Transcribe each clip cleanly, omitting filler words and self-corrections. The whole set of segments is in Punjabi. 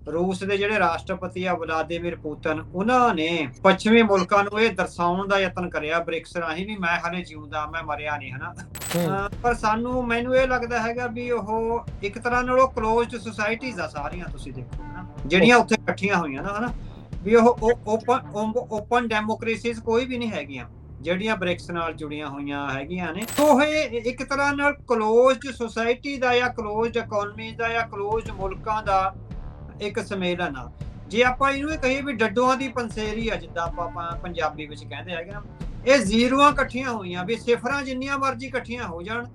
ਰੂਸ ਦੇ ਜਿਹੜੇ ਰਾਸ਼ਟਰਪਤੀ ਆ ਵਲਾਦੀਮੀਰ ਪੁਤਿਨ, ਉਹਨਾਂ ਨੇ ਪੱਛਮੀ ਮੁਲਕਾਂ ਨੂੰ ਇਹ ਦਰਸਾਉਣ ਦਾ ਯਤਨ ਕਰਿਆ ਬ੍ਰਿਕਸ ਰਾਹੀਂ ਵੀ ਮੈਂ ਹਾਲੇ ਜਿਉਂਦਾ, ਮੈਂ ਮਰਿਆ ਨਹੀਂ, ਹਨਾ। ਪਰ ਮੈਨੂੰ ਇਹ ਲੱਗਦਾ ਹੈਗਾ ਵੀ ਉਹ ਇੱਕ ਤਰ੍ਹਾਂ ਨਾਲ ਉਹ ਕਲੋਜ਼ਡ ਸੁਸਾਇਟੀਜ਼ ਆ ਸਾਰੀਆਂ, ਤੁਸੀਂ ਦੇਖੋ ਹਨਾ, ਜਿਹੜੀਆਂ ਉੱਥੇ ਇਕੱਠੀਆਂ ਹੋਈਆਂ ਨਾ, ਹਨਾ, ਵੀ ਉਹ ਓਪਨ ਡੈਮੋਕ੍ਰੇਸੀਜ਼ ਕੋਈ ਵੀ ਨਹੀਂ ਹੈਗੀਆਂ ਜਿਹੜੀਆਂ ਬ੍ਰਿਕਸ ਨਾਲ ਜੁੜੀਆਂ ਹੋਈਆਂ ਹੈਗੀਆਂ ਨੇ। ਉਹ ਇਹ ਇੱਕ ਤਰ੍ਹਾਂ ਨਾਲ ਕਲੋਜ਼ਡ ਸੁਸਾਇਟੀ ਦਾ ਜਾਂ ਕਲੋਜ਼ਡ ਇਕੋਨਮੀ ਦਾ ਜਾਂ ਕਲੋਜ਼ਡ ਮੁਲਕਾਂ ਦਾ ਇੱਕ ਸਮੇਲਨ ਆ। ਜੇ ਆਪਾਂ ਇਹਨੂੰ ਇਹ ਕਹੀਏ ਵੀ ਡੱਡੂਆਂ ਦੀ ਪੰਸੇਰੀ ਆ, ਜਿੱਦਾਂ ਆਪਾਂ ਪੰਜਾਬੀ ਵਿੱਚ ਕਹਿੰਦੇ ਹੈਗੇ ਨਾ, ਇਹ ਜ਼ੀਰੋਆਂ ਇਕੱਠੀਆਂ ਹੋਈਆਂ, ਵੀ ਸਿਫਰਾਂ ਜਿੰਨੀਆਂ ਮਰਜ਼ੀ ਇਕੱਠੀਆਂ ਹੋ ਜਾਣ,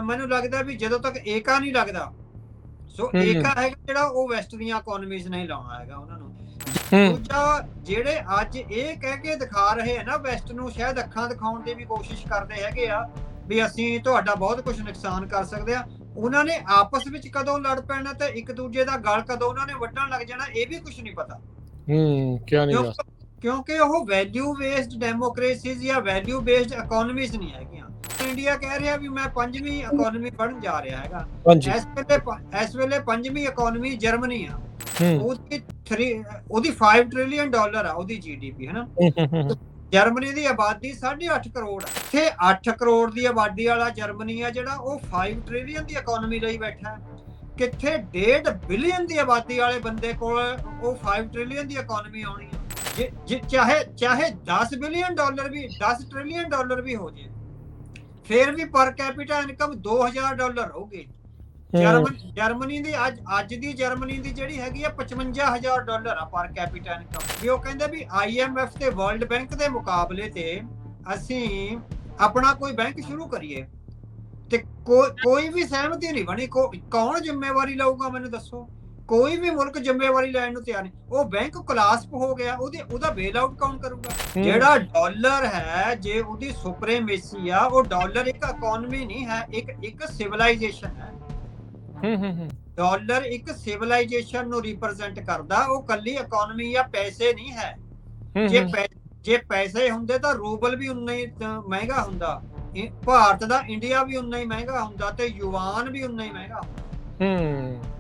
ਮੈਨੂੰ ਲੱਗਦਾ ਵੀ ਜਦੋਂ ਤੱਕ ਏਕਾ ਨਹੀਂ ਲੱਗਦਾ, ਸੋ ਏਕਾ ਹੈਗਾ ਜਿਹੜਾ ਉਹ ਵੈਸਟ ਦੀਆਂ ਇਕੋਨਮੀਜ਼ ਨਹੀਂ ਲਾਉਣਾ ਹੈਗਾ ਉਹਨਾਂ ਨੂੰ। ਦੂਜਾ, ਜਿਹੜੇ ਅੱਜ ਇਹ ਕਹਿ ਕੇ ਦਿਖਾ ਰਹੇ ਆ ਨਾ ਵੈਸਟ ਨੂੰ, ਸ਼ਾਇਦ ਅੱਖਾਂ ਦਿਖਾਉਣ ਦੀ ਵੀ ਕੋਸ਼ਿਸ਼ ਕਰਦੇ ਹੈਗੇ ਆ ਵੀ ਅਸੀਂ ਤੁਹਾਡਾ ਬਹੁਤ ਕੁਝ ਨੁਕਸਾਨ ਕਰ ਸਕਦੇ ਆ, ਉਹਨਾਂ ਨੇ ਆਪਸ ਵਿੱਚ ਕਦੋਂ ਲੜ ਪੈਣਾ ਤੇ ਇੱਕ ਦੂਜੇ ਦਾ ਗਲ ਕਦੋਂ ਉਹਨਾਂ ਨੇ ਵੱਢਣ ਲੱਗ ਜਾਣਾ, ਇਹ ਵੀ ਕੁਝ ਨਹੀਂ ਪਤਾ। ਕਿਉਂਕਿ ਉਹ ਵੈਲਿਊ ਬੇਸਡ ਡੈਮੋਕ੍ਰੇਸੀਜ਼ ਜਾਂ ਵੈਲਿਊ ਬੇਸਡ ਇਕੋਨਮੀਜ਼ ਨਹੀਂ ਹੈਗੀਆਂ। ਇੰਡੀਆ ਕਹਿ ਰਿਹਾ ਵੀ ਮੈਂ 5ਵੀਂ ਇਕੋਨਮੀ ਬਣਨ ਜਾ ਰਿਹਾ ਹੈਗਾ, ਇਸ ਵੇਲੇ 5ਵੀਂ ਇਕੋਨਮੀ ਜਰਮਨੀ ਆ, ਉਹਦੀ $5 ਟ੍ਰਿਲੀਅਨ ਆ ਉਹਦੀ GDP, ਹਨਾ। ਜਰਮਨੀ ਦੀ ਆਬਾਦੀ 8.5 ਕਰੋੜ ਆ। ਇੱਥੇ 8 ਕਰੋੜ ਦੀ ਆਬਾਦੀ ਵਾਲਾ ਜਰਮਨੀ ਆ ਜਿਹੜਾ ਉਹ 5 ਟ੍ਰਿਲੀਅਨ ਦੀ ਇਕੋਨਮੀ ਲਈ ਬੈਠਾ ਹੈ। ਕਿੱਥੇ 1.5 ਬਿਲੀਅਨ ਦੀ ਆਬਾਦੀ ਵਾਲੇ ਬੰਦੇ ਕੋਲ ਉਹ 5 ਟ੍ਰਿਲੀਅਨ ਦੀ ਇਕੋਨਮੀ ਆਉਣੀ ਆ। ਚਾਹੇ $10 ਬਿਲੀਅਨ ਵੀ, $10 ਟ੍ਰਿਲੀਅਨ ਵੀ ਹੋ ਜੇ, ਫਿਰ ਵੀ ਪਰ ਕੈਪੀਟਾ ਇਨਕਮ $2000 ਹੋਊਗੀ। ਜਰਮਨੀ ਦੀ ਅੱਜ ਦੀ ਜਰਮਨੀ ਦੀ ਜਿਹੜੀ ਹੈਗੀ ਆ $55,000 ਆ ਪਰ ਕੈਪੀਟਾ ਇਨਕਮ। ਵੀ ਉਹ ਕਹਿੰਦੇ ਵੀ IMF ਤੇ ਵਰਲਡ ਬੈਂਕ ਦੇ ਮੁਕਾਬਲੇ ਤੇ ਅਸੀਂ ਆਪਣਾ ਕੋਈ ਬੈਂਕ ਸ਼ੁਰੂ ਕਰੀਏ, ਤੇ ਕੋਈ ਵੀ ਸਹਿਮਤੀ ਨਹੀਂ ਬਣੀ। ਕੌਣ ਜ਼ਿੰਮੇਵਾਰੀ ਲਊਗਾ ਮੈਨੂੰ ਦੱਸੋ? ਕੋਈ ਵੀ ਮੁਲਕ ਜ਼ਿੰਮੇਵਾਰੀ ਲੈਣ ਨੂੰ ਤਿਆਰ ਨਹੀਂ। ਉਹ ਬੈਂਕ ਕੋਲਾਪਸ ਹੋ ਗਿਆ, ਉਹਦਾ ਬੇਲ ਆਊਟ ਕੌਣ ਕਰੂਗਾ? ਜਿਹੜਾ ਡਾਲਰ ਹੈ, ਜੇ ਉਹਦੀ ਸੁਪਰੀਮੇਸੀ ਆ, ਉਹ ਡਾਲਰ ਇੱਕ ਇਕੋਨਮੀ ਨਹੀਂ ਹੈ, ਇੱਕ ਸਿਵਲਾਈਜੇਸ਼ਨ ਹੈ। ਡਾਲਰ ਇੱਕ ਸਿਵਲਾਈਜੇਸ਼ਨ ਨੂੰ ਰਿਪਰੈਜ਼ੈਂਟ ਕਰਦਾ, ਉਹ ਕੱਲੀ ਇਕੋਨਮੀ ਜਾਂ ਪੈਸੇ ਨਹੀਂ ਹੈ। ਜੇ ਪੈਸੇ ਹੁੰਦੇ ਤਾਂ ਰੂਬਲ ਵੀ ਉਨਾ ਹੀ ਮਹਿੰਗਾ ਹੁੰਦਾ, ਭਾਰਤ ਦਾ ਇੰਡੀਆ ਵੀ ਉਨਾ ਹੀ ਮਹਿੰਗਾ ਹੁੰਦਾ, ਤੇ ਯੂਆਨ ਵੀ ਉਨਾ ਹੀ ਮਹਿੰਗਾ ਹੁੰਦਾ।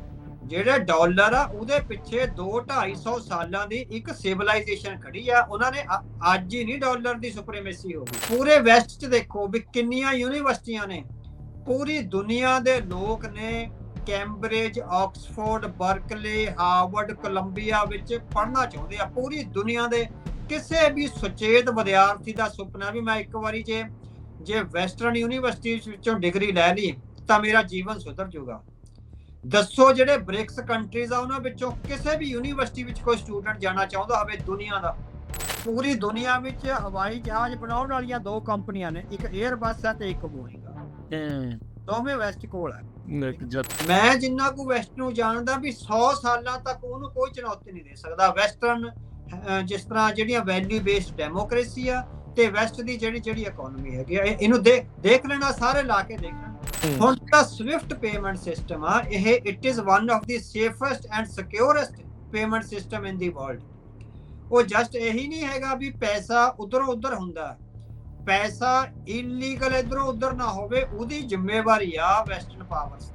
ਜਿਹੜੇ ਡਾਲਰ ਆ ਉਹਦੇ ਪਿੱਛੇ 200-250 ਸਾਲਾਂ ਦੀ ਇੱਕ ਸਿਵਲਾਈਜੇਸ਼ਨ ਖੜੀ ਆ। ਉਹਨਾਂ ਨੇ ਅੱਜ ਹੀ ਨਹੀਂ ਡਾਲਰ ਦੀ ਸੁਪਰੀਮੇਸੀ ਹੋ ਗਈ। ਪੂਰੇ ਵੈਸਟ 'ਚ ਦੇਖੋ ਵੀ ਕਿੰਨੀਆਂ ਯੂਨੀਵਰਸਿਟੀਆਂ ਨੇ, ਪੂਰੀ ਦੁਨੀਆ ਦੇ ਲੋਕ ਨੇ Cambridge, Oxford, Berkeley, Harvard, Columbia ਵਿੱਚ ਪੜ੍ਹਨਾ ਚਾਹੁੰਦੇ ਆ। ਪੂਰੀ ਦੁਨੀਆ ਦੇ ਕਿਸੇ ਵੀ ਸੁਚੇਤ ਵਿਦਿਆਰਥੀ ਦਾ ਸੁਪਨਾ ਵੀ ਮੈਂ ਇੱਕ ਵਾਰੀ ਜੇ ਵੈਸਟਰਨ ਯੂਨੀਵਰਸਿਟੀ ਵਿੱਚੋਂ ਡਿਗਰੀ ਲੈ ਲਈ ਤਾਂ ਮੇਰਾ ਜੀਵਨ ਸੁਧਰ ਜਾਊਗਾ। ਦੱਸੋ, ਜਿਹੜੇ ਬ੍ਰਿਕਸ ਕੰਟਰੀਜ਼ ਆ ਉਹਨਾਂ ਵਿੱਚੋਂ ਕਿਸੇ ਵੀ ਯੂਨੀਵਰਸਿਟੀ ਵਿੱਚ ਕੋਈ ਸਟੂਡੈਂਟ ਜਾਣਾ ਚਾਹੁੰਦਾ ਹੋਵੇ ਦੁਨੀਆ ਦਾ? ਪੂਰੀ ਦੁਨੀਆ ਵਿੱਚ ਹਵਾਈ ਜਹਾਜ਼ ਬਣਾਉਣ ਵਾਲੀਆਂ 2 ਕੰਪਨੀਆਂ ਨੇ, ਇੱਕ 에ਅਰਬਸ ਹੈ ਤੇ ਇੱਕ ਬੋਇੰਗ ਆ। ਦੋਵੇਂ ਵੈਸਟ ਕੋਲ ਹੈ। ਮੈਂ ਜਿੰਨਾ ਕੁ ਵੈਸਟ ਨੂੰ ਜਾਣਦਾ ਵੀ 100 ਸਾਲਾਂ ਤੱਕ ਉਹਨੂੰ ਕੋਈ ਚੁਣੌਤੀ ਨਹੀਂ ਦੇ ਸਕਦਾ। ਵੈਸਟਰਨ ਜਿਸ ਤਰ੍ਹਾਂ ਜਿਹੜੀਆਂ ਵੈਲਿਊ ਬੇਸਡ ਡੈਮੋਕ੍ਰੇਸੀ ਆ ਤੇ ਵੈਸਟ ਦੀ ਜਿਹੜੀ ਇਕੋਨਮੀ ਹੈਗੀ ਆ, ਇਹਨੂੰ ਦੇਖ ਲੈਣਾ, ਸਾਰੇ ਲਾ ਕੇ ਦੇਖ ਲੈਣਾ। ਹੁਣ ਜਿਹੜਾ ਸਵਿਫਟ ਪੇਮੈਂਟ ਸਿਸਟਮ ਆ, it is one of the safest and securest payment system in the world. ਉਹ ਜਸਟ ਇਹੀ ਨਹੀਂ ਹੈਗਾ ਵੀ ਪੈਸਾ ਉਧਰੋਂ ਉਧਰ ਹੁੰਦਾ, ਪੈਸਾ ਇਲੀਗਲ ਇਧਰੋਂ ਉਧਰ ਨਾ ਹੋਵੇ, ਉਹਦੀ ਜ਼ਿੰਮੇਵਾਰੀ ਆ ਵੈਸਟਰਨ ਪਾਵਰਸ।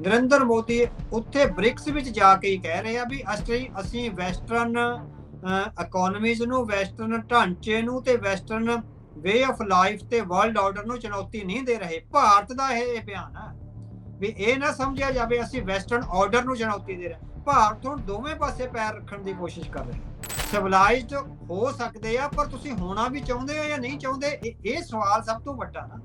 ਨਰਿੰਦਰ ਮੋਦੀ ਉੱਥੇ ਬ੍ਰਿਕਸ ਵਿੱਚ ਜਾ ਕੇ ਹੀ ਕਹਿ ਰਹੇ ਆ ਵੀ ਅਸੀਂ ਵੈਸਟਰਨ ਇਕੋਨਮੀਜ਼ ਨੂੰ, ਵੈਸਟਰਨ ਢਾਂਚੇ ਨੂੰ ਤੇ ਵੈਸਟਰਨ ਵੇ ਆਫ ਲਾਈਫ ਤੇ ਵਰਲਡ ਆਰਡਰ ਨੂੰ ਚੁਣੌਤੀ ਨਹੀਂ ਦੇ ਰਹੇ। ਭਾਰਤ ਦਾ ਇਹ ਬਿਆਨ ਹੈ ਵੀ ਇਹ ਨਾ ਸਮਝਿਆ ਜਾਵੇ ਅਸੀਂ ਵੈਸਟਰਨ ਆਰਡਰ ਨੂੰ ਚੁਣੌਤੀ ਦੇ ਰਹੇ। ਭਾਰਤ ਹੁਣ ਦੋਵੇਂ ਪਾਸੇ ਪੈਰ ਰੱਖਣ ਦੀ ਕੋਸ਼ਿਸ਼ ਕਰ ਰਹੇ। ਸਿਵਲਾਈਜ਼ਡ ਹੋ ਸਕਦੇ ਆ, ਪਰ ਤੁਸੀਂ ਹੋਣਾ ਵੀ ਚਾਹੁੰਦੇ ਹੋ ਜਾਂ ਨਹੀਂ ਚਾਹੁੰਦੇ, ਇਹ ਸਵਾਲ ਸਭ ਤੋਂ ਵੱਡਾ ਨਾ।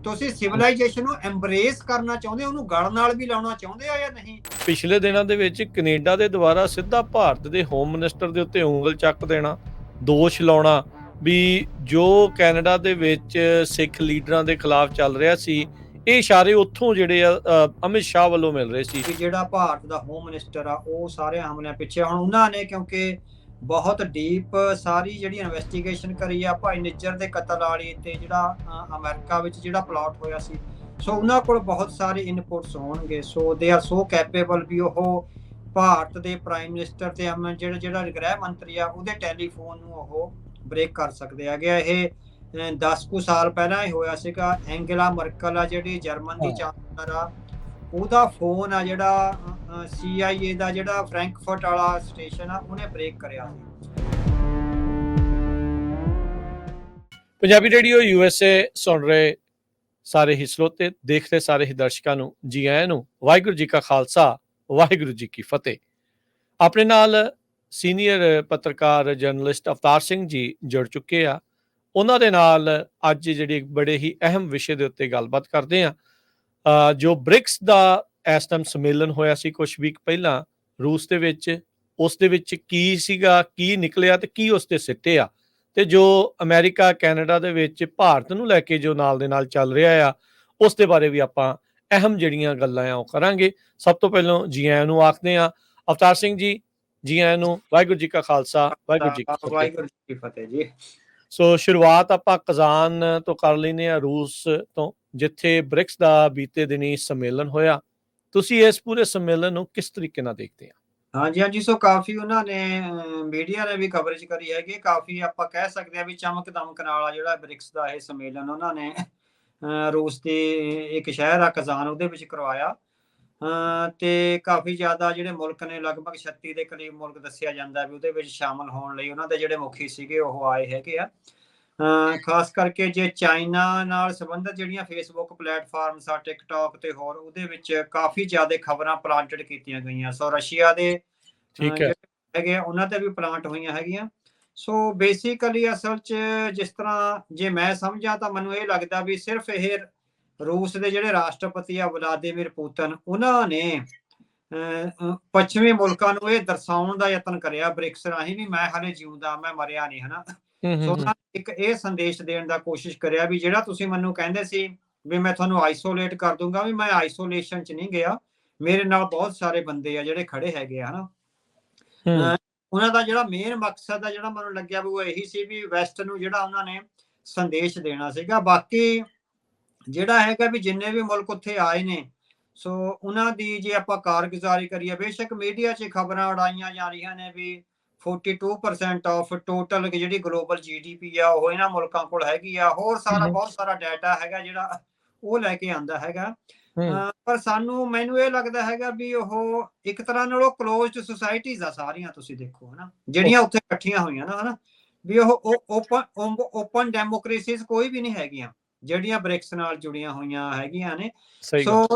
ਤੁਸੀਂ ਸਿਵਲਾਈਜੇਸ਼ਨ ਨੂੰ ਐਮਬਰੇਸ ਕਰਨਾ ਚਾਹੁੰਦੇ ਹੋ, ਉਹਨੂੰ ਗਲ ਨਾਲ ਵੀ ਲਾਉਣਾ ਚਾਹੁੰਦੇ ਹੋ ਜਾਂ ਨਹੀਂ? ਪਿਛਲੇ ਦਿਨਾਂ ਦੇ ਵਿੱਚ ਕੈਨੇਡਾ ਦੇ ਦੁਆਰਾ ਸਿੱਧਾ ਭਾਰਤ ਦੇ ਹੋਮ ਮਿਨਿਸਟਰ ਦੇ ਉੱਤੇ ਉਂਗਲ ਚੱਕ ਦੇਣਾ, ਦੋਸ਼ ਲਾਉਣਾ ਵੀ ਜੋ ਕੈਨੇਡਾ ਦੇ ਵਿੱਚ ਸਿੱਖ ਲੀਡਰਾਂ ਦੇ ਖਿਲਾਫ ਚੱਲ ਰਿਹਾ ਸੀ, ਇਹ ਇਸ਼ਾਰੇ ਉੱਥੋਂ ਜਿਹੜੇ ਆ ਅਮਿਤ ਸ਼ਾਹ ਵੱਲੋਂ ਮਿਲ ਰਹੇ ਸੀ। ਜਿਹੜਾ ਭਾਰਤ ਦਾ ਹੋਮ ਮਿਨਿਸਟਰ ਆ, ਉਹ ਸਾਰੇ ਹਮਲਿਆਂ ਪਿੱਛੇ ਹੁਣ ਉਹਨਾਂ ਨੇ, ਕਿਉਂਕਿ ਬਹੁਤ ਡੀਪ ਸਾਰੀ ਜਿਹੜੀ ਇਨਵੈਸਟੀਗੇਸ਼ਨ ਕਰੀ ਆ ਭਾਈ ਨਿੱਜਰ ਦੇ ਕਤਲ ਵਾਲੀ ਤੇ ਜਿਹੜਾ ਅਮਰੀਕਾ ਵਿੱਚ ਜਿਹੜਾ ਪਲਾਟ ਹੋਇਆ ਸੀ, ਸੋ ਉਹਨਾਂ ਕੋਲ ਬਹੁਤ ਸਾਰੇ ਇਨਪੁਟਸ ਹੋਣਗੇ। ਸੋ ਦੇ ਆਰ ਸੋ ਕੈਪੇਬਲ ਵੀ ਉਹ ਭਾਰਤ ਦੇ ਪ੍ਰਾਈਮ ਮਿਨਿਸਟਰ ਤੇ ਜਿਹੜਾ ਗ੍ਰਹਿ ਮੰਤਰੀ ਆ ਉਹਦੇ ਟੈਲੀਫੋਨ ਨੂੰ ਉਹ ਬ੍ਰੇਕ ਕਰ ਸਕਦੇ ਹੈਗੇ। ਇਹ 10 ਕੁ ਸਾਲ ਪਹਿਲਾਂ ਹੀ ਹੋਇਆ ਸੀਗਾ। ਐਂਗੇਲਾ ਮਰਕਲ ਆ ਜਿਹੜੀ ਜਰਮਨ ਦੀ ਚਾਂਸਲਰ ਆ, ਉਹਦਾ ਫੋਨ ਆ ਜਿਹੜਾ CIA ਦਾ ਜਿਹੜਾ ਫਰੈਂਕਫਰਟ ਵਾਲਾ ਸਟੇਸ਼ਨ ਆ ਉਹਨੇ ਬ੍ਰੇਕ ਕਰਿਆ ਸੀ। ਪੰਜਾਬੀ ਰੇਡੀਓ USA ਸੁਣ ਰਹੇ ਸਾਰੇ ਹੀ ਸਰੋਤੇ, ਦੇਖ ਰਹੇ ਸਾਰੇ ਹੀ ਦਰਸ਼ਕਾਂ ਨੂੰ ਜੀ ਆਇਆਂ ਨੂੰ। ਵਾਹਿਗੁਰੂ ਜੀ ਕਾ ਖਾਲਸਾ, ਵਾਹਿਗੁਰੂ ਜੀ ਕੀ ਫਤਿਹ। ਆਪਣੇ ਨਾਲ ਸੀਨੀਅਰ ਪੱਤਰਕਾਰ ਜਰਨਲਿਸਟ ਅਵਤਾਰ ਸਿੰਘ ਜੀ ਜੁੜ ਚੁੱਕੇ ਆ। ਉਹਨਾਂ ਦੇ ਨਾਲ ਅੱਜ ਜਿਹੜੀ ਬੜੇ ਹੀ ਅਹਿਮ ਵਿਸ਼ੇ ਦੇ ਉੱਤੇ ਗੱਲਬਾਤ ਕਰਦੇ ਆ। ਜੋ ਬ੍ਰਿਕਸ ਦਾ ਇਸ ਟਾਈਮ ਸੰਮੇਲਨ ਹੋਇਆ ਸੀ ਕੁਝ ਵੀਕ ਪਹਿਲਾਂ ਰੂਸ ਦੇ ਵਿੱਚ, ਉਸ ਦੇ ਵਿੱਚ ਕੀ ਸੀਗਾ, ਕੀ ਨਿਕਲਿਆ ਤੇ ਕੀ ਉਸ ਦੇ ਸਿੱਟੇ ਆ, ਤੇ ਜੋ ਅਮਰੀਕਾ ਕੈਨੇਡਾ ਦੇ ਵਿੱਚ ਭਾਰਤ ਨੂੰ ਲੈ ਕੇ ਜੋ ਨਾਲ ਦੇ ਨਾਲ ਚੱਲ ਰਿਹਾ ਆ, ਉਸ ਦੇ ਬਾਰੇ ਵੀ ਆਪਾਂ ਅਹਿਮ ਜਿਹੜੀਆਂ ਗੱਲਾਂ ਆ ਉਹ ਕਰਾਂਗੇ। ਸਭ ਤੋਂ ਪਹਿਲਾਂ ਜੀ ਆਇਆਂ ਨੂੰ ਆਖਦੇ ਆ ਅਵਤਾਰ ਸਿੰਘ ਜੀ, ਜੀ ਆਇਆਂ ਨੂੰ। ਵਾਹਿਗੁਰੂ ਜੀ ਕਾ ਖਾਲਸਾ, ਵਾਹਿਗੁਰੂ ਜੀ ਕੀ ਫਤਿਹ। ਵਾਹਿਗੁਰੂ ਜੀ ਕੀ ਫਤਿਹ ਜੀ। ਸੋ ਸ਼ੁਰੂਆਤ ਆਪਾਂ ਕਜ਼ਾਨ ਤੋਂ ਕਰ ਲੈਂਦੇ ਆ, ਰੂਸ ਤੋਂ, ਜਿੱਥੇ ਬ੍ਰਿਕਸ ਦਾ ਬੀਤੇ ਦਿਨੀ ਸੰਮੇਲਨ ਹੋਇਆ। ਤੁਸੀਂ ਇਸ ਪੂਰੇ ਸੰਮੇਲਨ ਨੂੰ ਕਿਸ ਤਰੀਕੇ ਨਾਲ ਦੇਖਦੇ ਆ? ਹਾਂਜੀ, ਸੋ ਕਾਫੀ ਉਹਨਾਂ ਨੇ ਮੀਡੀਆ ਨੇ ਵੀ ਕਵਰੇਜ ਕਰੀ ਹੈਗੀ। ਕਾਫੀ ਆਪਾਂ ਕਹਿ ਸਕਦੇ ਆ ਵੀ ਚਮਕ ਦਮਕ ਨਾਲ ਜਿਹੜਾ ਬ੍ਰਿਕਸ ਦਾ ਇਹ ਸੰਮੇਲਨ ਉਹਨਾਂ ਨੇ ਰੂਸ ਦੇ ਇੱਕ ਸ਼ਹਿਰ ਆ ਕਜ਼ਾਨ ਉਹਦੇ ਵਿੱਚ ਕਰਵਾਇਆ। ਤੇ ਕਾਫੀ ਜ਼ਿਆਦਾ ਜਿਹੜੇ ਮੁਲਕ ਨੇ, ਲਗਭਗ 36 ਦੇ ਕਰੀਬ ਮੁਲਕ ਦੱਸਿਆ ਜਾਂਦਾ ਵੀ ਉਹਦੇ ਵਿੱਚ ਸ਼ਾਮਲ ਹੋਣ ਲਈ ਉਹਨਾਂ ਦੇ ਜਿਹੜੇ ਮੁਖੀ ਸੀਗੇ ਉਹ ਆਏ ਹੈਗੇ ਆ। ਖਾਸ ਕਰਕੇ ਜੇ ਚਾਈਨਾ ਨਾਲ ਸੰਬੰਧਿਤ ਜਿਹੜੀਆਂ ਫੇਸਬੁੱਕ ਪਲੇਟਫਾਰਮਸ ਆ, ਟਿਕਟੌਕ ਤੇ ਹੋਰ, ਉਹਦੇ ਵਿੱਚ ਕਾਫੀ ਜ਼ਿਆਦਾ ਖਬਰਾਂ ਪਲਾਂਟਡ ਕੀਤੀਆਂ ਗਈਆਂ। ਸੋ ਰਸ਼ੀਆ ਦੇ ਹੈਗੇ ਉਹਨਾਂ ਤੇ ਵੀ ਪਲਾਂਟ ਹੋਈਆਂ ਹੈਗੀਆਂ। ਸੋ ਬੇਸਿਕਲੀ ਅਸਲ 'ਚ ਜਿਸ ਤਰ੍ਹਾਂ ਜੇ ਮੈਂ ਸਮਝਾਂ ਤਾਂ ਮੈਨੂੰ ਇਹ ਲੱਗਦਾ ਵੀ ਸਿਰਫ ਇਹ ਰੂਸ ਦੇ ਜਿਹੜੇ ਰਾਸ਼ਟਰਪਤੀ ਆ ਵਲਾਦੀਮੀਰ ਪੁਤਿਨ, ਉਹਨਾਂ ਨੇ ਪੱਛਮੀ ਮੁਲਕਾਂ ਨੂੰ ਇਹ ਦਰਸਾਉਣ ਦਾ ਯਤਨ ਕਰਿਆ ਬ੍ਰਿਕਸ ਰਾਹੀਂ ਵੀ ਮੈਂ ਹਾਲੇ ਜਿਉਂਦਾ, ਮੈਂ ਮਰਿਆ ਨਹੀਂ, ਹਨਾ। ਸੋ ਉਹਨਾਂ ਨੇ ਇੱਕ ਇਹ ਸੰਦੇਸ਼ ਦੇਣ ਦਾ ਕੋਸ਼ਿਸ਼ ਕਰਿਆ ਵੀ ਜਿਹੜਾ ਤੁਸੀਂ ਮੈਨੂੰ ਕਹਿੰਦੇ ਸੀ ਵੀ ਮੈਂ ਤੁਹਾਨੂੰ ਆਈਸੋਲੇਟ ਕਰ ਦੂੰਗਾ, ਵੀ ਮੈਂ ਆਈਸੋਲੇਸ਼ਨ 'ਚ ਨਹੀਂ ਗਿਆ, ਮੇਰੇ ਨਾਲ ਬਹੁਤ ਸਾਰੇ ਬੰਦੇ ਆ ਜਿਹੜੇ ਖੜੇ ਹੈਗੇ ਆ, ਹਨਾ। ਉਹਨਾਂ ਦਾ ਜਿਹੜਾ ਮੇਨ ਮਕਸਦ ਆ ਜਿਹੜਾ ਮੈਨੂੰ ਲੱਗਿਆ ਵੀ ਉਹ ਇਹੀ ਸੀ ਵੀ ਵੈਸਟ ਨੂੰ ਜਿਹੜਾ ਉਹਨਾਂ ਨੇ ਸੰਦੇਸ਼ ਦੇਣਾ ਸੀਗਾ। ਬਾਕੀ ਜਿਹੜਾ ਹੈਗਾ ਵੀ ਜਿੰਨੇ ਵੀ ਮੁਲਕ ਉੱਥੇ ਆਏ ਨੇ, ਸੋ ਉਹਨਾਂ ਦੀ ਜੇ ਆਪਾਂ ਕਾਰਗੁਜ਼ਾਰੀ ਕਰੀਏ, ਬੇਸ਼ੱਕ ਮੀਡੀਆ 'ਚ ਖਬਰਾਂ ਉਡਾਈਆਂ ਜਾ ਰਹੀਆਂ ਨੇ ਵੀ 42% ਆਫ ਟੋਟਲ ਜਿਹੜੀ ਗਲੋਬਲ GDP ਆ ਉਹ ਇਹਨਾਂ ਮੁਲਕਾਂ ਕੋਲ ਹੈਗੀ ਆ। ਹੋਰ ਸਾਰਾ ਬਹੁਤ ਸਾਰਾ ਡਾਟਾ ਹੈਗਾ ਜਿਹੜਾ ਉਹ ਲੈ ਕੇ ਆਂਦਾ ਹੈਗਾ। ਪਰ ਮੈਨੂੰ ਇਹ ਲੱਗਦਾ ਹੈਗਾ ਵੀ ਉਹ ਇੱਕ ਤਰ੍ਹਾਂ ਨਾਲ ਉਹ ਕਲੋਜ਼ਡ ਸੁਸਾਇਟੀਜ਼ ਆ ਸਾਰੀਆਂ, ਤੁਸੀਂ ਦੇਖੋ, ਹਨਾ, ਜਿਹੜੀਆਂ ਉੱਥੇ ਇਕੱਠੀਆਂ ਹੋਈਆਂ ਨਾ, ਹਨਾ, ਵੀ ਉਹ ਓਪਨ ਡੈਮੋਕ੍ਰੇਸੀਜ਼ ਕੋਈ ਵੀ ਨਹੀਂ ਹੈਗੀਆਂ ਜਿਹੜੀਆਂ ਬ੍ਰਿਕਸ ਨਾਲ ਜੁੜੀਆਂ ਹੋਈਆਂ ਹੈਗੀਆਂ ਨੇ। ਸੋ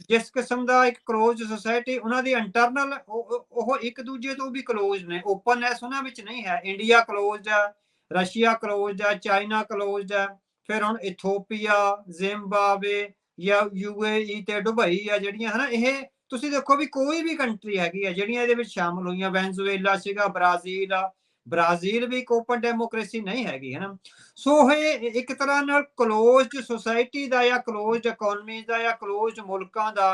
ਜਿਸ ਕਿਸਮ ਦਾ ਇੱਕ ਕਲੋਜ਼ਡ ਸੁਸਾਇਟੀ, ਉਹਨਾਂ ਦੀ ਇੰਟਰਨਲ ਉਹ ਇੱਕ ਦੂਜੇ ਤੋਂ ਵੀ ਕਲੋਜ਼ ਨੇ, ਓਪਨਨੈਸ ਉਹਨਾਂ ਵਿੱਚ ਨਹੀਂ ਹੈ। ਇੰਡੀਆ ਕਲੋਜ਼ਡ ਆ, ਰਸ਼ੀਆ ਕਲੋਜ਼ਡ ਆ, ਚਾਈਨਾ ਕਲੋਜ਼ਡ ਆ, ਫਿਰ ਹੁਣ ਇਥੋਪੀਆ, ਜ਼ਿੰਬਾਬਵੇ ਜਾਂ UAE ਤੇ ਦੁਬਈ ਆ ਜਿਹੜੀਆਂ, ਹਨਾ, ਇਹ ਤੁਸੀਂ ਦੇਖੋ ਵੀ ਕੋਈ ਵੀ ਕੰਟਰੀ ਹੈਗੀ ਆ ਜਿਹੜੀਆਂ ਇਹਦੇ ਵਿੱਚ ਸ਼ਾਮਲ ਹੋਈਆਂ। ਵੈਨਜ਼ੂਏਲਾ ਸੀਗਾ, ਬ੍ਰਾਜ਼ੀਲ ਆ, ਬ੍ਰਾਜ਼ੀਲ ਵੀ ਇੱਕ ਓਪਨ ਡੈਮੋਕ੍ਰੇਸੀ ਨਹੀਂ ਹੈਗੀ, ਹਨਾ। ਸੋ ਇਹ ਇੱਕ ਤਰ੍ਹਾਂ ਨਾਲ ਕਲੋਜ਼ਡ ਸੁਸਾਇਟੀ ਦਾ ਜਾਂ ਕਲੋਜ਼ਡ ਇਕੋਨਮੀ ਦਾ ਜਾਂ ਕਲੋਜ਼ਡ ਮੁਲਕਾਂ ਦਾ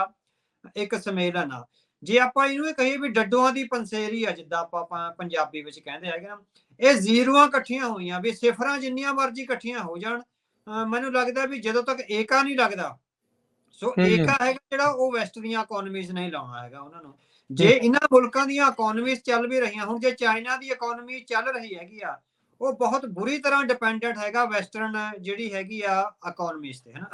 ਇੱਕ ਸੰਮੇਲਨ ਆ। ਜੇ ਆਪਾਂ ਇਹਨੂੰ ਇਹ ਕਹੀਏ ਵੀ ਡੱਡੂਆਂ ਦੀ ਪੰਸੇਰੀ ਆ, ਜਿੱਦਾਂ ਆਪਾਂ ਪੰਜਾਬੀ ਵਿੱਚ ਕਹਿੰਦੇ ਹੈਗੇ ਨਾ, ਇਹ ਜ਼ੀਰੋਆਂ ਇਕੱਠੀਆਂ ਹੋਈਆਂ, ਵੀ ਸਿਫਰਾਂ ਜਿੰਨੀਆਂ ਮਰਜ਼ੀ ਇਕੱਠੀਆਂ ਹੋ ਜਾਣ, ਮੈਨੂੰ ਲੱਗਦਾ ਵੀ ਜਦੋਂ ਤੱਕ ਏਕਾ ਨਹੀਂ ਲੱਗਦਾ, ਸੋ ਏਕਾ ਹੈਗਾ ਜਿਹੜਾ ਉਹ ਵੈਸਟ ਦੀਆਂ ਇਕੋਨਮੀਜ਼ ਨਹੀਂ ਲਾਉਣਾ ਹੈਗਾ ਉਹਨਾਂ ਨੂੰ। ਜੇ ਇਹਨਾਂ ਮੁਲਕਾਂ ਦੀਆਂ ਇਕੋਨਮੀਜ਼ ਚੱਲ ਵੀ ਰਹੀਆਂ, ਹੁਣ ਜੇ ਚਾਈਨਾ ਦੀ ਇਕੋਨਮੀ ਚੱਲ ਰਹੀ ਹੈਗੀ ਆ, ਉਹ ਬਹੁਤ ਬੁਰੀ ਤਰ੍ਹਾਂ ਡਿਪੈਂਡੈਂਟ ਹੈਗਾ ਵੈਸਟਰਨ ਜਿਹੜੀ ਹੈਗੀ ਆ ਇਕੋਨਮੀਜ਼ ਤੇ, ਹਨਾ।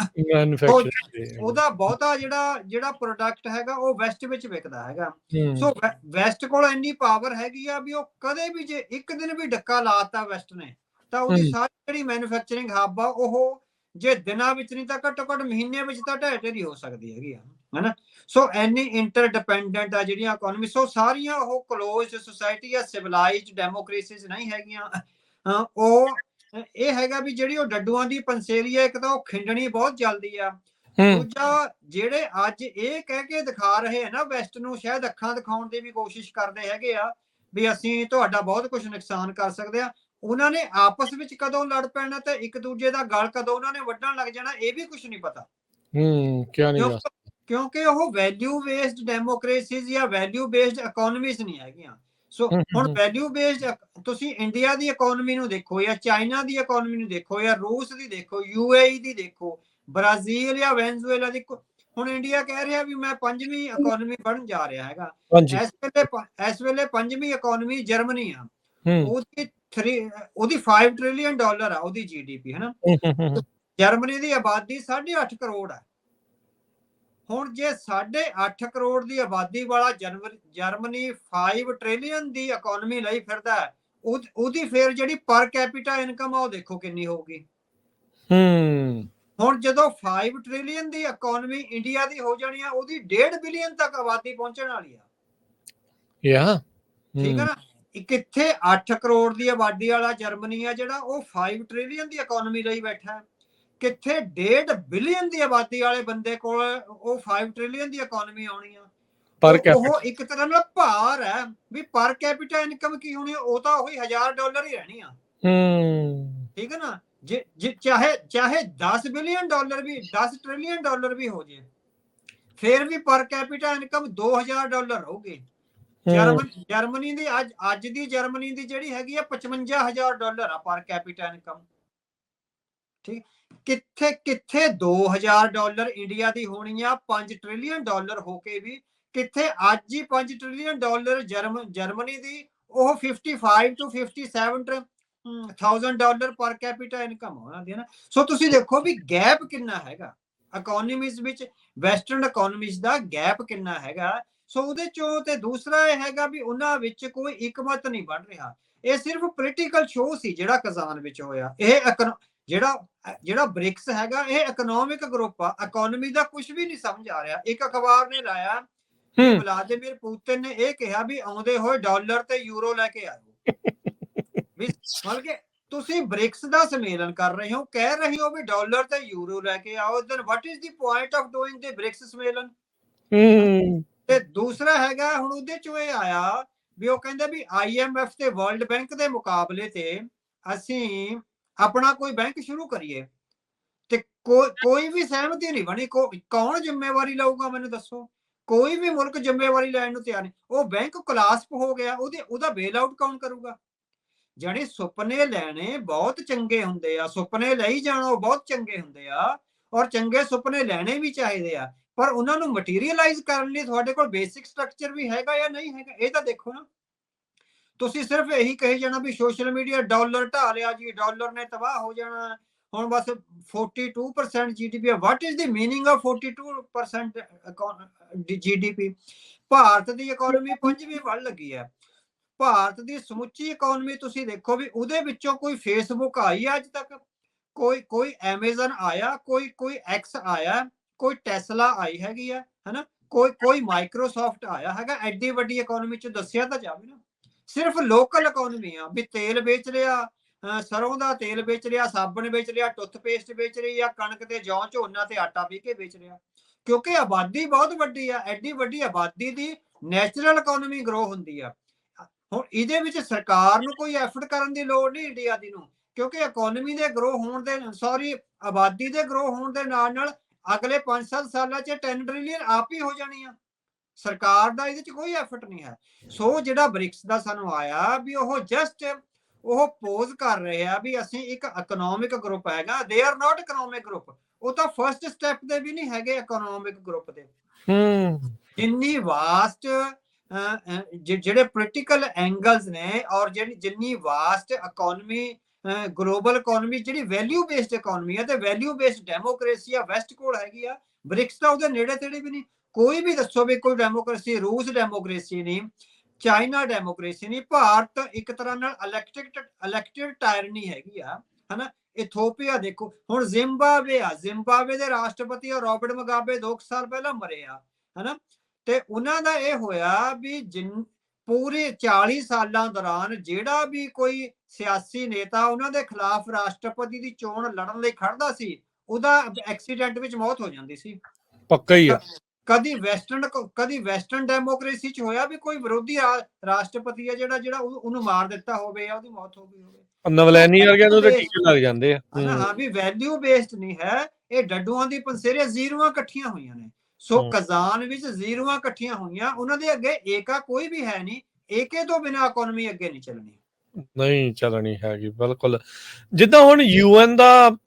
ਉਹਦਾ ਬਹੁਤਾ ਜਿਹੜਾ ਪ੍ਰੋਡਕਟ ਹੈਗਾ ਉਹ ਵੈਸਟ ਵਿੱਚ ਵਿਕਦਾ ਹੈਗਾ। ਸੋ ਵੈਸਟ ਕੋਲ ਇੰਨੀ ਪਾਵਰ ਹੈਗੀ ਆ ਵੀ ਉਹ ਕਦੇ ਵੀ ਜੇ ਇੱਕ ਦਿਨ ਵੀ ਡੱਕਾ ਲਾਤਾ ਵੈਸਟ ਨੇ, ਤਾਂ ਉਹਦੀ ਸਾਰੀ ਜਿਹੜੀ ਮੈਨੂਫੈਕਚਰਿੰਗ ਹੱਬ ਆ ਉਹ ਜੇ ਦਿਨਾਂ ਵਿੱਚ ਨਹੀਂ ਤਾਂ ਘੱਟੋ ਘੱਟ ਮਹੀਨੇ ਵਿੱਚ ਤਾਂ ਢਹਿ ਹੋ ਸਕਦੀ ਹੈਗੀ ਆ, ਹਨਾ। ਸੋ ਐਨੀ ਇੰਟਰਡਿਪੈਂਡੈਂਟ ਆ ਜਿਹੜੀਆਂ ਇਕੋਨਮੀ। ਸੋ ਸਾਰੀਆਂ ਉਹ ਕਲੋਜ਼ਡ ਸੁਸਾਇਟੀ ਆ, ਸਿਵਲਾਈਜ਼ਡ ਡੈਮੋਕ੍ਰੇਸੀਜ਼ ਨਹੀਂ ਹੈਗੀਆਂ। ਉਹ ਇਹ ਹੈਗਾ ਵੀ ਜਿਹੜੀ ਉਹ ਡੱਡੂਆਂ ਦੀ ਪੰਸੇਰੀ ਆ, ਇੱਕ ਤਾਂ ਉਹ ਖਿੰਡਣੀ ਬਹੁਤ ਜਲਦੀ ਆ, ਦੂਜਾ ਜਿਹੜੇ ਅੱਜ ਇਹ ਕਹਿ ਕੇ ਦਿਖਾ ਰਹੇ ਆ ਨਾ ਵੈਸਟ ਨੂੰ, ਸ਼ਾਇਦ ਅੱਖਾਂ ਦਿਖਾਉਣ ਦੀ ਵੀ ਕੋਸ਼ਿਸ਼ ਕਰਦੇ ਹੈਗੇ ਆ ਵੀ ਅਸੀਂ ਤੁਹਾਡਾ ਬਹੁਤ ਕੁਝ ਨੁਕਸਾਨ ਕਰ ਸਕਦੇ ਆ, ਉਹਨਾਂ ਨੇ ਆਪਸ ਵਿੱਚ ਕਦੋਂ ਲੜ ਪੈਣਾ ਤੇ ਇੱਕ ਦੂਜੇ ਦਾ ਗਲ ਕਦੋਂ ਉਹਨਾਂ ਨੇ ਵੱਢਣ ਲੱਗ ਜਾਣਾ, ਇਹ ਵੀ ਕੁਝ ਨਹੀਂ ਪਤਾ। ਕਿਉਂਕਿ ਉਹ ਵੈਲਿਊ ਬੇਸਡ ਡੈਮੋਕ੍ਰੇਸੀਜ਼ ਜਾਂ ਵੈਲਿਊ ਬੇਸਡ ਇਕੋਨਮੀਜ਼ ਨਹੀਂ ਹੈਗੀਆਂ। ਸੋ ਹੁਣ ਵੈਲਿਊ ਬੇਸਡ ਤੁਸੀਂ ਇੰਡੀਆ ਦੀ ਇਕੋਨਮੀ ਨੂੰ ਦੇਖੋ, ਜਾਂ ਚਾਈਨਾ ਦੀ ਇਕੋਨਮੀ ਨੂੰ ਦੇਖੋ, ਜਾਂ ਰੂਸ ਦੀ ਦੇਖੋ, UAE ਦੀ ਦੇਖੋ, ਬ੍ਰਾਜ਼ੀਲ ਜਾਂ ਵੈਨਜ਼ੂਏਲਾ ਦੀ। ਹੁਣ ਇੰਡੀਆ ਕਹਿ ਰਿਹਾ ਵੀ ਮੈਂ 5ਵੀਂ ਇਕੋਨਮੀ ਬਣਨ ਜਾ ਰਿਹਾ ਹੈਗਾ। ਇਸ ਵੇਲੇ 5ਵੀਂ ਇਕੋਨਮੀ ਜਰਮਨੀ ਆ, ਉਹਦੀ $5 ਟ੍ਰਿਲੀਅਨ ਆ ਉਹਦੀ GDP, ਹਨਾ। ਜਰਮਨੀ ਦੀ ਆਬਾਦੀ 8.5 ਕਰੋੜ ਆ। ਹੁਣ ਜੇ 8.5 ਕਰੋੜ ਦੀ ਆਬਾਦੀ ਵਾਲਾ ਜਰਮਨੀ 5 ਟ੍ਰਿਲੀਅਨ ਦੀ ਇਕਨੋਮੀ ਲਈ ਫਿਰਦਾ ਹੈ, ਉਹਦੀ ਫਿਰ ਜਿਹੜੀ ਪਰ ਕੈਪੀਟਾ ਇਨਕਮ ਆ ਉਹ ਦੇਖੋ ਕਿੰਨੀ ਹੋਊਗੀ। ਹੁਣ ਜਦੋਂ 5 ਟ੍ਰਿਲੀਅਨ ਦੀ ਇਕਨੋਮੀ ਇੰਡੀਆ ਦੀ ਹੋ ਜਾਣੀ ਆ, ਉਹਦੀ 1.5 ਬਿਲੀਅਨ ਤੱਕ ਆਬਾਦੀ ਪਹੁੰਚਣ ਵਾਲੀ ਆ। ਠੀਕ ਹੈ ਨਾ। ਕਿੱਥੇ 8 ਕਰੋੜ ਦੀ ਆਬਾਦੀ ਵਾਲਾ ਜਰਮਨੀ ਆ ਜਿਹੜਾ, ਉਹ 5 ਟ੍ਰਿਲੀਅਨ ਦੀ ਇਕਨੋਮੀ ਲਈ ਬੈਠਾ ਹੈ। ਕਿੱਥੇ 1.5 ਬਿਲੀਅਨ ਦੀ ਆਬਾਦੀ ਵਾਲੇ ਬੰਦੇ ਕੋਲ ਉਹ 5 ਟ੍ਰਿਲੀਅਨ ਦੀ ਇਕਨੋਮੀ ਆਉਣੀ ਆ। ਉਹ ਇੱਕ ਤਰ੍ਹਾਂ ਨਾਲ ਭਾਰ ਹੈ ਵੀ ਪਰ ਕੈਪੀਟਾ ਇਨਕਮ ਕੀ ਹੋਣੀ, ਉਹ ਤਾਂ ਉਹੀ $1000 ਹੀ ਰਹਿਣੀ ਆ। ਠੀਕ ਹੈ ਨਾ। ਚਾਹੇ 10 ਬਿਲੀਅਨ ਡਾਲਰ ਵੀ, 10 ਟ੍ਰਿਲੀਅਨ ਡਾਲਰ ਵੀ ਹੋ ਜੇ, ਫਿਰ ਵੀ ਪਰ ਕੈਪੀਟਾ ਇਨਕਮ $2000 ਹੋਊਗੀ। ਜਰਮਨੀ ਦੀ ਅੱਜ ਦੀ ਜਰਮਨੀ ਦੀ ਜਿਹੜੀ ਹੈਗੀ ਆ $55,000 ਆ ਪਰ ਕੈਪੀਟਾ ਇਨਕਮ। ਠੀਕ। ਕਿੱਥੇ $2000 ਇੰਡੀਆ ਦੀ ਹੋਣੀ ਆ 5 ਟ੍ਰਿਲੀਅਨ ਡਾਲਰ ਹੋ ਕੇ ਵੀ, ਕਿੱਥੇ ਅੱਜ ਹੀ $5 ਟ੍ਰਿਲੀਅਨ ਜਰਮਨੀ ਦੀ ਉਹ 55 to 57 $1000 ਪਰ ਕੈਪੀਟਾ ਇਨਕਮ ਹੋਣਾ ਦੀ ਨਾ। ਸੋ ਤੁਸੀਂ ਦੇਖੋ ਵੀ ਗੈਪ ਕਿੰਨਾ ਹੈਗਾ ਇਕਨੋਮੀਜ਼ ਵਿੱਚ, ਵੈਸਟਰਨ ਇਕਨੋਮੀਜ਼ ਦਾ ਗੈਪ ਕਿੰਨਾ ਹੈਗਾ। ਸੋ ਉਹਦੇ ਚੋਂ ਤੇ ਦੂਸਰਾ ਇਹ ਹੈਗਾ ਵੀ ਉਹਨਾਂ ਵਿੱਚ ਕੋਈ ਇਕਮਤ ਨਹੀਂ ਬਣ ਰਿਹਾ। ਇਹ ਸਿਰਫ ਪੋਲੀਟੀਕਲ ਸ਼ੋਅ ਸੀ ਜਿਹੜਾ ਕਜ਼ਾਨ ਵਿੱਚ ਹੋਇਆ। ਇਹ ਜਿਹੜਾ ਬ੍ਰਿਕਸ ਹੈਗਾ ਇਹ ਇਕਨੋਮਿਕ ਗਰੁੱਪ ਆ, ਇਕਨੋਮੀ ਦਾ ਕੁਝ ਵੀ ਨਹੀਂ ਸਮਝ ਆ ਰਿਹਾ। ਇੱਕ ਅਖਬਾਰ ਨੇ ਲਾਇਆ ਕਿ ਵਲਾਦੀਮੀਰ ਪੁਤਿਨ ਨੇ ਇਹ ਕਿਹਾ ਵੀ ਆਉਂਦੇ ਹੋਏ ਡਾਲਰ ਤੇ ਯੂਰੋ ਲੈ ਕੇ ਆਇਓ। ਵੀ ਮਤਲਬ ਕਿ ਤੁਸੀਂ ਬ੍ਰਿਕਸ ਦਾ ਸੰਮੇਲਨ ਕਰ ਰਹੇ ਹੋ, ਕਹਿ ਰਹੇ ਹੋ ਵੀ ਡਾਲਰ ਤੇ ਯੂਰੋ ਲੈ ਕੇ ਆਓ, then what is the point of doing the BRICS ਸੰਮੇਲਨ। ਤੇ ਦੂਸਰਾ ਹੈਗਾ ਹੁਣ ਉਹਦੇ ਚੋਂ ਇਹ ਆਇਆ ਵੀ ਉਹ ਕਹਿੰਦੇ ਵੀ IMF ਤੇ ਵਰਲਡ ਬੈਂਕ ਦੇ ਮੁਕਾਬਲੇ ਤੇ ਅਸੀਂ ਆਪਣਾ ਕੋਈ ਬੈਂਕ ਸ਼ੁਰੂ ਕਰੀਏ, ਤੇ ਕੋਈ ਵੀ ਸਹਿਮਤੀ ਨਹੀਂ ਬਣੀ। ਕੌਣ ਜ਼ਿੰਮੇਵਾਰੀ ਲਊਗਾ ਮੈਨੂੰ ਦੱਸੋ। ਕੋਈ ਵੀ ਮੁਲਕ ਜ਼ਿੰਮੇਵਾਰੀ ਲੈਣ ਨੂੰ ਤਿਆਰ ਨਹੀਂ। ਉਹ ਬੈਂਕ ਕੋਲਾਪਸ ਹੋ ਗਿਆ, ਉਹਦਾ ਬੇਲ ਆਊਟ ਕੌਣ ਕਰੂਗਾ। ਜਿਹੜੇ ਸੁਪਨੇ ਲੈਣੇ ਬਹੁਤ ਚੰਗੇ ਹੁੰਦੇ ਆ, ਸੁਪਨੇ ਲਈ ਜਾਣਾ ਬਹੁਤ ਚੰਗੇ ਹੁੰਦੇ ਆ, ਔਰ ਚੰਗੇ ਸੁਪਨੇ ਲੈਣੇ ਵੀ ਚਾਹੀਦੇ ਆ, ਪਰ ਉਹਨਾਂ ਨੂੰ ਮਟੀਰੀਅਲਾਈਜ਼ ਕਰਨ ਲਈ ਤੁਹਾਡੇ ਕੋਲ ਬੇਸਿਕ ਸਟਰਕਚਰ ਵੀ ਹੈਗਾ ਜਾਂ ਨਹੀਂ ਹੈਗਾ, ਇਹ ਤਾਂ ਦੇਖੋ ਨਾ। ਤੁਸੀਂ ਸਿਰਫ ਇਹੀ ਕਹੀ ਜਾਣਾ ਵੀ ਸੋਸ਼ਲ ਮੀਡੀਆ ਡਾਲਰ ਢਾ ਲਿਆ ਜੀ, ਡਾਲਰ ਨੇ ਤਬਾਹ ਹੋ ਜਾਣਾ, ਹੁਣ ਬਸ 42% GDP। What is the meaning of 42% GDP। Bharat the economy 5ਵੀਂ ਵੱਲ ਲੱਗੀ ਹੈ। ਭਾਰਤ ਦੀ ਸਮੁੱਚੀ ਇਕਨੋਮੀ ਤੁਸੀਂ ਦੇਖੋ ਵੀ ਉਹਦੇ ਵਿੱਚੋਂ ਕੋਈ ਫੇਸਬੁੱਕ ਆਈ ਅੱਜ ਤੱਕ, ਕੋਈ ਐਮਾਜ਼ਨ ਆਇਆ, ਕੋਈ ਐਕਸ ਆਇਆ, ਕੋਈ ਟੈਸਲਾ ਆਈ ਹੈਗੀ ਆ, ਹਨਾ, ਕੋਈ ਮਾਈਕਰੋਸਾਫਟ ਆਇਆ ਹੈਗਾ। ਐਡੀ ਵੱਡੀ ਇਕਨੋਮੀ ਚ ਦੱਸਿਆ ਤਾਂ ਜਾਵੇ ਨਾ। ਸਿਰਫ ਲੋਕਲ ਇਕਨੋਮੀ ਆ ਵੀ ਤੇਲ ਵੇਚ ਲਿਆ, ਸਰੋਂ ਦਾ ਤੇਲ ਵੇਚ ਲਿਆ, ਸਾਬਣ ਵੇਚ ਲਿਆ, ਟੁੱਥਪੇਸਟ ਵੇਚ ਰਹੀ ਆ, ਕਣਕ ਤੇ ਜੌਂ ਝੋਨਾ ਤੇ ਆਟਾ ਪੀ ਕੇ ਵੇਚ ਲਿਆ। ਕਿਉਂਕਿ ਆਬਾਦੀ ਬਹੁਤ ਵੱਡੀ ਆ, ਐਡੀ ਵੱਡੀ ਆਬਾਦੀ ਦੀ ਨੈਚੁਰਲ ਇਕਨੋਮੀ ਗਰੋ ਹੁੰਦੀ ਆ। ਹੁਣ ਇਹਦੇ ਵਿੱਚ ਸਰਕਾਰ ਨੂੰ ਕੋਈ ਐਫਰਟ ਕਰਨ ਦੀ ਲੋੜ ਨਹੀਂ ਇੰਡੀਆ ਦੀ ਨੂੰ, ਕਿਉਂਕਿ ਇਕਨੋਮੀ ਦੇ ਗਰੋ ਹੋਣ ਦੇ ਆਬਾਦੀ ਦੇ ਗਰੋ ਹੋਣ ਦੇ ਨਾਲ ਅਗਲੇ 5-7 ਸਾਲਾਂ ਚ 10 ਟ੍ਰਿਲੀਅਨ ਆਪ ਹੀ ਹੋ ਜਾਣੀ ਆ। ਸਰਕਾਰ ਦਾ ਇਹਦੇ ਚ ਕੋਈ ਐਫਰਟ ਨਹੀਂ ਹੈ। ਸੋ ਜਿਹੜਾ ਬ੍ਰਿਕਸ ਦਾ ਸਾਨੂੰ ਆਇਆ ਵੀ ਉਹ ਜਸਟ ਉਹ ਪੋਜ਼ ਕਰ ਰਹੇ ਆ ਵੀ ਅਸੀਂ ਇੱਕ ਇਕਨੋਮਿਕ ਗਰੁੱਪ ਹੈਗਾ। They are not economic group. ਉਹ ਤਾਂ ਫਰਸਟ ਸਟੈਪ ਦੇ ਵੀ ਨਹੀਂ ਹੈਗੇ ਇਕਨੋਮਿਕ ਗਰੁੱਪ ਦੇ। ਜਿੰਨੀ ਵਾਸਟ ਜਿਹੜੇ ਪੋਲੀਟੀਕਲ ਐਂਗਲਸ ਨੇ ਔਰ ਜਿੰਨੀ ਵਾਸਟ ਇਕਨੋਮੀ, ਗਲੋਬਲ ਇਕਨੋਮੀ ਜਿਹੜੀ ਵੈਲਿਊ ਬੇਸਡ ਇਕਨੋਮੀ ਹੈ ਤੇ ਵੈਲਿਊ ਬੇਸਡ ਡੈਮੋਕ੍ਰੇਸੀ ਆ ਵੈਸਟ ਕੋਲ ਹੈਗੀ ਆ, ਬ੍ਰਿਕਸ ਤਾਂ ਉਹਦੇ ਨੇੜੇ ਤੇੜੇ ਵੀ ਨਹੀਂ। ਕੋਈ ਵੀ ਦੱਸੋ ਵੀ ਕੋਈ ਡੈਮੋਕ੍ਰੇਸੀ, ਰੂਸ ਡੈਮੋਕ੍ਰੇਸੀ ਨਹੀਂ, ਚਾਈਨਾ ਡੈਮੋਕ੍ਰੇਸੀ ਨਹੀਂ, ਭਾਰਤ ਇੱਕ ਤਰ੍ਹਾਂ ਨਾਲ ਇਲੈਕਟਿਡ ਟਾਇਰਨੀ ਹੈਗੀ ਆ, ਹਨਾ। ਇਥੋਪੀਆ ਦੇਖੋ, ਹੁਣ ਜ਼ਿੰਬਾਬਵੇ ਦੇ ਰਾਸ਼ਟਰਪਤੀ ਰੋਬਰਟ ਮੁਗਾਬੇ 2 ਸਾਲ ਪਹਿਲਾਂ ਮਰੇ ਆ, ਹਨਾ। ਤੇ ਉਹਨਾਂ ਦਾ ਇਹ ਹੋਇਆ ਵੀ ਪੂਰੇ 40 ਸਾਲਾਂ ਦੌਰਾਨ ਜਿਹੜਾ ਵੀ ਕੋਈ ਸਿਆਸੀ ਨੇਤਾ ਉਹਨਾਂ ਦੇ ਖਿਲਾਫ ਰਾਸ਼ਟਰਪਤੀ ਦੀ ਚੋਣ ਲੜਨ ਲਈ ਖੜਦਾ ਸੀ, ਉਹਦਾ ਐਕਸੀਡੈਂਟ ਵਿੱਚ ਮੌਤ ਹੋ ਜਾਂਦੀ ਸੀ। ਪੱਕਾ ਹੀ ਆ। ਕਦੀ ਵੈਸਟਰਨ ਡੈਮੋਕ੍ਰੇਸੀ ਚ ਹੋਇਆ ਵੀ ਕੋਈ ਵਿਰੋਧੀ ਰਾਸ਼ਟਰਪਤੀ ਆ ਜਿਹੜਾ ਉਹਨੂੰ ਮਾਰ ਦਿੱਤਾ ਹੋਵੇ ਜਾਂ ਉਹਦੀ ਮੌਤ ਹੋ ਗਈ ਹੋਵੇ। ਨਵਲੈਨੀ ਵਰਗਿਆਂ ਨੂੰ ਤਾਂ ਟੀਕੇ ਲੱਗ ਜਾਂਦੇ ਆ। ਹਾਂ ਵੀ ਵੈਲਿਊ ਬੇਸਡ ਨਹੀਂ ਹੈ ਇਹ। ਡੱਡੂਆਂ ਦੀ ਪੰਸੇਰੀਆਂ ਜ਼ੀਰੋਆਂ ਇਕੱਠੀਆਂ ਹੋਈਆਂ ਨੇ। ਸੋ ਕਜ਼ਾਨ ਵਿੱਚ ਜ਼ੀਰੋਆਂ ਇਕੱਠੀਆਂ ਹੋਈਆਂ, ਉਹਨਾਂ ਦੇ ਅੱਗੇ ਏਕਾ ਕੋਈ ਵੀ ਹੈ ਨਹੀਂ। ਏਕੇ ਤੋਂ ਬਿਨਾਂ ਇਕਨੋਮੀ ਅੱਗੇ ਨਹੀਂ ਚੱਲਣੀ। ਨਹੀਂ ਚੱਲਣੀ ਹੈਗੀ, ਬਿਲਕੁਲ। ਜਿੱਦਾਂ ਹੁਣ UN ਦਾ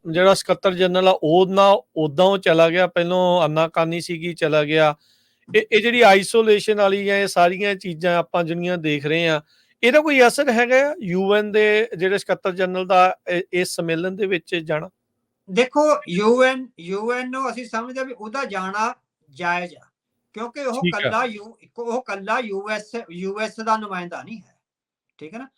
ਜਿਹੜਾ ਸਕੱਤਰ ਜਨਰਲ ਆ ਉਦਾਂ ਉਹ ਚਲਾ ਗਿਆ, ਪਹਿਲੋਂ ਅੰਨਾਕਾਨੀ ਸੀਗੀ, ਚਲਾ ਗਿਆ। ਇਹ ਜਿਹੜੀ ਆਈਸੋਲੇਸ਼ਨ ਵਾਲੀ ਜਾਂ ਇਹ ਸਾਰੀਆਂ ਚੀਜ਼ਾਂ ਆਪਾਂ ਜਿਹੜੀਆਂ ਦੇਖ ਰਹੇ ਆ, ਇਹਦਾ ਕੋਈ ਅਸਰ ਹੈਗਾ UN ਦੇ ਜਿਹੜੇ ਸਕੱਤਰ ਜਨਰਲ ਦਾ ਇਸ ਸੰਮੇਲਨ ਦੇ ਵਿੱਚ ਜਾਣਾ? ਦੇਖੋ UN ਨੂੰ ਅਸੀਂ ਸਮਝਦੇ ਵੀ ਉਹਦਾ ਜਾਣਾ ਜਾਇਜ਼ ਆ, ਕਿਉਂਕਿ ਉਹ ਕੱਲਾ ਯੂਐਸ ਦਾ ਨੁਮਾਇੰਦਾ ਨਹੀਂ ਹੈ, ਠੀਕ ਹੈ ਨਾ।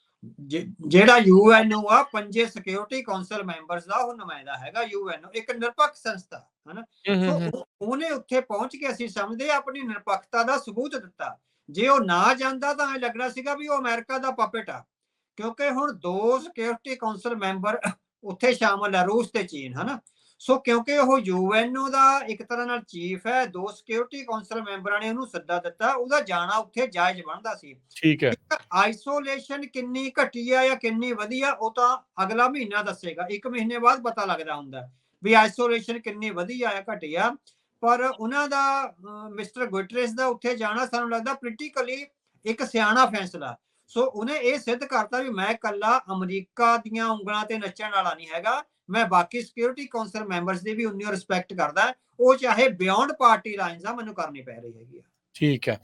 ਜਿਹੜਾ ਯੂਐਨਓ ਆ 5 ਸਿਕਿਉਰਿਟੀ ਕਾਉਂਸਲ ਮੈਂਬਰਸ ਦਾ ਉਹ ਨੁਮਾਇੰਦਾ ਹੈਗਾ, ਯੂਐਨਓ ਇੱਕ ਨਿਰਪੱਖ ਸੰਸਥਾ ਹੈ ਨਾ। ਸੋ ਉਹਨੇ ਉੱਥੇ ਪਹੁੰਚ ਕੇ ਅਸੀਂ ਸਮਝਦੇ ਆਪਣੀ ਨਿਰਪੱਖਤਾ ਦਾ ਸਬੂਤ ਦਿੱਤਾ। ਜੇ ਉਹ ਨਾ ਜਾਂਦਾ ਤਾਂ ਇਹ ਲੱਗਣਾ ਸੀਗਾ ਵੀ ਉਹ ਅਮਰੀਕਾ ਦਾ ਪਪੇਟ ਆ, ਕਿਉਂਕਿ ਹੁਣ 2 ਸਿਕਿਉਰਿਟੀ ਕਾਉਂਸਲ ਮੈਂਬਰ ਉੱਥੇ ਸ਼ਾਮਲ ਹੈ, ਰੂਸ ਤੇ ਚੀਨ, ਹਨਾ। ਸੋ ਕਿਉਂਕਿ ਉਹ ਯੂਐਨਓ ਦਾ ਇੱਕ ਤਰ੍ਹਾਂ ਨਾਲ ਚੀਫ ਹੈ, 2 ਸਿਕਿਉਰਿਟੀ ਕਾਉਂਸਲ ਮੈਂਬਰਾਂ ਨੇ ਉਹਨੂੰ ਸੱਦਾ ਦਿੱਤਾ, ਉਹਦਾ ਜਾਣਾ ਉੱਥੇ ਜਾਇਜ਼ ਬਣਦਾ ਸੀ। ਠੀਕ ਹੈ। ਆਈਸੋਲੇਸ਼ਨ ਕਿੰਨੀ ਘਟੀਆ ਜਾਂ ਕਿੰਨੀ ਵਧੀਆ ਉਹ ਤਾਂ ਅਗਲਾ ਮਹੀਨਾ ਦੱਸੇਗਾ, 1 ਮਹੀਨੇ ਬਾਅਦ ਪਤਾ ਲੱਗਦਾ ਹੁੰਦਾ ਵੀ ਆਈਸੋਲੇਸ਼ਨ ਕਿੰਨੀ ਵਧੀਆ ਜਾਂ ਘਟੀਆ। ਪਰ ਉਹਨਾਂ ਦਾ ਮਿਸਟਰ ਗੁਟਰੇਸ ਦਾ ਉੱਥੇ ਜਾਣਾ ਸਾਨੂੰ ਲੱਗਦਾ ਪੋਲੀਟੀਕਲੀ ਇੱਕ ਸਿਆਣਾ ਫੈਸਲਾ। ਸੋ ਉਹਨੇ ਇਹ ਸਿੱਧ ਕਰਤਾ ਵੀ ਮੈਂ ਕੱਲਾ ਅਮਰੀਕਾ ਦੀਆਂ ਉਂਗਲਾਂ ਤੇ ਨੱਚਣ ਵਾਲਾ ਨਹੀਂ ਹੈਗਾ, ਮੈਂ ਬਾਕੀ ਸਿਕਿਉਰਿਟੀ ਕਾਉਂਸਲ ਮੈਂਬਰਸ ਦੀ ਵੀ ਉਨੀ ਰਿਸਪੈਕਟ ਕਰਦਾ, ਉਹ ਚਾਹੇ ਬਿਯੋਂਡ ਪਾਰਟੀ ਲਾਈਨਸ ਆ ਮੈਨੂੰ ਕਰਨੀ ਪੈ ਰਹੀ ਹੈਗੀ ਆ। ਠੀਕ ਹੈ।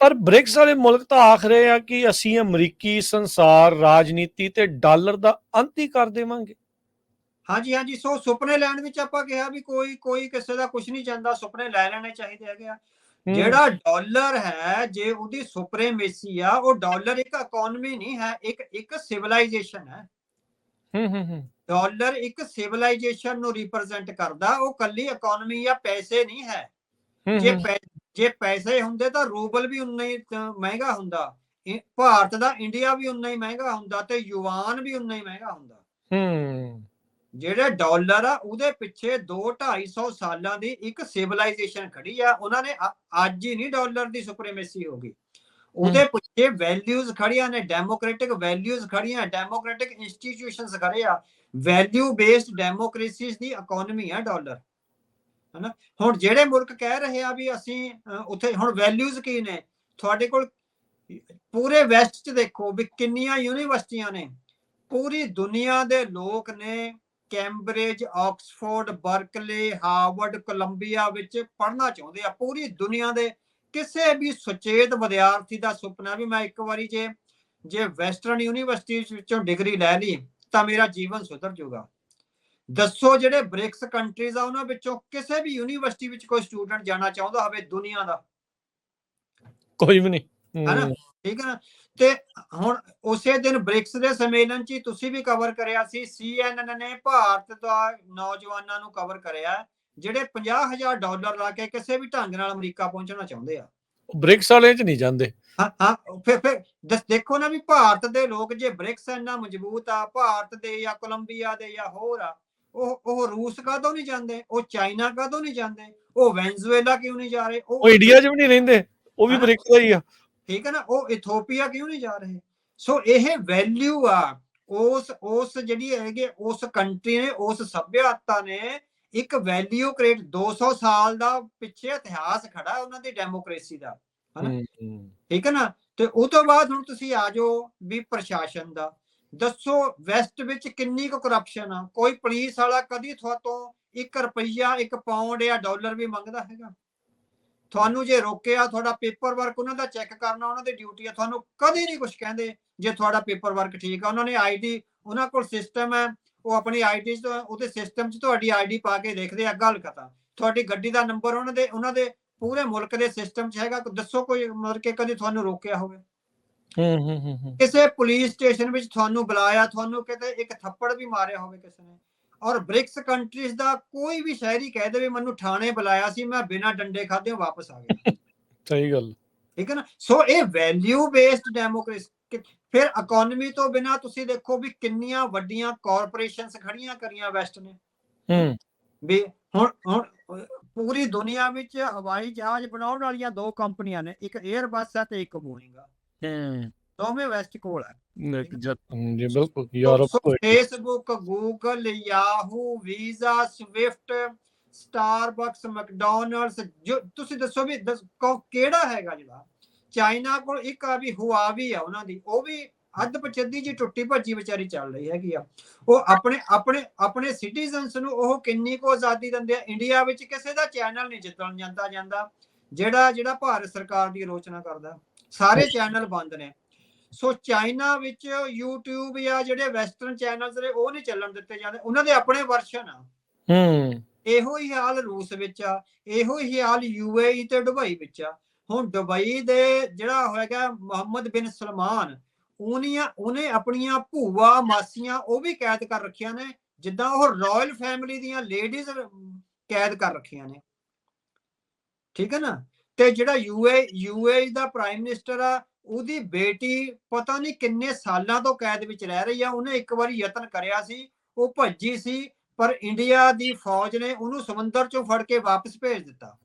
ਪਰ ਬ੍ਰਿਕਸ ਵਾਲੇ ਮੁਲਕ ਤਾਂ ਆਖ ਰਹੇ ਆ ਕਿ ਅਸੀਂ ਅਮਰੀਕੀ ਸੰਸਾਰ ਰਾਜਨੀਤੀ ਤੇ ਡਾਲਰ ਦਾ ਅੰਤ ਹੀ ਕਰ ਦੇਵਾਂਗੇ। ਹਾਂਜੀ। ਸੋ ਸੁਪਨੇ ਲੈਣ ਵਿੱਚ ਆਪਾਂ ਕਿਹਾ ਵੀ ਕੋਈ ਕਿਸੇ ਦਾ ਕੁਝ ਨਹੀਂ ਚਾਹੁੰਦਾ, ਸੁਪਨੇ ਲੈ ਲੈਣੇ ਚਾਹੀਦੇ ਹੈਗੇ ਆ। ਜਿਹੜਾ ਡਾਲਰ ਹੈ, ਜੇ ਉਹਦੀ ਸੁਪਰੇਮੇਸੀ ਆ, ਉਹ ਡਾਲਰ ਇੱਕ ਇਕਨੋਮੀ ਨਹੀਂ ਹੈ, ਇੱਕ ਸਿਵਲਾਈਜੇਸ਼ਨ ਹੈ। ਡਾਲਰ ਇੱਕ ਸਿਵਲਾਈਜੇਸ਼ਨ ਨੂੰ ਰਿਪਰੈਜ਼ੈਂਟ ਕਰਦਾ, ਉਹ ਕੱਲੀ ਇਕਨੋਮੀ ਜਾਂ ਪੈਸੇ ਨਹੀਂ ਹੈ। ਜੇ ਪੈਸੇ ਹੁੰਦੇ ਤਾਂ ਰੂਬਲ ਵੀ ਉਨਾ ਹੀ ਮਹਿੰਗਾ ਹੁੰਦਾ, ਭਾਰਤ ਦਾ ਇੰਡੀਆ ਵੀ ਉਨਾ ਹੀ ਮਹਿੰਗਾ ਹੁੰਦਾ ਤੇ ਯੂਆਨ ਵੀ ਉਨਾ ਹੀ ਮਹਿੰਗਾ ਹੁੰਦਾ। ਜਿਹੜੇ ਡਾਲਰ ਆ ਉਹਦੇ ਪਿੱਛੇ 200-250 ਸਾਲਾਂ ਦੀ ਇੱਕ ਸਿਵਲਾਈਜੇਸ਼ਨ ਖੜੀ ਆ। ਉਹਨਾਂ ਨੇ ਅੱਜ ਹੀ ਨਹੀਂ ਡਾਲਰ ਦੀ ਸੁਪਰੀਮੇਸੀ ਹੋ ਗਈ, ਉਹਦੇ ਪਿੱਛੇ ਵੈਲਿਊਜ਼ ਖੜੀਆਂ ਨੇ, ਡੈਮੋਕ੍ਰੈਟਿਕ ਵੈਲਿਊਜ਼ ਖੜੀਆਂ, ਡੈਮੋਕ੍ਰੈਟਿਕ ਇੰਸਟੀਟਿਊਸ਼ਨਸ ਖੜੇ ਆ, ਵੈਲਿਊ ਬੇਸਡ ਡੈਮੋਕ੍ਰੇਸੀਜ਼ ਦੀ ਇਕਨੋਮੀ ਆ ਡਾਲਰ, ਹਨਾ। ਹੁਣ ਜਿਹੜੇ ਮੁਲਕ ਕਹਿ ਰਹੇ ਆ ਵੀ ਅਸੀਂ ਉੱਥੇ, ਹੁਣ ਵੈਲਿਊਜ਼ ਕੀ ਨੇ ਤੁਹਾਡੇ ਕੋਲ? ਪੂਰੇ ਵੈਸਟ 'ਚ ਦੇਖੋ ਵੀ ਕਿੰਨੀਆਂ ਯੂਨੀਵਰਸਿਟੀਆਂ ਨੇ, ਪੂਰੀ ਦੁਨੀਆ ਦੇ ਲੋਕ ਨੇ Cambridge, Oxford, Berkeley, Harvard, Columbia ਵਿੱਚ ਪੜ੍ਹਨਾ ਚਾਹੁੰਦੇ ਆ। ਪੂਰੀ ਦੁਨੀਆ ਦੇ ਕਿਸੇ ਵੀ ਸੁਚੇਤ ਵਿਦਿਆਰਥੀ ਦਾ ਸੁਪਨਾ ਵੀ ਮੈਂ ਇੱਕ ਵਾਰੀ ਜੇ ਵੈਸਟਰਨ ਯੂਨੀਵਰਸਿਟੀ ਵਿੱਚੋਂ ਡਿਗਰੀ ਲੈ ਲਈ ਤਾਂ ਮੇਰਾ ਜੀਵਨ ਸੁਧਰ ਜਾਊਗਾ। ਦੱਸੋ ਜਿਹੜੇ ਬ੍ਰਿਕਸ ਕੰਟਰੀਜ਼ ਆ ਉਹਨਾਂ ਵਿੱਚੋਂ ਕਿਸੇ ਵੀ ਯੂਨੀਵਰਸਿਟੀ ਵਿੱਚ ਕੋਈ ਸਟੂਡੈਂਟ ਜਾਣਾ ਚਾਹੁੰਦਾ ਹੋਵੇ ਦੁਨੀਆ ਦਾ? ਕੋਈ ਵੀ ਨਹੀਂ, ਹਨਾ, ਠੀਕ ਹੈ ਨਾ। ਤੇ ਹੁਣ ਉਸੇ ਦਿਨ ਬ੍ਰਿਕਸ ਦੇ ਸੰਮੇਲਨ 'ਚ ਤੁਸੀਂ ਵੀ ਕਵਰ ਕਰਿਆ ਸੀ, CNN ਨੇ ਭਾਰਤ ਦਾ ਨੌਜਵਾਨਾਂ ਨੂੰ ਕਵਰ ਕਰਿਆ ਜਿਹੜੇ $50,000 ਲਾ ਕੇ ਕਿਸੇ ਵੀ ਢੰਗ ਨਾਲ ਅਮਰੀਕਾ ਪਹੁੰਚਣਾ ਚਾਹੁੰਦੇ ਆ। ਬ੍ਰਿਕਸ ਵਾਲੇ 'ਚ ਨਹੀਂ ਜਾਂਦੇ। ਹਾਂ ਫਿਰ ਦੇਖੋ ਨਾ ਵੀ ਭਾਰਤ ਦੇ ਲੋਕ ਜੇ ਬ੍ਰਿਕਸ ਇੰਨਾ ਮਜ਼ਬੂਤ ਆ, ਭਾਰਤ ਦੇ ਜਾਂ ਕੋਲੰਬੀਆ ਦੇ ਜਾਂ ਹੋਰ ਆ, ਉਹ ਰੂਸ ਕਾਹਦੋਂ ਨਹੀਂ ਜਾਂਦੇ, ਉਹ ਚਾਈਨਾ ਕਾਹਦੋਂ ਨਹੀਂ ਜਾਂਦੇ, ਉਹ ਵੈਨਜ਼ੂਏਲਾ ਕਿਉਂ ਨਹੀਂ ਜਾ ਰਹੇ, ਉਹ ਇੰਡੀਆ 'ਚ ਵੀ ਨਹੀਂ ਰਹਿੰਦੇ, ਉਹ ਵੀ ਬ੍ਰਿਕਸ ਦਾ ਹੀ ਆ, ਠੀਕ ਹੈ ਨਾ, ਉਹ ਇਥੋਪੀਆ ਕਿਉਂ ਨਹੀਂ ਜਾ ਰਹੇ? ਸੋ ਇਹ ਵੈਲਿਊ ਆ ਉਸ ਜਿਹੜੀ ਹੈਗੇ ਉਸ ਕੰਟਰੀ ਨੇ, ਉਸ ਸੱਭਿਅਤਾ ਨੇ ਇੱਕ ਵੈਲਿਊ ਕ੍ਰੀਏਟ, 200 ਸਾਲ ਦਾ ਪਿੱਛੇ ਇਤਿਹਾਸ ਖੜਾ ਉਹਨਾਂ ਦੀ ਡੈਮੋਕ੍ਰੇਸੀ ਦਾ, ਹਨਾ, ਠੀਕ ਹੈ ਨਾ। ਤੇ ਉਹ ਤੋਂ ਬਾਅਦ ਹੁਣ ਤੁਸੀਂ ਆ ਜਾਓ ਵੀ ਪ੍ਰਸ਼ਾਸਨ ਦਾ ਦੱਸੋ, ਵੈਸਟ ਵਿੱਚ ਕਿੰਨੀ ਕੁ ਕਰਪਸ਼ਨ ਆ? ਕੋਈ ਪੁਲਿਸ ਵਾਲਾ ਕਦੀ ਤੁਹਾਤੋਂ 1 ਰੁਪਈਆ, 1 ਪਾਉਂਡ ਜਾਂ ਡਾਲਰ ਵੀ ਮੰਗਦਾ ਹੈਗਾ? ਤੁਹਾਨੂੰ ਜੇ ਰੋਕਿਆ, ਤੁਹਾਡਾ ਪੇਪਰ ਵਰਕ ਉਹਨਾਂ ਦਾ ਚੈੱਕ ਕਰਨਾ ਉਹਨਾਂ ਦੀ ਡਿਊਟੀ ਆ, ਤੁਹਾਨੂੰ ਕਦੇ ਨਹੀਂ ਕੁਝ ਕਹਿੰਦੇ ਜੇ ਤੁਹਾਡਾ ਪੇਪਰ ਵਰਕ ਠੀਕ ਆ। ਉਹਨਾਂ ਨੇ ਆਈਡੀ, ਉਹਨਾਂ ਕੋਲ ਸਿਸਟਮ ਹੈ, ਉਹ ਆਪਣੀ ਆਈਡੀ ਉਹਦੇ ਸਿਸਟਮ 'ਚ ਤੁਹਾਡੀ ਆਈਡੀ ਪਾ ਕੇ ਦੇਖਦੇ ਆ, ਗੱਲ ਖਤਮ। ਤੁਹਾਡੀ ਗੱਡੀ ਦਾ ਨੰਬਰ ਉਹਨਾਂ ਦੇ ਪੂਰੇ ਮੁਲਕ ਦੇ ਸਿਸਟਮ 'ਚ ਹੈਗਾ। ਦੱਸੋ ਕੋਈ ਮਤਲਬ ਕਿ ਕਦੇ ਤੁਹਾਨੂੰ ਰੋਕਿਆ ਹੋਵੇ? ਕਿਸੇ ਪੁਲਿਸ ਸਟੇਸ਼ਨ ਵਿੱਚ ਤੁਹਾਨੂੰ ਬੁਲਾਇਆ, ਤੁਹਾਨੂੰ ਕਿਤੇ 1 ਥੱਪੜ ਵੀ ਮਾਰਿਆ ਹੋਵੇ ਕਿਸੇ ਨੇ? ਔਰ ਬ੍ਰਿਕਸ ਕੰਟਰੀਜ਼ ਦਾ ਕੋਈ ਵੀ ਸ਼ਹਿਰੀ ਕਹਿ ਦੇਵੇ ਮੈਨੂੰ ਥਾਣੇ ਬੁਲਾਇਆ ਸੀ, ਮੈਂ ਬਿਨਾਂ ਡੰਡੇ ਖਾਧੇ ਵਾਪਸ ਆ ਗਿਆ। ਸਹੀ ਗੱਲ, ਠੀਕ ਹੈ ਨਾ। ਸੋ ਇਹ ਵੈਲਿਊ ਬੇਸਡ ਡੈਮੋਕ੍ਰੇਸੀ। ਫਿਰ ਇਕਨੋਮੀ ਤੋਂ ਬਿਨਾਂ ਤੁਸੀਂ ਦੇਖੋ ਵੀ ਕਿੰਨੀਆਂ ਵੱਡੀਆਂ ਕਾਰਪੋਰੇਸ਼ਨਸ ਖੜੀਆਂ ਕਰੀਆਂ ਵੈਸਟ ਨੇ। ਵੀ ਹੁਣ ਪੂਰੀ ਦੁਨੀਆ ਵਿੱਚ ਹਵਾਈ ਜਹਾਜ਼ ਬਣਾਉਣ ਵਾਲੀਆਂ 2 ਕੰਪਨੀਆਂ ਨੇ, ਇੱਕ 에ਅਰਬਸ ਹੈ ਤੇ ਇੱਕ ਬੋਇੰਗ ਆ, ਦੋਵੇਂ ਵੈਸਟ ਕੋਲ ਹੈ। ਜੀ ਬਿਲਕੁਲ, Facebook, Google, Yahoo, visa, Swift, Starbucks, McDonald's, ਜੋ ਤੁਸੀਂ ਦੱਸੋ ਵੀ ਕਿਹੜਾ ਹੈਗਾ ਜਿਹੜਾ? ਚਾਈਨਾ ਕੋਲ ਇੱਕ ਆ ਵੀ ਹੁਆਵੀ ਆ, ਉਹਨਾਂ ਦੀ ਉਹ ਵੀ ਅੱਧ ਪਚੱਦੀ ਜੀ ਟੁੱਟੀ ਭੱਜੀ ਵਿਚਾਰੀ ਚੱਲ ਰਹੀ ਹੈਗੀ ਆ। ਉਹ ਆਪਣੇ ਸਿਟੀਜ਼ਨਸ ਨੂੰ ਉਹ ਕਿੰਨੀ ਕੁ ਆਜ਼ਾਦੀ ਦਿੰਦੇ ਆ। ਇੰਡੀਆ ਵਿੱਚ ਕਿਸੇ ਦਾ ਚੈਨਲ ਨਹੀਂ ਜਿੱਤਣ ਜਾਂਦਾ ਜਿਹੜਾ ਭਾਰਤ ਸਰਕਾਰ ਦੀ ਆਲੋਚਨਾ ਕਰਦਾ, ਸਾਰੇ ਚੈਨਲ ਬੰਦ ਨੇ। ਸੋ ਚਾਈਨਾ ਵਿੱਚ YouTube ਜਾਂ ਜਿਹੜੇ ਵੈਸਟਰਨ ਚੈਨਲਸ ਨੇ ਉਹ ਨਹੀਂ ਚੱਲਣ ਦਿੱਤੇ ਜਾਂਦੇ, ਉਹਨਾਂ ਦੇ ਆਪਣੇ ਵਰਸ਼ਨ ਆ। ਇਹੋ ਹੀ ਹਾਲ ਰੂਸ ਵਿੱਚ ਆ, ਇਹੋ ਹੀ ਹਾਲ UAE ਤੇ ਦੁਬਈ ਵਿੱਚ ਆ। ਹੁਣ ਦੁਬਈ ਦੇ ਜਿਹੜਾ ਹੋਏਗਾ ਮੁਹੰਮਦ ਬਿਨ ਸਲਮਾਨ, ਉਹਨੇ ਆਪਣੀਆਂ ਭੂਆ ਮਾਸੀਆਂ ਉਹ ਵੀ ਕੈਦ ਕਰ ਰੱਖੀਆਂ ਨੇ, ਜਿੱਦਾਂ ਉਹ ਰਾਇਲ ਫੈਮਿਲੀ ਦੀਆਂ ਲੇਡੀਜ਼ ਕੈਦ ਕਰ ਰੱਖੀਆਂ ਨੇ, ਠੀਕ ਹੈ ਨਾ। ਤੇ ਜਿਹੜਾ UAE ਦਾ ਪ੍ਰਾਈਮ ਮਿਨਿਸਟਰ ਆ, ਉਹਦੀ ਬੇਟੀ ਪਤਾ ਨਹੀਂ ਕਿੰਨੇ ਸਾਲਾਂ ਤੋਂ ਕੈਦ ਵਿੱਚ ਰਹਿ ਰਹੀ ਆ। ਉਹਨੇ ਇੱਕ ਵਾਰੀ ਯਤਨ ਕਰਿਆ ਸੀ, ਉਹ ਭੱਜੀ ਸੀ, ਪਰ ਇੰਡੀਆ ਦੀ ਫੌਜ ਨੇ ਉਹਨੂੰ ਸਮੁੰਦਰ ਚੋਂ ਫੜ ਕੇ ਵਾਪਸ ਭੇਜ ਦਿੱਤਾ।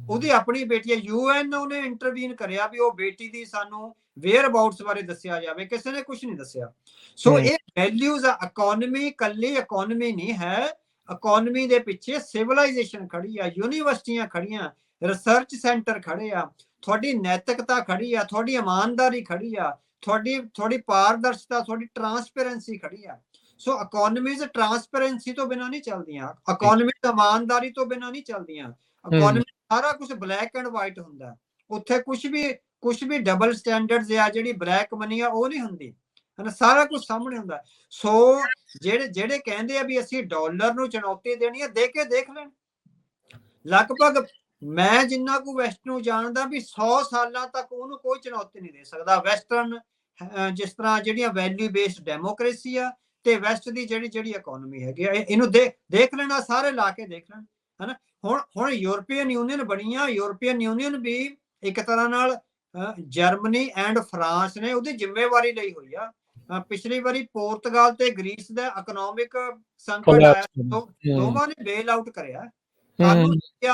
ਉਹਦੀ ਆਪਣੀ ਬੇਟੀ ਹੈ, UN ਉਹਨੇ ਇੰਟਰਵੀਨ ਕਰਿਆ ਵੀ ਉਹ ਬੇਟੀ ਦੀ ਸਾਨੂੰ ਵੇਅਰ ਅਬਾਊਟਸ ਬਾਰੇ ਦੱਸਿਆ ਜਾਵੇ, ਕਿਸੇ ਨੇ ਕੁਝ ਨਹੀਂ ਦੱਸਿਆ। ਸੋ ਇਹ ਵੈਲਿਊਜ਼ ਆ। ਇਕਨੋਮੀ ਕੱਲੀ ਇਕਨੋਮੀ ਨਹੀਂ ਹੈ, ਇਕਨੋਮੀ ਦੇ ਪਿੱਛੇ ਸਿਵਲਾਈਜੇਸ਼ਨ ਖੜੀ ਆ, ਯੂਨੀਵਰਸਿਟੀਆਂ ਖੜੀਆਂ, ਰਿਸਰਚ ਸੈਂਟਰ ਖੜੇ ਆ, ਤੁਹਾਡੀ ਨੈਤਿਕਤਾ ਖੜੀ ਆ, ਤੁਹਾਡੀ ਇਮਾਨਦਾਰੀ ਖੜੀ ਆ, ਤੁਹਾਡੀ ਪਾਰਦਰਸ਼ਤਾ, ਤੁਹਾਡੀ ਟਰਾਂਸਪੇਰੈਂਸੀ ਖੜੀ ਆ। ਸੋ ਇਕਨੋਮੀਜ਼ ਟਰਾਂਸਪੇਰੈਂਸੀ ਤੋਂ ਬਿਨਾਂ ਨਹੀਂ ਚੱਲਦੀਆਂ, ਇਕਨੋਮੀਜ਼ ਇਮਾਨਦਾਰੀ ਤੋਂ ਬਿਨਾਂ ਨਹੀਂ ਚੱਲਦੀਆਂ। ਇਕਨੋਮੀ ਸਾਰਾ ਕੁਝ ਬਲੈਕ ਐਂਡ ਵਾਈਟ ਹੁੰਦਾ, ਉੱਥੇ ਕੁਝ ਵੀ ਡਬਲ ਸਟੈਂਡਰਡਸ ਆ, ਜਿਹੜੀ ਬਲੈਕ ਮਨੀ ਆ ਉਹ ਨਹੀਂ ਹੁੰਦੀ, ਹਨਾ, ਸਾਰਾ ਕੁਝ ਸਾਹਮਣੇ ਹੁੰਦਾ। ਸੋ ਜਿਹੜੇ ਕਹਿੰਦੇ ਆ ਵੀ ਅਸੀਂ ਡਾਲਰ ਨੂੰ ਚੁਣੌਤੀ ਦੇਣੀ ਹੈ, ਦੇ ਕੇ ਦੇਖ ਲੈਣ। ਲਗਭਗ ਮੈਂ ਜਿੰਨਾ ਕੁ ਵੈਸਟ ਨੂੰ ਜਾਣਦਾ ਵੀ 100 ਸਾਲਾਂ ਤੱਕ ਉਹਨੂੰ ਕੋਈ ਚੁਣੌਤੀ ਨਹੀਂ ਦੇ ਸਕਦਾ। ਵੈਸਟਰਨ ਜਿਸ ਤਰ੍ਹਾਂ ਜਿਹੜੀਆਂ ਵੈਲਿਊ ਬੇਸਡ ਡੈਮੋਕ੍ਰੇਸੀ ਆ ਤੇ ਵੈਸਟ ਦੀ ਜਿਹੜੀ ਇਕਨੋਮੀ ਹੈਗੀ ਆ, ਇਹਨੂੰ ਦੇਖ ਲੈਣਾ, ਸਾਰੇ ਲਾ ਕੇ ਦੇਖ ਲੈਣ, ਹਨਾ। ਹੁਣ ਯੂਰਪੀਅਨ ਯੂਨੀਅਨ ਬਣੀ ਆ, ਯੂਰਪੀਅਨ ਯੂਨੀਅਨ ਵੀ ਇੱਕ ਤਰ੍ਹਾਂ ਨਾਲ ਜਰਮਨੀ ਐਂਡ ਫਰਾਂਸ ਨੇ ਉਹਦੀ ਜ਼ਿੰਮੇਵਾਰੀ ਲਈ ਹੋਈ ਆ। ਪਿਛਲੀ ਵਾਰੀ ਪੋਰਤਗਾਲ ਤੇ ਗ੍ਰੀਸ ਦਾ ਇਕਨੋਮਿਕ ਸੰਕਟ ਆਇਆ, ਦੋਵਾਂ ਨੇ ਬੇਲ ਆਊਟ ਕਰਿਆ।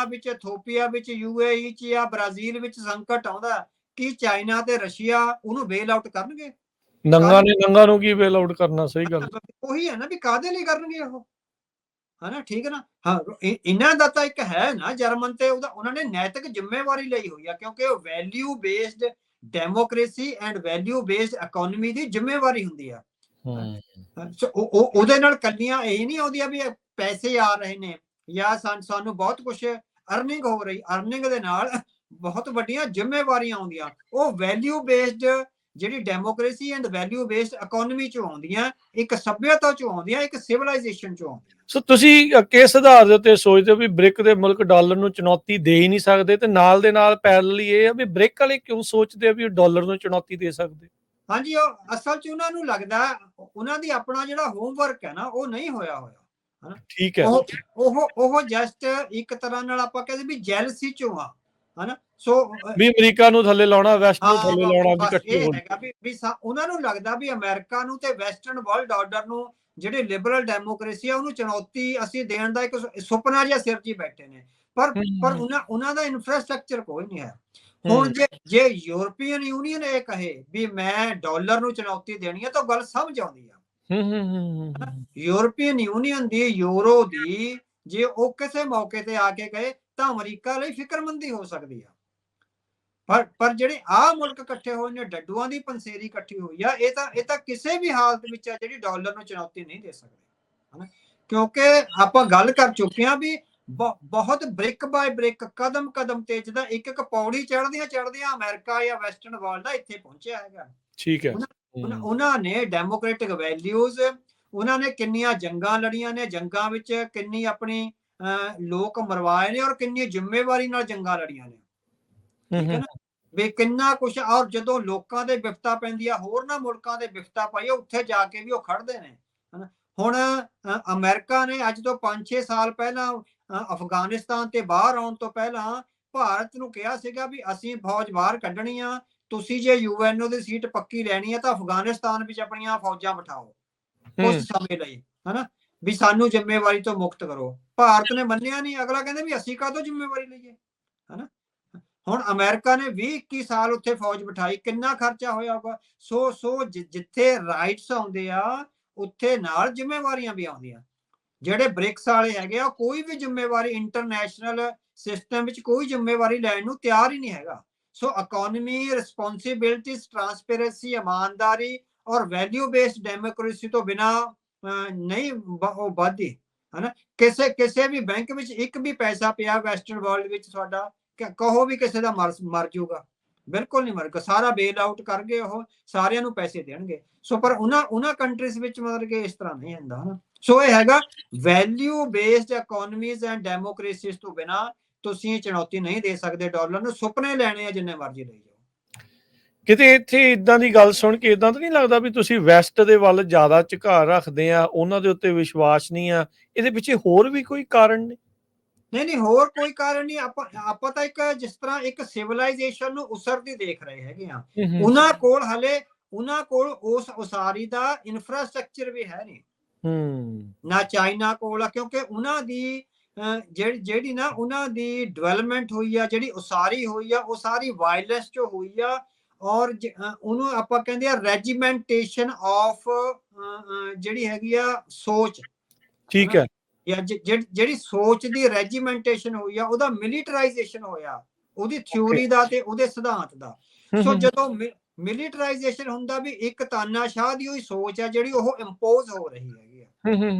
ਵਿੱਚ, ਇਥੋਪੀਆ ਵਿੱਚ, UAE ਚ ਜਾਂ ਬ੍ਰਾਜ਼ੀਲ ਵਿੱਚ ਸੰਕਟ ਆਉਂਦਾ, ਕੀ ਚਾਈਨਾ ਤੇ ਰਸ਼ੀਆ ਉਹਨੂੰ ਬੇਲ ਆਊਟ ਕਰਨਗੇ? ਨੰਗਾ ਨੂੰ ਕੀ ਬੇਲ ਆਊਟ ਕਰਨਾ? ਸਹੀ ਗੱਲ ਉਹੀ ਹੈ ਨਾ ਵੀ ਕਾਹਦੇ ਲਈ ਕਰਨਗੇ ਉਹ, ਹਨਾ, ਠੀਕ ਹੈ ਨਾ। ਹਾਂ, ਇਹਨਾਂ ਦਾ ਤਾਂ ਇੱਕ ਹੈ ਨਾ, ਜਰਮਨ ਤੇ ਉਹਨਾਂ ਨੇ ਨੈਤਿਕ ਜ਼ਿੰਮੇਵਾਰੀ ਲਈ ਹੋਈ ਆ, ਕਿਉਂਕਿ ਉਹ value based democracy and value based economy ਦੀ ਜ਼ਿੰਮੇਵਾਰੀ ਹੁੰਦੀ ਆ। ਉਹਦੇ ਨਾਲ ਕੱਲੀਆਂ ਇਹ ਨਹੀਂ ਆਉਂਦੀਆਂ ਵੀ ਪੈਸੇ ਆ ਰਹੇ ਨੇ ਜਾਂ ਸਾਨੂੰ ਬਹੁਤ ਕੁਝ ਅਰਨਿੰਗ ਹੋ ਰਹੀ, ਅਰਨਿੰਗ ਦੇ ਨਾਲ ਬਹੁਤ ਵੱਡੀਆਂ ਜ਼ਿੰਮੇਵਾਰੀਆਂ ਆਉਂਦੀਆਂ। ਉਹ ਵੈਲਿਊ ਬੇਸਡ ਜਿਹੜੀ democracy and value based economy ਚੋਂ ਆਉਂਦੀਆਂ, ਇੱਕ ਸੱਭਿਅਤਾ ਚੋਂ ਆਉਂਦੀਆਂ, ਇੱਕ ਸਿਵਲਾਈਜੇਸ਼ਨ ਚੋਂ ਆਉਂਦੀਆਂ। ਸੋ ਤੁਸੀਂ ਕਿਸ ਆਧਾਰ ਦੇ ਉੱਤੇ ਸੋਚਦੇ ਹੋ ਵੀ ਬ੍ਰਿਕ ਦੇ ਮੁਲਕ ਡਾਲਰ ਨੂੰ ਚੁਣੌਤੀ ਦੇ ਹੀ ਨਹੀਂ ਸਕਦੇ, ਤੇ ਨਾਲ ਦੇ ਨਾਲ ਪੈਰਲਲੀ ਇਹ ਆ ਵੀ ਬ੍ਰਿਕ ਵਾਲੇ ਕਿਉਂ ਸੋਚਦੇ ਆ ਵੀ ਉਹ ਡਾਲਰ ਨੂੰ ਚੁਣੌਤੀ ਦੇ ਸਕਦੇ? ਹਾਂਜੀ, ਉਹ ਅਸਲ 'ਚ ਉਹਨਾਂ ਨੂੰ ਲੱਗਦਾ ਉਹਨਾਂ ਦੀ ਆਪਣਾ ਜਿਹੜਾ ਹੋਮਵਰਕ ਹੈ ਨਾ ਉਹ ਨਹੀਂ ਹੋਇਆ ਹੋਇਆ, ਹਨਾ। ਠੀਕ ਹੈ। ਉਹ ਜਸਟ ਇੱਕ ਤਰ੍ਹਾਂ ਨਾਲ ਆਪਾਂ ਕਹਿੰਦੇ ਵੀ ਜੈਲਸੀ ਚੋਂ ਆ, ਹਨਾ। ਸੋ ਵੀ ਅਮਰੀਕਾ ਨੂੰ ਥੱਲੇ ਲਾਉਣਾ, ਵੈਸਟ ਨੂੰ ਥੱਲੇ ਲਾਉਣਾ, ਵੀ ਇਕੱਠੇ ਹੋਣ। ਵੀ ਉਹਨਾਂ ਨੂੰ ਲੱਗਦਾ ਵੀ ਅਮਰੀਕਾ ਨੂੰ ਤੇ ਵੈਸਟਰਨ ਵਰਲਡ ਆਰਡਰ ਨੂੰ, ਜਿਹੜੇ ਲਿਬਰਲ ਡੈਮੋਕ੍ਰੇਸੀ ਆ, ਉਹਨੂੰ ਚੁਣੌਤੀ ਅਸੀਂ ਦੇਣ ਦਾ ਇੱਕ ਸੁਪਨਾ ਜਿਹਾ ਸਿਰ 'ਚ ਬੈਠੇ ਨੇ, ਪਰ ਉਹਨਾਂ ਦਾ ਇਨਫਰਾਸਟ੍ਰਕਚਰ ਕੋਈ ਨਹੀਂ ਹੈ। ਹੁਣ ਜੇ ਯੂਰਪੀਅਨ ਯੂਨੀਅਨ ਇਹ ਕਹੇ ਵੀ ਮੈਂ ਡਾਲਰ ਨੂੰ ਚੁਣੌਤੀ ਦੇਣੀ ਹੈ ਤਾਂ ਗੱਲ ਸਮਝ ਆਉਂਦੀ ਆ। ਯੂਰਪੀਅਨ ਯੂਨੀਅਨ ਦੀ, ਯੂਰੋ ਦੀ, ਜੇ ਉਹ ਕਿਸੇ ਮੌਕੇ ਤੇ ਆ ਕੇ ਕਹੇ ਤਾਂ ਅਮਰੀਕਾ ਲਈ ਫਿਕਰਮੰਦੀ ਹੋ ਸਕਦੀ ਆ। ਪਰ ਜਿਹੜੇ ਆ ਮੁਲਕ ਇਕੱਠੇ ਹੋਏ ਨੇ, ਡੱਡੂਆਂ ਦੀ ਪੰਸੇਰੀ ਇਕੱਠੀ ਹੋਈ ਆ, ਇਹ ਤਾਂ ਕਿਸੇ ਵੀ ਹਾਲਤ ਵਿੱਚ ਆ ਜਿਹੜੀ ਡਾਲਰ ਨੂੰ ਚੁਣੌਤੀ ਨਹੀਂ ਦੇ ਸਕਦੇ, ਹਨਾ। ਕਿਉਂਕਿ ਆਪਾਂ ਗੱਲ ਕਰ ਚੁੱਕੇ ਆ ਵੀ ਬਹੁਤ ਬ੍ਰਿਕ ਬਾਏ ਬ੍ਰਿਕ, ਕਦਮ ਕਦਮ ਤੇ, ਜਿੱਦਾਂ ਇੱਕ ਪੌੜੀ ਚੜ੍ਹਦਿਆਂ ਅਮਰੀਕਾ ਜਾਂ ਵੈਸਟਰਨ ਵਰਲਡ ਇੱਥੇ ਪਹੁੰਚਿਆ ਹੈਗਾ। ਠੀਕ ਹੈ। ਉਹਨਾਂ ਨੇ ਡੈਮੋਕ੍ਰੈਟਿਕ ਵੈਲਿਊਜ਼, ਉਹਨਾਂ ਨੇ ਕਿੰਨੀਆਂ ਜੰਗਾਂ ਲੜੀਆਂ ਨੇ, ਜੰਗਾਂ ਵਿੱਚ ਕਿੰਨੀ ਆਪਣੀ ਲੋਕ ਮਰਵਾਏ ਨੇ, ਔਰ ਕਿੰਨੀ ਜ਼ਿੰਮੇਵਾਰੀ ਨਾਲ ਜੰਗਾਂ ਲੜੀਆਂ ਨੇ, ਠੀਕ ਹੈ ਨਾ। ਵੀ ਕਿੰਨਾ ਕੁਛ, ਔਰ ਜਦੋਂ ਲੋਕਾਂ ਦੇ ਵਿਪਤਾ ਪੈਂਦੀ ਆ, ਹੋਰਨਾਂ ਮੁਲਕਾਂ ਦੇ ਵਿਪਤਾ ਪਾਈ, ਉੱਥੇ ਜਾ ਕੇ ਵੀ ਉਹ ਖੜਦੇ ਨੇ, ਹਨਾ। ਹੁਣ ਅਮਰੀਕਾ ਨੇ ਅੱਜ ਤੋਂ 5-6 ਸਾਲ ਪਹਿਲਾਂ ਅਫਗਾਨਿਸਤਾਨ ਤੇ ਬਾਹਰ ਆਉਣ ਤੋਂ ਪਹਿਲਾਂ ਭਾਰਤ ਨੂੰ ਕਿਹਾ ਸੀਗਾ ਵੀ ਅਸੀਂ ਫੌਜ ਬਾਹਰ ਕੱਢਣੀ ਆ, ਤੁਸੀਂ ਜੇ UNO ਦੀ ਸੀਟ ਪੱਕੀ ਲੈਣੀ ਆ ਤਾਂ ਅਫਗਾਨਿਸਤਾਨ ਵਿੱਚ ਆਪਣੀਆਂ ਫੌਜਾਂ ਬਿਠਾਓ ਉਸ ਸਮੇਂ ਲਈ, ਹਨਾ, ਵੀ ਸਾਨੂੰ ਜ਼ਿੰਮੇਵਾਰੀ ਤੋਂ ਮੁਕਤ ਕਰੋ। ਭਾਰਤ ਨੇ ਮੰਨਿਆ ਨਹੀਂ, ਅਗਲਾ ਕਹਿੰਦੇ ਵੀ ਅਸੀਂ ਕਾਹਤੋਂ ਜ਼ਿੰਮੇਵਾਰੀ ਲਈਏ, ਹਨਾ। ਹੁਣ ਅਮਰੀਕਾ ਨੇ 20-21 ਸਾਲ ਉੱਥੇ ਫੌਜ ਬਿਠਾਈ, ਕਿੰਨਾ ਖਰਚਾ ਹੋਇਆ ਹੋਗਾ। ਸੋ ਜਿੱਥੇ ਰਾਈਟਸ ਆਉਂਦੇ ਆ ਉੱਥੇ ਨਾਲ ਜ਼ਿੰਮੇਵਾਰੀਆਂ ਵੀ ਆਉਂਦੀਆਂ। ਜਿਹੜੇ ਬ੍ਰਿਕਸ ਵਾਲੇ ਹੈਗੇ ਆ, ਕੋਈ ਵੀ ਜ਼ਿੰਮੇਵਾਰੀ ਇੰਟਰਨੈਸ਼ਨਲ ਸਿਸਟਮ ਵਿੱਚ ਕੋਈ ਜ਼ਿੰਮੇਵਾਰੀ ਲੈਣ ਨੂੰ ਤਿਆਰ ਹੀ ਨਹੀਂ ਹੈਗਾ। ਸੋ ਇਕਨੋਮੀ, ਰਿਸਪੌਂਸਿਬਿਲਿਟੀ, ਟਰਾਂਸਪੇਰੈਂਸੀ, ਇਮਾਨਦਾਰੀ ਔਰ ਵੈਲਿਊ ਬੇਸਡ ਡੈਮੋਕ੍ਰੇਸੀ ਤੋਂ ਬਿਨਾ ਨਹੀਂ ਉਹ ਵੱਧਦੀ, ਹਨਾ। ਕਿਸੇ ਵੀ ਬੈਂਕ ਵਿੱਚ ਇੱਕ ਵੀ ਪੈਸਾ ਪਿਆ ਵੈਸਟਰਨ ਵਰਲਡ ਵਿੱਚ, ਤੁਹਾਡਾ ਕਹੋ ਵੀ ਕਿਸੇ ਦਾ ਮਰ ਜਾਊਗਾ, ਬਿਲਕੁਲ ਨਹੀਂ ਮਰੇਗਾ, ਸਾਰਾ ਬੇਲ ਆਊਟ ਕਰਕੇ ਉਹ ਸਾਰਿਆਂ ਨੂੰ ਪੈਸੇ ਦੇਣਗੇ। ਸੋ ਪਰ ਉਹਨਾਂ ਕੰਟਰੀਜ਼ ਵਿੱਚ ਮਤਲਬ ਕਿ ਇਸ ਤਰ੍ਹਾਂ ਨਹੀਂ ਹੁੰਦਾ ਹਨਾ। ਸੋ ਇਹ ਹੈਗਾ ਵੈਲਿਊ ਬੇਸਡ ਇਕਨੋਮੀਜ਼ ਐਂਡ ਡੈਮੋਕ੍ਰੇਸੀਜ਼ ਤੋਂ ਬਿਨਾਂ ਤੁਸੀਂ ਚੁਣੌਤੀ ਨਹੀਂ ਦੇ ਸਕਦੇ ਡਾਲਰ ਨੂੰ। ਸੁਪਨੇ ਲੈਣੇ ਆ ਜਿੰਨੇ ਮਰਜ਼ੀ ਲਈ ਜਾਓ। ਕਿਤੇ ਇੱਥੇ ਇਦਾਂ ਦੀ ਗੱਲ ਸੁਣ ਕੇ ਇਦਾਂ ਤਾਂ ਨਹੀਂ ਲੱਗਦਾ ਵੀ ਤੁਸੀਂ ਵੈਸਟ ਦੇ ਵੱਲ ਜ਼ਿਆਦਾ ਝੁਕਾਅ ਰੱਖਦੇ ਆ, ਉਹਨਾਂ ਦੇ ਉੱਤੇ ਵਿਸ਼ਵਾਸ ਨਹੀਂ ਆ? ਇਹਦੇ ਪਿੱਛੇ ਹੋਰ ਵੀ ਕੋਈ ਕਾਰਨ ਨੇ? ਨਹੀਂ ਹੋਰ ਕੋਈ ਕਾਰਨ ਨਹੀਂ। ਆਪਾਂ ਤਾਂ ਇੱਕ ਜਿਸ ਤਰ੍ਹਾਂ ਇੱਕ ਸਿਵਲਾਈਜੇਸ਼ਨ ਨੂੰ ਉਸਰਦੀ ਦੇਖ ਰਹੇ ਹੈਗੇ ਆ। ਉਹਨਾਂ ਕੋਲ ਉਸ ਉਸਾਰੀ ਦਾ ਇਨਫਰਾਸਟ੍ਰਕਚਰ ਵੀ ਹੈ ਨਹੀਂ, ਨਾ ਚਾਈਨਾ ਕੋਲ ਆ, ਕਿਉਂਕਿ ਉਹਨਾਂ ਦੀ ਜਿਹੜੀ ਨਾ ਉਹਨਾਂ ਦੀ ਡਿਵੈਲਪਮੈਂਟ ਹੋਈ ਆ, ਜਿਹੜੀ ਉਸਾਰੀ ਹੋਈ ਆ, ਉਹ ਸਾਰੀ ਵਾਇਲੈਂਸ ਚੋਂ ਹੋਈ ਆ। ਔਰ ਉਹਨੂੰ ਆਪਾਂ ਕਹਿੰਦੇ ਆ ਰੈਜੀਮੈਂਟੇਸ਼ਨ ਆਫ ਜਿਹੜੀ ਹੈਗੀ ਆ ਸੋਚ, ਠੀਕ ਹੈ, ਜਾਂ ਜਿਹੜੀ ਸੋਚ ਦੀ ਰੈਜੀਮੈਂਟੇਸ਼ਨ ਹੋਈ ਆ, ਉਹਦਾ ਮਿਲੀਟਰਾਈਜੇਸ਼ਨ ਹੋਇਆ, ਉਹਦੀ ਥਿਊਰੀ ਦਾ ਤੇ ਉਹਦੇ ਸਿਧਾਂਤ ਦਾ। ਸੋ ਜਦੋਂ ਮਿਲੀਟਰਾਈਜੇਸ਼ਨ ਹੁੰਦਾ ਵੀ ਇੱਕ ਤਾਨਾਸ਼ਾਹ ਦੀ ਹੋਈ ਸੋਚ ਆ ਜਿਹੜੀ ਉਹ ਇੰਪੋਜ਼ ਹੋ ਰਹੀ ਹੈਗੀ ਆ।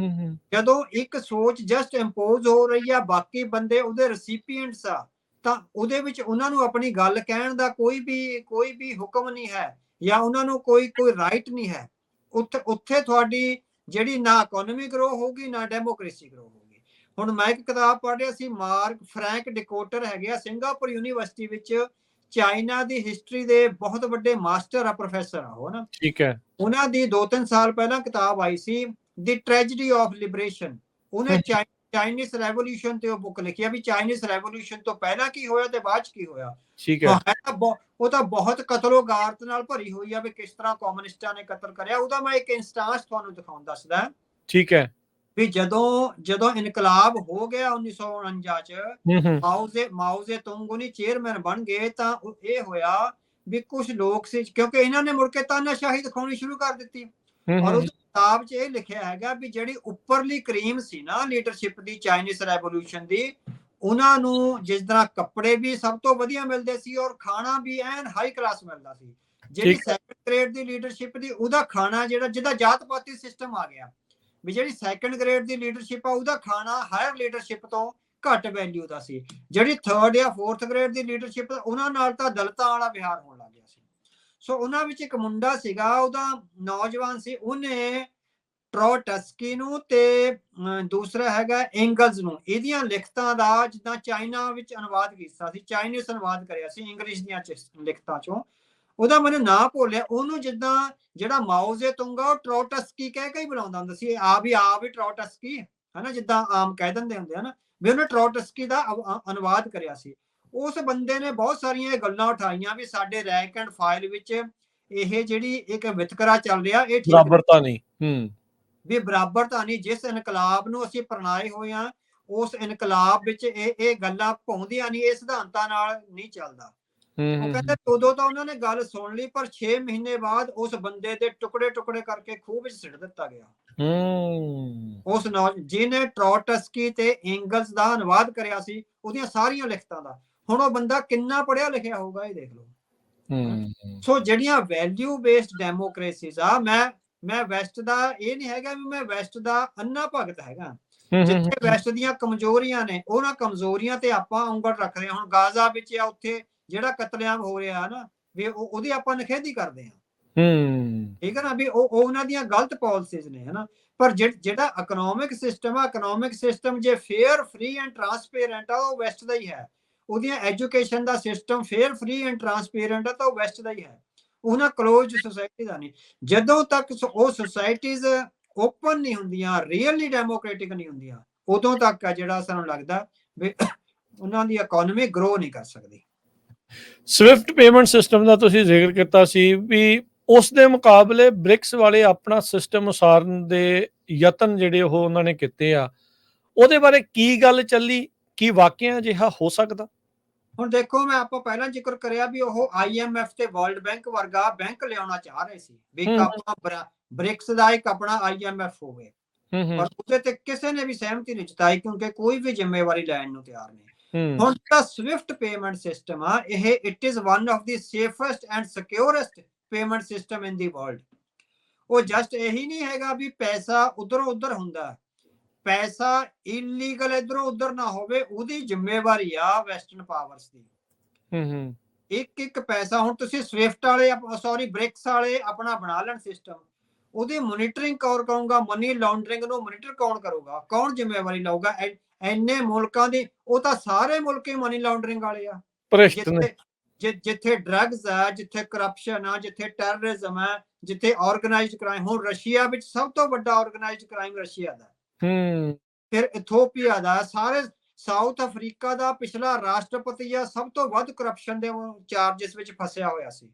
ਜਦੋਂ ਇੱਕ ਸੋਚ ਜਸਟ ਇੰਪੋਜ਼ ਹੋ ਰਹੀ ਆ, ਬਾਕੀ ਬੰਦੇ ਉਹਦੇ ਰੈਸੀਪੀਐਂਟਸ ਆ, ਤਾਂ ਉਹਦੇ ਵਿੱਚ ਉਹਨਾਂ ਨੂੰ ਆਪਣੀ ਗੱਲ ਕਹਿਣ ਦਾ ਕੋਈ ਵੀ ਹੁਕਮ ਨਹੀਂ ਹੈ, ਜਾਂ ਉਹਨਾਂ ਨੂੰ ਕੋਈ ਰਾਈਟ ਨਹੀਂ ਹੈ। ਉੱਥੇ ਤੁਹਾਡੀ ਜਿਹੜੀ ਨਾ ਇਕਨੋਮੀ ਗਰੋ ਹੋਊਗੀ, ਨਾ ਡੈਮੋਕ੍ਰੇਸੀ ਗਰੋ ਹੋਊਗੀ। ਹੁਣ ਮੈਂ ਇੱਕ ਕਿਤਾਬ ਪੜ੍ਹ ਰਿਹਾ ਸੀ, ਮਾਰਕ ਫਰੈਂਕ ਡਿਕੋਟਰ ਹੈਗੇ ਆ, ਸਿੰਗਾਪੁਰ ਯੂਨੀਵਰਸਿਟੀ ਵਿੱਚ ਚਾਈਨਾ ਦੀ ਹਿਸਟਰੀ ਦੇ ਬਹੁਤ ਵੱਡੇ ਮਾਸਟਰ ਆ, ਪ੍ਰੋਫੈਸਰ ਆ ਉਹ ਨਾ। ਠੀਕ ਹੈ। ਉਹਨਾਂ ਦੀ 2-3 ਸਾਲ ਪਹਿਲਾਂ ਕਿਤਾਬ ਆਈ ਸੀ, ਦੀ ਟ੍ਰੈਜਡੀ ਆਫ ਲਿਬਰੇਸ਼ਨ। ਉਹਨੇ ਚਾਈਨੀਜ਼ ਰੈਵੋਲੂਸ਼ਨ ਤੇ ਉਹ ਬੁੱਕ ਲਿਖੀ ਆ ਵੀ ਚਾਈਨੀਜ਼ ਰੈਵੋਲੂਸ਼ਨ ਤੋਂ ਪਹਿਲਾਂ ਕੀ ਹੋਇਆ ਤੇ ਬਾਅਦ ਚ ਕੀ ਹੋਇਆ। ਠੀਕ ਹੈ। ਉਹ ਤਾਂ ਬਹੁਤ ਕਤਲੋਗਾਰਤ ਨਾਲ ਭਰੀ ਹੋਈ ਆ ਵੀ ਕਿਸ ਤਰ੍ਹਾਂ ਕਮਿਊਨਿਸਟਾਂ ਨੇ ਕਤਲ ਕਰਿਆ। ਉਹਦਾ ਮੈਂ ਇੱਕ ਇੰਸਟੈਂਸ ਤੁਹਾਨੂੰ ਦੱਸਦਾ। ਠੀਕ ਹੈ। ਵੀ ਜਦੋਂ ਇਨਕਲਾਬ ਹੋ ਗਿਆ 1949 ਚ, ਮਾਓ ਜ਼ੇ ਤੁੰਗ ਉਹਨੀ ਚੇਅਰਮੈਨ ਬਣ ਗਏ, ਤਾਂ ਇਹ ਹੋਇਆ ਵੀ ਕੁਝ ਲੋਕ ਸੀ, ਕਿਉਂਕਿ ਇਹਨਾਂ ਨੇ ਮੁੜ ਕੇ ਤਾਨਾਸ਼ਾਹੀ ਦਿਖਾਉਣੀ ਸ਼ੁਰੂ ਕਰ ਦਿੱਤੀ। ਔਰ ਉਸ ਕਿਤਾਬ 'ਚ ਇਹ ਲਿਖਿਆ ਹੈਗਾ ਵੀ ਜਿਹੜੀ ਉੱਪਰਲੀ ਕਰੀਮ ਸੀ ਨਾ ਲੀਡਰਸ਼ਿਪ ਦੀ ਚਾਈਨੀਜ਼ ਰੈਵੋਲੂਸ਼ਨ ਦੀ, ਉਹਨਾਂ ਨੂੰ ਜਿਸ ਤਰ੍ਹਾਂ ਕੱਪੜੇ ਵੀ ਸਭ ਤੋਂ ਵਧੀਆ ਮਿਲਦੇ ਸੀ ਔਰ ਖਾਣਾ ਵੀ ਐਨ ਹਾਈ ਕਲਾਸ ਮਿਲਦਾ ਸੀ। ਜਿਹੜੀ ਸੈਕੰਡ ਗ੍ਰੇਡ ਦੀ ਲੀਡਰਸ਼ਿਪ ਦੀ, ਉਹਦਾ ਖਾਣਾ ਜਿਹਦਾ ਜਾਤ ਪਾਤੀ ਸਿਸਟਮ ਆ ਗਿਆ, ਵੀ ਜਿਹੜੀ ਸੈਕੰਡ ਗ੍ਰੇਡ ਦੀ ਲੀਡਰਸ਼ਿਪ ਆ ਉਹਦਾ ਖਾਣਾ ਹਾਇਰ ਲੀਡਰਸ਼ਿਪ ਤੋਂ ਘੱਟ ਵੈਲਿਊ ਦਾ ਸੀ। ਜਿਹੜੀ ਥਰਡ ਜਾਂ ਫੋਰਥ ਗ੍ਰੇਡ ਦੀ ਲੀਡਰਸ਼ਿਪ, ਉਹਨਾਂ ਨਾਲ ਤਾਂ ਦਲਿਤਾਂ ਵਾਲਾ ਵਿਹਾਰ ਹੋਣ ਲੱਗ ਗਿਆ ਸੀ। ਸੋ ਉਹਨਾਂ ਵਿੱਚ ਇੱਕ ਮੁੰਡਾ ਸੀਗਾ, ਉਹਦਾ ਨੌਜਵਾਨ ਸੀ, ਉਹਨੇ ਟ੍ਰੋਟਸਕੀ ਨੂੰ ਤੇ ਦੂਸਰਾ ਹੈਗਾ ਐਂਗਲਸ ਨੂੰ, ਇਹਦੀਆਂ ਲਿਖਤਾਂ ਦਾ ਜਿੱਦਾਂ ਚਾਈਨਾ ਵਿੱਚ ਅਨੁਵਾਦ ਕੀਤਾ ਸੀ, ਚਾਈਨੀਜ਼ ਅਨੁਵਾਦ ਕਰਿਆ ਸੀ ਇੰਗਲਿਸ਼ ਦੀਆਂ ਲਿਖਤਾਂ ਚੋਂ। ਉਹਦਾ ਮੈਨੂੰ ਨਾਂ ਭੁੱਲਿਆ। ਉਹਨੂੰ ਜਿੱਦਾਂ ਜਿਹੜਾ ਮਾਓ ਜ਼ੇ ਤੁੰਗ ਆ, ਉਹ ਟ੍ਰੋਟਸਕੀ ਕਹਿ ਕੇ ਹੀ ਬੁਲਾਉਂਦਾ ਹੁੰਦਾ ਸੀ, ਆ ਵੀ ਟ੍ਰੋਟਸਕੀ ਹਨਾ, ਜਿੱਦਾਂ ਆਮ ਕਹਿ ਦਿੰਦੇ ਹੁੰਦੇ ਹਨ ਵੀ ਉਹਨੇ ਟ੍ਰੋਟਸਕੀ ਦਾ ਅਨੁਵਾਦ ਕਰਿਆ ਸੀ। ਉਸ ਬੰਦੇ ਨੇ ਬਹੁਤ ਸਾਰੀਆਂ ਇਹ ਗੱਲਾਂ ਉਠਾਈਆਂ ਵੀ ਸਾਡੇ ਰੈਂਕ ਐਂਡ ਫਾਈਲ ਵਿੱਚ ਇਹ ਜਿਹੜੀ ਇੱਕ ਵਿਤਕਰਾ ਚੱਲ ਰਿਹਾ, ਇਹ ਠੀਕ ਬਰਾਬਰਤਾ ਨਹੀਂ, ਵੀ ਬਰਾਬਰਤਾ ਨਹੀਂ। ਜਿਸ ਇਨਕਲਾਬ ਨੂੰ ਅਸੀਂ ਪ੍ਰਣਾਏ ਹੋਏ ਆ, ਉਸ ਇਨਕਲਾਬ ਵਿੱਚ ਇਹ ਗੱਲਾਂ ਪਾਉਂਦੀਆਂ ਨਹੀਂ, ਇਹ ਸਿਧਾਂਤਾਂ ਨਾਲ ਨਹੀਂ ਚੱਲਦਾ। ਉਹ ਕਹਿੰਦੇ ਉਦੋਂ ਤਾਂ ਉਹਨਾਂ ਨੇ ਗੱਲ ਸੁਣ ਲਈ, ਪਰ 6 ਮਹੀਨੇ ਬਾਅਦ ਉਸ ਬੰਦੇ ਦੇ ਟੁਕੜੇ ਕਰਕੇ ਖੂਹ ਵਿੱਚ ਸਿੱਟ ਦਿੱਤਾ ਗਿਆ। ਉਸ ਜਿਹਨੇ ਟ੍ਰੋਟਸਕੀ ਤੇ ਐਂਗਲਸ ਦਾ ਅਨੁਵਾਦ ਕਰਿਆ ਸੀ, ਉਹਦੀਆਂ ਸਾਰੀਆਂ ਲਿਖਤਾਂ ਦਾ। ਹੁਣ ਉਹ ਬੰਦਾ ਕਿੰਨਾ ਪੜ੍ਹਿਆ ਲਿਖਿਆ ਹੋਊਗਾ, ਇਹ ਦੇਖ ਲਓ। ਸੋ ਜਿਹੜੀਆਂ ਵੈਲਿਊ ਬੇਸਡ ਡੈਮੋਕ੍ਰੇਸੀਜ਼ ਆ, ਮੈਂ ਵੈਸਟ ਦਾ ਇਹ ਨਹੀਂ ਹੈਗਾ ਵੀ ਮੈਂ ਵੈਸਟ ਦਾ ਅੰਨਾ ਭਗਤ ਹੈਗਾ। ਜਿੱਥੇ ਵੈਸਟ ਦੀਆਂ ਕਮਜ਼ੋਰੀਆਂ ਨੇ, ਉਹਨਾਂ ਕਮਜ਼ੋਰੀਆਂ ਤੇ ਆਪਾਂ ਉਂਗਲ ਰੱਖਦੇ ਹਾਂ। ਹੁਣ ਗਾਜ਼ਾ ਵਿੱਚ ਆ, ਉੱਥੇ ਜਿਹੜਾ ਕਤਲੇਆਮ ਹੋ ਰਿਹਾ ਨਾ, ਵੀ ਉਹਦੀ ਆਪਾਂ ਨਿਖੇਧੀ ਕਰਦੇ ਹਾਂ, ਠੀਕ ਹੈ ਨਾ, ਵੀ ਉਹ ਉਹਨਾਂ ਦੀਆਂ ਗਲਤ ਪਾਲਿਸੀਜ਼ ਨੇ ਹਨਾ। ਪਰ ਜਿਹੜਾ ਇਕਨੋਮਿਕ ਸਿਸਟਮ ਆ, ਇਕਨੋਮਿਕ ਸਿਸਟਮ ਜੇ ਫੇਅਰ, ਫ੍ਰੀ ਐਂਡ ਟਰਾਂਸਪੇਰੈਂਟ ਆ, ਉਹ ਵੈਸਟ ਦਾ ਹੀ ਹੈ। ਉਹਦੀਆਂ ਐਜੂਕੇਸ਼ਨ ਦਾ system fair, free and transparent ਆ, ਤਾਂ ਉਹ ਵੈਸਟ ਦਾ ਹੀ ਹੈ। ਉਹਨਾਂ ਕਲੋਜ਼ ਸੋਸਾਇਟੀ ਦਾ ਨਹੀਂ। ਜਦੋਂ ਤੱਕ ਉਹ ਸੋਸਾਇਟੀਜ਼ ਓਪਨ ਨਹੀਂ ਹੁੰਦੀਆਂ, ਰੀਅਲੀ ਡੈਮੋਕ੍ਰੈਟਿਕ ਨਹੀਂ ਹੁੰਦੀਆਂ, ਉਦੋਂ ਤੱਕ ਆ ਜਿਹੜਾ ਸਾਨੂੰ ਲੱਗਦਾ ਵੀ ਉਹਨਾਂ ਦੀ ਇਕਨੋਮੀ ਗਰੋ ਨਹੀਂ ਕਰ ਸਕਦੀ। ਸਵਿਫਟ ਪੇਮੈਂਟ ਸਿਸਟਮ ਦਾ ਤੁਸੀਂ ਜ਼ਿਕਰ ਕੀਤਾ ਸੀ, ਵੀ ਉਸ ਦੇ ਮੁਕਾਬਲੇ ਬ੍ਰਿਕਸ ਵਾਲੇ ਆਪਣਾ ਸਿਸਟਮ ਉਸਾਰਨ ਦੇ ਯਤਨ ਜਿਹੜੇ ਉਹ ਉਹਨਾਂ ਨੇ ਕੀਤੇ ਆ, ਉਹਦੇ ਬਾਰੇ ਕੀ ਗੱਲ ਚੱਲੀ? ਕੀ ਵਾਕਿਆ ਅਜਿਹਾ ਹੋ ਸਕਦਾ? ਹੁਣ ਦੇਖੋ, ਮੈਂ ਆਪਾਂ ਪਹਿਲਾਂ ਜ਼ਿਕਰ ਕਰਿਆ ਵੀ ਉਹ IMF ਤੇ ਵਰਲਡ ਬੈਂਕ ਵਰਗਾ ਬੈਂਕ ਲਿਆਉਣਾ ਚਾਹ ਰਹੇ ਸੀ, ਵੀ ਆਪਣਾ ਬ੍ਰਿਕਸ ਦਾ ਇੱਕ ਆਪਣਾ IMF ਹੋਵੇ। ਪਰ ਉਹਦੇ ਤੇ ਕਿਸੇ ਨੇ ਵੀ ਸਹਿਮਤੀ ਨਹੀਂ ਜਤਾਈ, ਕਿਉਂਕਿ ਕੋਈ ਵੀ ਜ਼ਿੰਮੇਵਾਰੀ ਲੈਣ ਨੂੰ ਤਿਆਰ ਨਹੀਂ। ਹੁਣ ਜਿਹੜਾ ਸਵਿਫਟ ਪੇਮੈਂਟ ਸਿਸਟਮ ਆ, ਇਹ it is one of the safest and securest payment system in the world. ਉਹ ਜਸਟ ਇਹੀ ਨਹੀਂ ਹੈਗਾ ਵੀ ਪੈਸਾ ਉਧਰੋਂ ਉਧਰ ਹੁੰਦਾ, ਪੈਸਾ ਇਲੀਗਲ ਇਧਰੋਂ ਉਧਰ ਨਾ ਹੋਵੇ, ਉਹਦੀ ਜ਼ਿੰਮੇਵਾਰੀ ਆ ਵੈਸਟਰਨ ਪਾਵਰਸ ਦੀ। ਇੱਕ ਪੈਸਾ ਹੁਣ ਤੁਸੀਂ ਸਵਿਫਟ ਵਾਲੇ ਸੌਰੀ ਬ੍ਰਿਕਸ ਵਾਲੇ ਆਪਣਾ ਬਣਾ ਲੈਣ ਸਿਸਟਮ, ਉਹਦੀ ਮੋਨੀਟਰਿੰਗ ਕੌਣ ਕਰੂਗਾ? ਮਨੀ ਲਾਂਡਰਿੰਗ ਨੂੰ ਮੋਨੀਟਰ ਕੌਣ ਕਰੂਗਾ? ਕੌਣ ਜ਼ਿੰਮੇਵਾਰੀ ਲਊਗਾ? ਇੰਨੇ ਮੁਲਕਾਂ ਦੀ, ਉਹ ਤਾਂ ਸਾਰੇ ਮੁਲਕ ਹੀ ਮਨੀ ਲਾਂਡਰਿੰਗ ਵਾਲੇ ਆ। ਭ੍ਰਿਸ਼ਟ ਨੇ। ਜਿੱਥੇ ਡਰੱਗਸ ਹੈ, ਜਿੱਥੇ ਕਰਪਸ਼ਨ ਆ, ਜਿੱਥੇ ਟੈਰਰਿਜ਼ਮ ਹੈ, ਜਿੱਥੇ ਆਰਗੇਨਾਈਜ਼ਡ ਕ੍ਰਾਈਮ, ਹੁਣ ਰਸ਼ੀਆ ਵਿੱਚ ਸਭ ਤੋਂ ਵੱਡਾ ਆਰਗੇਨਾਈਜ਼ਡ ਕ੍ਰਾਈਮ ਰਸ਼ੀਆ ਦਾ, ਫਿਰ ਇਥੋਪੀਆ ਦਾ, ਸਾਰੇ ਸਾਊਥ ਅਫਰੀਕਾ ਦਾ ਪਿਛਲਾ ਰਾਸ਼ਟਰਪਤੀ ਆ ਸਭ ਤੋਂ ਵੱਧ ਕਰਪਸ਼ਨ ਦੇ ਚਾਰजेस ਵਿੱਚ ਫਸਿਆ ਹੋਇਆ ਸੀ।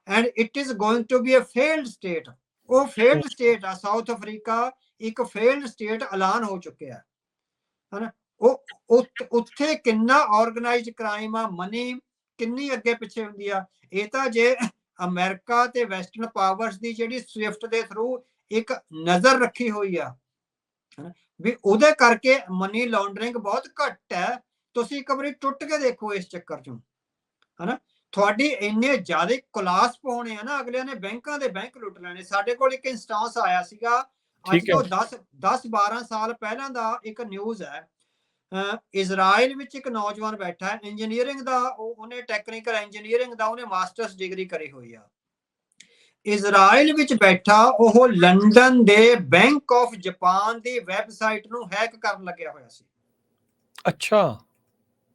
And it is going to be a failed state. ਉਹ ਫੇਲਡ ਸਟੇਟ ਆ ਸਾਊਥ ਅਫਰੀਕਾ, ਇੱਕ ਫੇਲਡ ਸਟੇਟ ਐਲਾਨ ਹੋ ਚੁੱਕਿਆ ਹੈ। ਉਹ ਉੱਥੇ ਕਿੰਨਾ ਆਰਗੇਨਾਈਜ਼ਡ ਕ੍ਰਾਈਮ ਆ, ਮਨੀ ਕਿੰਨੀ ਅੱਗੇ ਪਿੱਛੇ ਹੁੰਦੀ ਆ। ਇਹ ਤਾਂ ਜੇ ਅਮਰੀਕਾ ਤੇ ਵੈਸਟਰਨ ਪਾਵਰਸ ਦੀ ਜਿਹੜੀ ਸਵਿਫਟ ਦੇ ਥਰੂ ਇੱਕ ਨਜ਼ਰ ਰੱਖੀ ਹੋਈ ਆ ਵੀ ਉਹਦੇ ਕਰਕੇ ਮਨੀ ਲਾਂਡਰਿੰਗ ਬਹੁਤ ਘੱਟ ਹੈ। ਤੁਸੀਂ ਇੱਕ ਵਾਰੀ ਟੁੱਟ ਕੇ ਦੇਖੋ ਇਸ ਚੱਕਰ ਚੋਂ, ਹਨਾ। ਤੁਹਾਡੀ ਇੰਨੇ ਜ਼ਿਆਦਾ ਕੋਲਾਸ ਪਾਉਣੇ ਆ ਨਾ, ਅਗਲਿਆਂ ਨੇ ਬੈਂਕਾਂ ਦੇ ਬੈਂਕ ਲੁੱਟ ਲੈਣੇ। ਸਾਡੇ ਕੋਲ ਇੱਕ ਇੰਸਟੈਂਸ ਆਇਆ ਸੀਗਾ ਅੱਜ ਤੋਂ 10-12 ਸਾਲ ਪਹਿਲਾਂ ਦਾ, ਇੱਕ ਨਿਊਜ਼ ਹੈ। ਇਜ਼ਰਾਈਲ ਵਿੱਚ ਇੱਕ ਨੌਜਵਾਨ ਬੈਠਾ ਹੈ, ਇੰਜੀਨੀਅਰਿੰਗ ਦਾ, ਉਹਨੇ ਟੈਕਨੀਕਲ ਇੰਜੀਨੀਅਰਿੰਗ ਦਾ ਉਹਨੇ ਮਾਸਟਰਸ ਡਿਗਰੀ ਕਰੀ ਹੋਈ ਆ। ਇਜ਼ਰਾਈਲ ਵਿੱਚ ਬੈਠਾ ਉਹ ਲੰਡਨ ਦੇ bank of Japan the website ਨੂੰ ਹੈਕ ਕਰਨ ਲੱਗਿਆ ਹੋਇਆ ਸੀ। ਅੱਛਾ,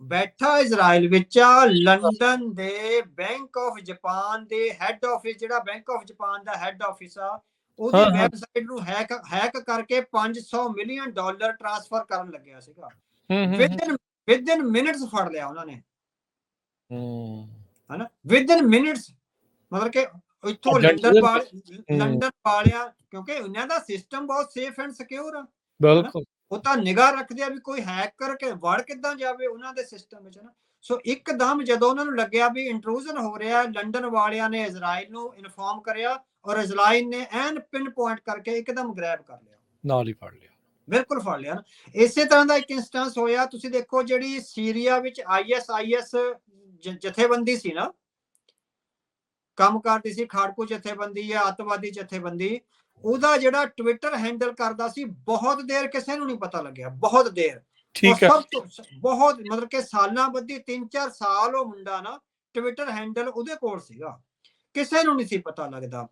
ਬੈਠਾ ਇਜ਼ਰਾਈਲ ਵਿੱਚ, ਲੰਡਨ ਦੇ ਬੈਂਕ ਆਫ ਜਾਪਾਨ ਦੇ ਹੈੱਡ ਆਫਿਸ, ਜਿਹੜਾ bank of Japan the head office ਆ, ਉਹਦੀ ਵੈਬਸਾਈਟ ਨੂੰ ਹੈਕ ਕਰਕੇ $500 ਮਿਲੀਅਨ ਟ੍ਰਾਂਸਫਰ ਕਰਨ ਲੱਗਿਆ ਸੀਗਾ। ਵਿਦਿਨ ਮਿੰਟਸ ਫੜ ਲਿਆ ਉਹਨਾਂ ਨੇ, ਹਨਾ। ਵਿਦਿਨ ਮਿੰਟਸ, ਮਤਲਬ ਕਿ ਇੱਥੋਂ ਲੰਡਨ ਵਾਲਿਆਂ, ਕਿਉਂਕਿ ਉਹਨਾਂ ਦਾ ਸਿਸਟਮ ਬਹੁਤ ਸੇਫ ਐਂਡ ਸਿਕਿਉਰ ਆ, ਬਿਲਕੁਲ। ਉਹ ਤਾਂ ਨਿਗਾਹ ਰੱਖਦੇ ਆ ਵੀ ਕੋਈ ਹੈਕ ਕਰਕੇ ਵੜ ਕਿੱਦਾਂ ਜਾਵੇ ਉਹਨਾਂ ਦੇ ਸਿਸਟਮ ਵਿੱਚ ਨਾ। ਸੋ ਇੱਕਦਮ ਜਦੋਂ ਉਹਨਾਂ ਨੂੰ ਲੱਗਿਆ ਵੀ ਇੰਟਰੂਜ਼ਨ ਹੋ ਰਿਹਾ, ਲੰਡਨ ਵਾਲਿਆਂ ਨੇ ਇਜ਼ਰਾਈਲ ਨੂੰ ਇਨਫੋਰਮ ਕਰਿਆ ਔਰ ਇਜ਼ਰਾਈਲ ਨੇ ਐਨ ਪਿਨ ਪੁਆਇੰਟ ਕਰਕੇ ਇੱਕਦਮ ਗ੍ਰੈਬ ਕਰ ਲਿਆ, ਨਾਲ ਹੀ ਫੜ ਲਿਆ, ਬਿਲਕੁਲ ਫੜ ਲਿਆ ਨਾ। ਇਸੇ ਤਰ੍ਹਾਂ ਦਾ ਇੱਕ ਇੰਸਟੈਂਸ ਹੋਇਆ, ਤੁਸੀਂ ਦੇਖੋ, ਜਿਹੜੀ ਸੀਰੀਆ ਵਿੱਚ ISIS ਜਥੇਬੰਦੀ ਸੀ ਨਾ, ਕੰਮ ਕਰਦੀ ਸੀ, ਖਾੜਕੂ ਜਥੇਬੰਦੀ ਜਾਂ ਅੱਤਵਾਦੀ ਜਥੇਬੰਦੀ, ਉਹਦਾ ਜਿਹੜਾ ਟਵਿੱਟਰ ਹੈਂਡਲ ਕਰਦਾ ਸੀ, ਬਹੁਤ ਦੇਰ ਕਿਸੇ ਨੂੰ ਨਹੀਂ ਪਤਾ ਲੱਗਿਆ, ਬਹੁਤ ਦੇਰ। ਸਭ ਤੋਂ ਬਹੁਤ, ਮਤਲਬ ਕਿ ਸਾਲਾਂ ਬੱਧੀ 3-4 ਸਾਲ ਉਹ ਮੁੰਡਾ ਨਾ ਟਵਿੱਟਰ ਹੈਂਡਲ ਉਹਦੇ ਕੋਲ ਸੀਗਾ, ਕਿਸੇ ਨੂੰ ਨਹੀਂ ਸੀ ਪਤਾ ਲੱਗਦਾ।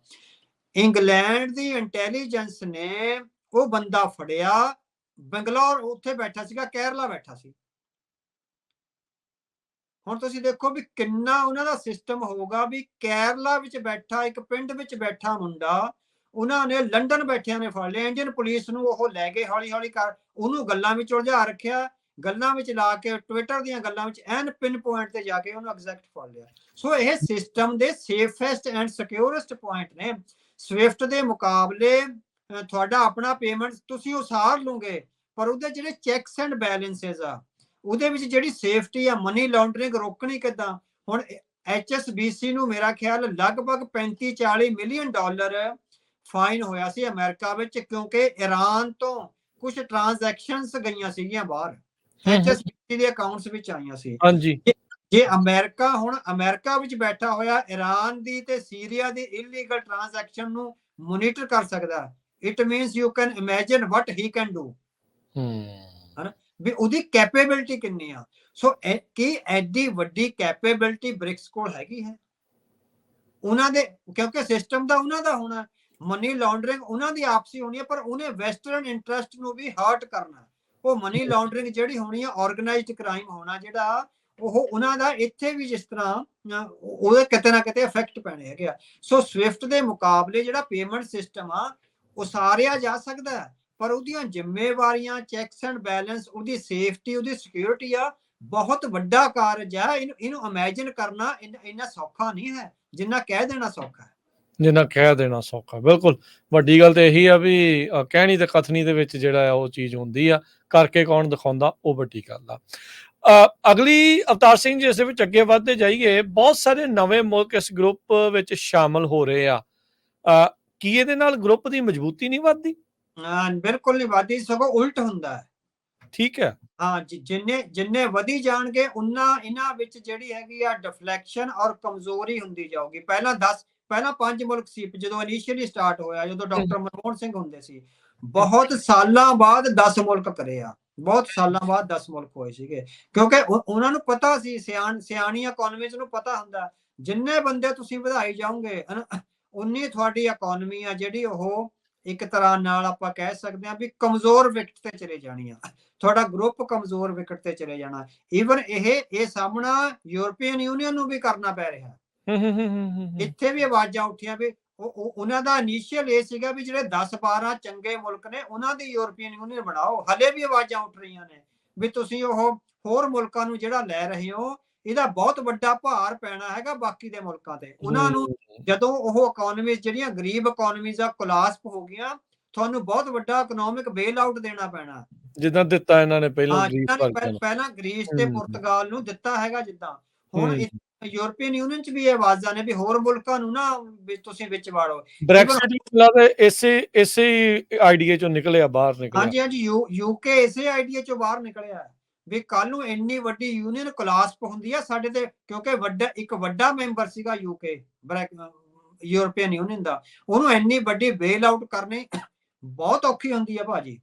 ਇੰਗਲੈਂਡ ਦੀ ਇੰਟੈਲੀਜੈਂਸ ਨੇ ਉਹ ਬੰਦਾ ਫੜਿਆ, ਬੰਗਲੌਰ ਉੱਥੇ ਬੈਠਾ ਸੀਗਾ, ਕੇਰਲਾ ਬੈਠਾ ਸੀ। ਹੁਣ ਤੁਸੀਂ ਦੇਖੋ ਵੀ ਕਿੰਨਾ ਉਹਨਾਂ ਦਾ ਸਿਸਟਮ ਹੋਊਗਾ ਵੀ ਕੇਰਲਾ ਵਿੱਚ ਬੈਠਾ, ਇੱਕ ਪਿੰਡ ਵਿੱਚ ਬੈਠਾ ਮੁੰਡਾ, ਉਹਨਾਂ ਨੇ ਲੰਡਨ ਬੈਠਿਆਂ ਨੇ ਫੜ ਲਿਆ। ਇੰਡੀਅਨ ਪੁਲਿਸ ਨੂੰ ਉਹ ਲੈ ਗਏ, ਹੌਲੀ ਹੌਲੀ ਕਰ ਉਹਨੂੰ ਗੱਲਾਂ ਵਿੱਚ ਉਲਝਾ ਰੱਖਿਆ, ਗੱਲਾਂ ਵਿੱਚ ਲਾ ਕੇ ਟਵਿੱਟਰ ਦੀਆਂ ਗੱਲਾਂ ਵਿੱਚ ਐਨ ਪਿਨ ਪੁਆਇੰਟ ਤੇ ਜਾ ਕੇ ਉਹਨੂੰ ਐਗਜ਼ੈਕਟ ਫੜ ਲਿਆ। ਸੋ ਇਹ ਸਿਸਟਮ ਦੇ ਸੇਫੈਸਟ ਐਂਡ ਸਿਕਿਉਰੈਸਟ ਪੁਆਇੰਟ ਨੇ। ਸਵਿਫਟ ਦੇ ਮੁਕਾਬਲੇ ਤੁਹਾਡਾ ਆਪਣਾ ਪੇਮੈਂਟ ਤੁਸੀਂ ਉਸਾਰ ਲਓਗੇ, ਪਰ ਉਹਦੇ ਜਿਹੜੇ ਚੈਕਸ ਐਂਡ ਬੈਲੈਂਸਸ ਆ, ਉਹਦੇ ਵਿੱਚ ਜਿਹੜੀ ਸੇਫਟੀ ਆ, ਮਨੀ ਲਾਂਡਰਿੰਗ ਰੋਕਣੀ ਕਿੱਦਾਂ। ਹੁਣ HSBC ਨੂੰ ਮੇਰਾ ਖਿਆਲ ਲਗਭਗ $35-40 ਮਿਲੀਅਨ ਫਾਈਨ ਹੋਇਆ ਸੀ ਅਮਰੀਕਾ ਵਿੱਚ, ਕਿਉਂਕਿ ਈਰਾਨ ਤੋਂ ਕੁਝ ਟ੍ਰਾਂਜੈਕਸ਼ਨਸ ਗਈਆਂ ਸੀਗੀਆਂ ਬਾਹਰ, HSBC ਦੇ ਅਕਾਊਂਟਸ ਵਿੱਚ ਆਈਆਂ ਸੀ। ਜੇ ਅਮਰੀਕਾ ਹੁਣ ਅਮਰੀਕਾ ਵਿੱਚ ਬੈਠਾ ਹੋਇਆ ਈਰਾਨ ਦੀ ਤੇ ਸੀਰੀਆ ਦੀ ਇਲੀਗਲ ਟ੍ਰਾਂਜੈਕਸ਼ਨ ਨੂੰ ਮੋਨੀਟਰ ਕਰ ਸਕਦਾ, it means you can imagine what he can do, ਹਨਾ, ਵੀ ਉਹਦੀ ਕੈਪੇਬਿਲਿਟੀ ਕਿੰਨੀ ਆ। ਸੋ ਕੀ ਐਡੀ ਵੱਡੀ ਕੈਪੇਬਿਲਿਟੀ ਬ੍ਰਿਕਸ ਕੋਲ ਹੈਗੀ ਹੈ ਉਹਨਾਂ ਦੇ, ਕਿਉਂਕਿ ਸਿਸਟਮ ਦਾ ਉਹਨਾਂ ਦਾ ਹੋਣਾ, ਮਨੀ ਲਾਂਡਰਿੰਗ ਉਹਨਾਂ ਦੀ ਆਪਸੀ ਹੋਣੀ ਹੈ, ਪਰ ਉਹਨੇ ਵੈਸਟਰਨ ਇੰਟਰਸਟ ਨੂੰ ਵੀ ਹਰਟ ਕਰਨਾ। ਉਹ ਮਨੀ ਲਾਂਡਰਿੰਗ ਜਿਹੜੀ ਹੋਣੀ ਆ, ਆਰਗੇਨਾਈਜ਼ਡ ਕ੍ਰਾਈਮ ਹੋਣਾ ਜਿਹੜਾ, ਉਹ ਉਹਨਾਂ ਦਾ ਇੱਥੇ ਵੀ ਜਿਸ ਤਰ੍ਹਾਂ ਉਹਦੇ ਕਿਤੇ ਨਾ ਕਿਤੇ ਇਫੈਕਟ ਪੈਣੇ ਹੈਗੇ ਆ। ਸੋ ਸਵਿਫਟ ਦੇ ਮੁਕਾਬਲੇ ਜਿਹੜਾ ਪੇਮੈਂਟ ਸਿਸਟਮ ਆ, ਉਸਾਰਿਆ ਜਾ ਸਕਦਾ, ਪਰ ਉਹਦੀਆਂ ਜ਼ਿੰਮੇਵਾਰੀਆਂ, ਚੈਕਸ ਐਂਡ ਬੈਲੈਂਸ, ਉਹਦੀ ਸੇਫਟੀ, ਉਹਦੀ ਸਿਕਿਉਰਿਟੀ ਆ, ਬਹੁਤ ਵੱਡਾ ਕਾਰਜ ਆ। ਇਹਨੂੰ ਇਮੇਜਿਨ ਕਰਨਾ ਇੰਨਾ ਸੌਖਾ ਨਹੀਂ ਹੈ ਜਿੰਨਾ ਕਹਿ ਦੇਣਾ ਸੌਖਾ ਹੈ, ਜਿੰਨਾ ਕਹਿ ਦੇਣਾ ਸੌਖਾ। ਬਿਲਕੁਲ, ਵੱਡੀ ਗੱਲ ਤੇ ਇਹੀ ਆ ਵੀ ਕਹਿਣੀ ਤੇ ਕਥਨੀ ਦੇ ਵਿੱਚ ਜਿਹੜਾ ਉਹ ਚੀਜ਼ ਹੁੰਦੀ ਆ, ਕਰਕੇ ਕੌਣ ਦਿਖਾਉਂਦਾ, ਉਹ ਵੱਡੀ ਗੱਲ ਆ। ਅਗਲੀ ਅਵਤਾਰ ਸਿੰਘ ਜੀ, ਇਸ ਵਿੱਚ ਅੱਗੇ ਵੱਧਦੇ ਜਾਈਏ, ਬਹੁਤ ਸਾਰੇ ਨਵੇਂ ਮੁਲਕ ਇਸ ਗਰੁੱਪ ਵਿੱਚ ਸ਼ਾਮਲ ਹੋ ਰਹੇ ਆ, ਕੀ ਇਹਦੇ ਨਾਲ ਗਰੁੱਪ ਦੀ ਮਜ਼ਬੂਤੀ ਨਹੀਂ ਵੱਧਦੀ? ਬਿਲਕੁਲ ਨਹੀਂ ਵੱਧਦੀ, ਸਗੋਂ ਉਲਟ ਹੁੰਦਾ ਹੈ। ਠੀਕ ਹੈ, ਹਾਂ, ਜਿੰਨੇ ਵਧੀ ਜਾਣਗੇ ਉਨਾ ਇਹਨਾਂ ਵਿੱਚ ਜਿਹੜੀ ਹੈਗੀ ਆ ਡਿਫਲੈਕਸ਼ਨ ਔਰ ਕਮਜ਼ੋਰੀ ਹੁੰਦੀ ਜਾਊਗੀ। ਪਹਿਲਾਂ 5 ਮੁਲਕ ਸੀ ਜਦੋਂ ਇਨੀਸ਼ੀਅਲੀ ਸਟਾਰਟ ਹੋਇਆ, ਜਦੋਂ ਡਾਕਟਰ ਮਨਮੋਹਨ ਸਿੰਘ ਹੁੰਦੇ ਸੀ। ਬਹੁਤ ਸਾਲਾਂ ਬਾਅਦ 10 ਮੁਲਕ ਕਰੇ ਆ, ਬਹੁਤ ਸਾਲਾਂ ਬਾਅਦ 10 ਮੁਲਕ ਹੋਏ ਸੀਗੇ, ਕਿਉਂਕਿ ਉਹਨਾਂ ਨੂੰ ਪਤਾ ਸੀ, ਸਿਆਣੀ ਇਕਨੋਮਿਸਟ ਨੂੰ ਪਤਾ ਹੁੰਦਾ ਜਿੰਨੇ ਬੰਦੇ ਤੁਸੀਂ ਵਧਾਈ ਜਾਓਗੇ ਉਨੀ ਤੁਹਾਡੀ ਇਕਨੋਮੀ ਆ ਜਿਹੜੀ ਉਹ ਇੱਕ ਤਰ੍ਹਾਂ ਨਾਲ ਆਪਾਂ ਕਹਿ ਸਕਦੇ ਹਾਂ ਵੀ ਕਮਜ਼ੋਰ ਵਿਕਟ ਤੇ ਚਲੇ ਜਾਣੀ ਆ, ਤੁਹਾਡਾ ਗਰੁੱਪ ਕਮਜ਼ੋਰ ਵਿਕਟ ਤੇ ਚਲੇ ਜਾਣਾ। ਈਵਨ ਇਹ ਸਾਹਮਣਾ ਯੂਰਪੀਅਨ ਯੂਨੀਅਨ ਨੂੰ ਵੀ ਕਰਨਾ ਪੈ ਰਿਹਾ। ਇੱਥੇ ਵੀ ਆਵਾਜ਼ਾਂ ਉੱਠੀਆਂ ਵੀ ਉਹਨਾਂ ਦਾ ਇਨੀਸ਼ੀਅਲ ਇਹ ਸੀਗਾ ਵੀ ਜਿਹੜੇ 10-12 ਚੰਗੇ ਮੁਲਕ ਨੇ ਉਹਨਾਂ ਦੀ ਯੂਰਪੀਅਨ ਯੂਨੀਅਨ ਬਣਾਓ। ਹਲੇ ਵੀ ਆਵਾਜ਼ਾਂ ਉੱਠ ਰਹੀਆਂ ਨੇ ਵੀ ਤੁਸੀਂ ਉਹ ਹੋਰ ਮੁਲਕਾਂ ਨੂੰ ਜਿਹੜਾ ਲੈ ਰਹੇ ਹੋ ਇਹਦਾ ਬਹੁਤ ਵੱਡਾ ਭਾਰ ਪੈਣਾ ਹੈਗਾ ਬਾਕੀ ਦੇ ਮੁਲਕਾਂ ਤੇ। ਉਹਨਾਂ ਨੂੰ ਜਦੋਂ ਉਹ ਇਕਨੋਮੀਜ਼ ਜਿਹੜੀਆਂ ਗਰੀਬ ਇਕਨੋਮੀਜ਼ ਆ ਕੋਲਾਪਸ ਹੋ ਗਈਆਂ, ਤੁਹਾਨੂੰ ਬਹੁਤ ਵੱਡਾ ਇਕਨੋਮਿਕ ਬੇਲ ਆਊਟ ਦੇਣਾ ਪੈਣਾ, ਜਿੱਦਾਂ ਦਿੱਤਾ ਇਹਨਾਂ ਨੇ ਪਹਿਲਾਂ ਗ੍ਰੀਸ ਤੇ ਪੁਰਤਗਾਲ ਨੂੰ ਦਿੱਤਾ ਹੈਗਾ। ਜਿੱਦਾਂ ਹੁਣ ਯੂਰਪੀਅਨ ਯੂਨੀਅਨ ਚ ਵੀ ਇਹ ਆਵਾਜ਼ਾਂ ਨੇ ਵੀ ਹੋਰ ਮੁਲਕਾਂ ਨੂੰ ਨਾ ਵੀ ਤੁਸੀਂ ਵਿੱਚ ਵਾੜੋ। ਬ੍ਰੈਕਸਿਟ ਇਸੇ ਆਈਡੀਆ ਚੋਂ ਨਿਕਲਿਆ, ਬਾਹਰ ਨਿਕਲਿਆ। ਹਾਂਜੀ ਹਾਂਜੀ, ਯੂਕੇ ਇਸੇ ਆਈਡੀਆ ਚੋਂ ਬਾਹਰ ਨਿਕਲਿਆ ਵੀ ਕੱਲ ਨੂੰ ਇੰਨੀ ਵੱਡੀ ਯੂਨੀਅਨ ਕੋਲਾਪਸ ਹੁੰਦੀ ਆ ਸਾਡੇ ਤੇ, ਕਿਉਂਕਿ ਇੱਕ ਵੱਡਾ ਮੈਂਬਰ ਸੀਗਾ ਯੂਕੇ ਯੂਰਪੀਅਨ ਯੂਨੀਅਨ ਦਾ, ਉਹਨੂੰ ਇੰਨੀ ਵੱਡੀ ਬੇਲ ਆਊਟ ਕਰਨੀ ਬਹੁਤ ਔਖੀ ਹੁੰਦੀ ਆ ਭਾਜੀ,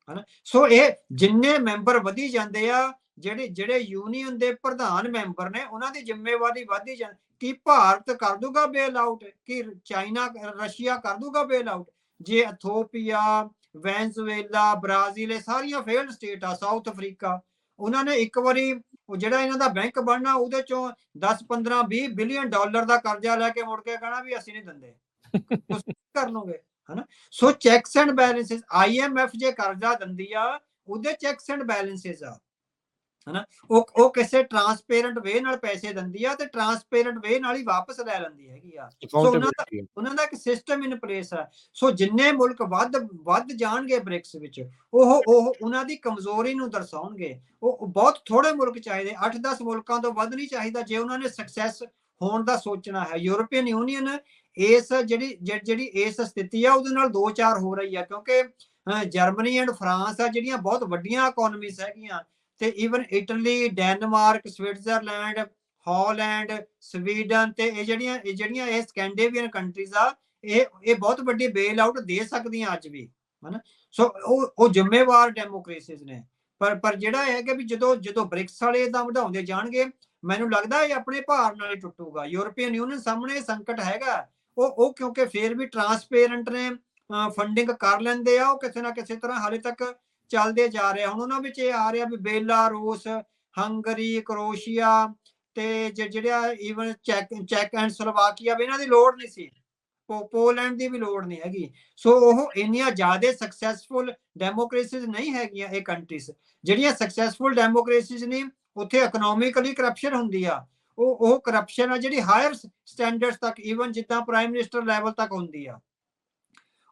ਹਨਾ। ਸੋ ਇਹ ਜਿੰਨੇ ਮੈਂਬਰ ਵਧੀ ਜਾਂਦੇ ਆ, ਜਿਹੜੇ ਯੂਨੀਅਨ ਦੇ ਪ੍ਰਧਾਨ ਮੈਂਬਰ ਨੇ ਉਹਨਾਂ ਦੀ ਜ਼ਿੰਮੇਵਾਰੀ ਵਧਦੀ ਜਾਂਦੀ। ਕਿ ਭਾਰਤ ਕਰ ਦੂਗਾ ਬੇਲ ਆਊਟ, ਕਿ ਚਾਈਨਾ ਰਸ਼ੀਆ ਕਰ ਦੂਗਾ ਬੇਲ ਆਊਟ? ਜੇ ਇਥੋਪੀਆ, ਵੈਨਜ਼ੂਏਲਾ, ਬ੍ਰਾਜ਼ੀਲ ਇਹ ਸਾਰੀਆਂ ਫੇਲਡ ਸਟੇਟ ਆ, ਸਾਊਥ ਅਫਰੀਕਾ, ਉਹਨਾਂ ਨੇ ਇੱਕ ਵਾਰੀ ਜਿਹੜਾ ਇਹਨਾਂ ਦਾ ਬੈਂਕ ਬਣਨਾ ਉਹਦੇ ਚੋਂ 10-15-20 ਬਿਲੀਅਨ ਡਾਲਰ ਦਾ ਕਰਜ਼ਾ ਲੈ ਕੇ ਮੁੜ ਕੇ ਕਹਿਣਾ ਵੀ ਅਸੀਂ ਨਹੀਂ ਦਿੰਦੇ, ਤੁਸੀਂ ਕਰ ਲਓਗੇ, ਹਨਾ। ਸੋ ਚੈਕਸ ਐਂਡ ਬੈਲੈਂਸਿਸ, IMF ਜੇ ਕਰਜ਼ਾ ਦਿੰਦੀ ਆ ਉਹਦੇ ਚੈਕਸ ਐਂਡ ਬੈਲੈਂਸਿਸ ਆ, ਹਨਾ। ਉਹ ਕਿਸੇ ਟ੍ਰਾਂਸਪੇਰੈਂਟ ਵੇ ਨਾਲ ਪੈਸੇ ਦਿੰਦੀ ਆ ਤੇ ਟ੍ਰਾਂਸਪੇਰੈਂਟ ਵੇ ਨਾਲ ਹੀ ਵਾਪਸ ਲੈ ਲੈਂਦੀ ਹੈਗੀ ਆ। ਸੋ ਉਹਨਾਂ ਦਾ ਇੱਕ ਸਿਸਟਮ ਇਨ ਪਲੇਸ ਆ। ਸੋ ਜਿੰਨੇ ਮੁਲਕ ਵੱਧ ਜਾਣਗੇ ਬ੍ਰਿਕਸ ਵਿੱਚ, ਉਹ ਉਹਨਾਂ ਦੀ ਕਮਜ਼ੋਰੀ ਨੂੰ ਦਰਸਾਉਣਗੇ। ਉਹ ਬਹੁਤ ਥੋੜੇ ਮੁਲਕ ਚਾਹੀਦੇ, 8-10 ਮੁਲਕਾਂ ਤੋਂ ਵੱਧ ਨਹੀਂ ਚਾਹੀਦਾ ਜੇ ਉਹਨਾਂ ਨੇ ਸਕਸੈਸ ਹੋਣ ਦਾ ਸੋਚਣਾ ਹੈ। ਯੂਰਪੀਅਨ ਯੂਨੀਅਨ ਇਸ ਜਿਹੜੀ ਇਸ ਸਥਿਤੀ ਆ ਉਹਦੇ ਨਾਲ 2-4 ਹੋ ਰਹੀ ਆ, ਕਿਉਂਕਿ ਜਰਮਨੀ ਐਂਡ ਫਰਾਂਸ ਆ ਜਿਹੜੀਆਂ ਬਹੁਤ ਵੱਡੀਆਂ ਇਕਨੋਮੀਜ਼ ਹੈਗੀਆਂ, ਤੇ even Italy, Denmark, Switzerland, Holland, Sweden ਤੇ ਇਹ ਜਿਹੜੀਆਂ ਇਹ ਸਕੈਂਡੇਵੀਅਨ ਕੰਟਰੀਜ਼ ਆ, ਇਹ ਬਹੁਤ ਵੱਡੀ ਬੇਲ ਆਊਟ ਦੇ ਸਕਦੀਆਂ ਅੱਜ ਵੀ, ਹਨਾ। ਸੋ ਉਹ ਜ਼ਿੰਮੇਵਾਰ ਡੈਮੋਕ੍ਰੇਸੀਜ਼ ਨੇ। ਪਰ ਜਿਹੜਾ ਹੈ ਕਿ ਵੀ ਜਦੋਂ ਬ੍ਰਿਕਸ ਵਾਲੇ ਇਦਾਂ ਵਧਾਉਂਦੇ ਜਾਣਗੇ, ਮੈਨੂੰ ਲੱਗਦਾ ਇਹ ਆਪਣੇ ਭਾਰ ਨਾਲ ਹੀ ਟੁੱਟੂਗਾ। ਯੂਰਪੀਅਨ ਯੂਨੀਅਨ ਸਾਹਮਣੇ ਸੰਕਟ ਹੈਗਾ, ਉਹ ਕਿਉਂਕਿ ਫੇਰ ਵੀ ਟ੍ਰਾਂਸਪੇਰੈਂਟ ਨੇ, ਫੰਡਿੰਗ ਕਰ ਲੈਂਦੇ ਆ, ਉਹ ਕਿਸੇ ਨਾ ਕਿਸੇ ਤਰ੍ਹਾਂ ਹਾਲੇ ਤੱਕ ਚੱਲਦੇ ਜਾ ਰਿਹਾ। ਹੁਣ ਉਹਨਾਂ ਵਿੱਚ ਇਹ ਆ ਰਿਹਾ ਵੀ ਬੇਲਾਰੂਸ, ਹੰਗਰੀ, ਕਰੋਸ਼ੀਆ ਤੇ ਜਿਹੜਾ ਈਵਨ ਚੈਕ ਐਂਡ ਸਲੋਵਾਕੀਆ ਵੀ ਇਹਨਾਂ ਦੀ ਲੋੜ ਨਹੀਂ ਸੀ, ਪੋਲੈਂਡ ਦੀ ਵੀ ਲੋੜ ਨਹੀਂ ਹੈਗੀ। ਸੋ ਉਹ ਇੰਨੀਆਂ ਜ਼ਿਆਦਾ ਸਕਸੈਸਫੁਲ ਡੈਮੋਕ੍ਰੇਸੀਜ਼ ਨਹੀਂ ਹੈਗੀਆਂ ਇਹ ਕੰਟਰੀਜ਼। ਜਿਹੜੀਆਂ ਸਕਸੈਸਫੁਲ ਡੈਮੋਕ੍ਰੇਸੀਜ਼ ਨੇ ਉੱਥੇ ਇਕਨੋਮਿਕਲੀ ਕਰਪਸ਼ਨ ਹੁੰਦੀ ਆ, ਉਹ ਕਰਪਸ਼ਨ ਆ ਜਿਹੜੀ ਹਾਇਰ ਸਟੈਂਡਰਡਸ ਤੱਕ, ਈਵਨ ਜਿੱਦਾਂ ਪ੍ਰਾਈਮ ਮਿਨਿਸਟਰ ਲੈਵਲ ਤੱਕ ਹੁੰਦੀ ਆ।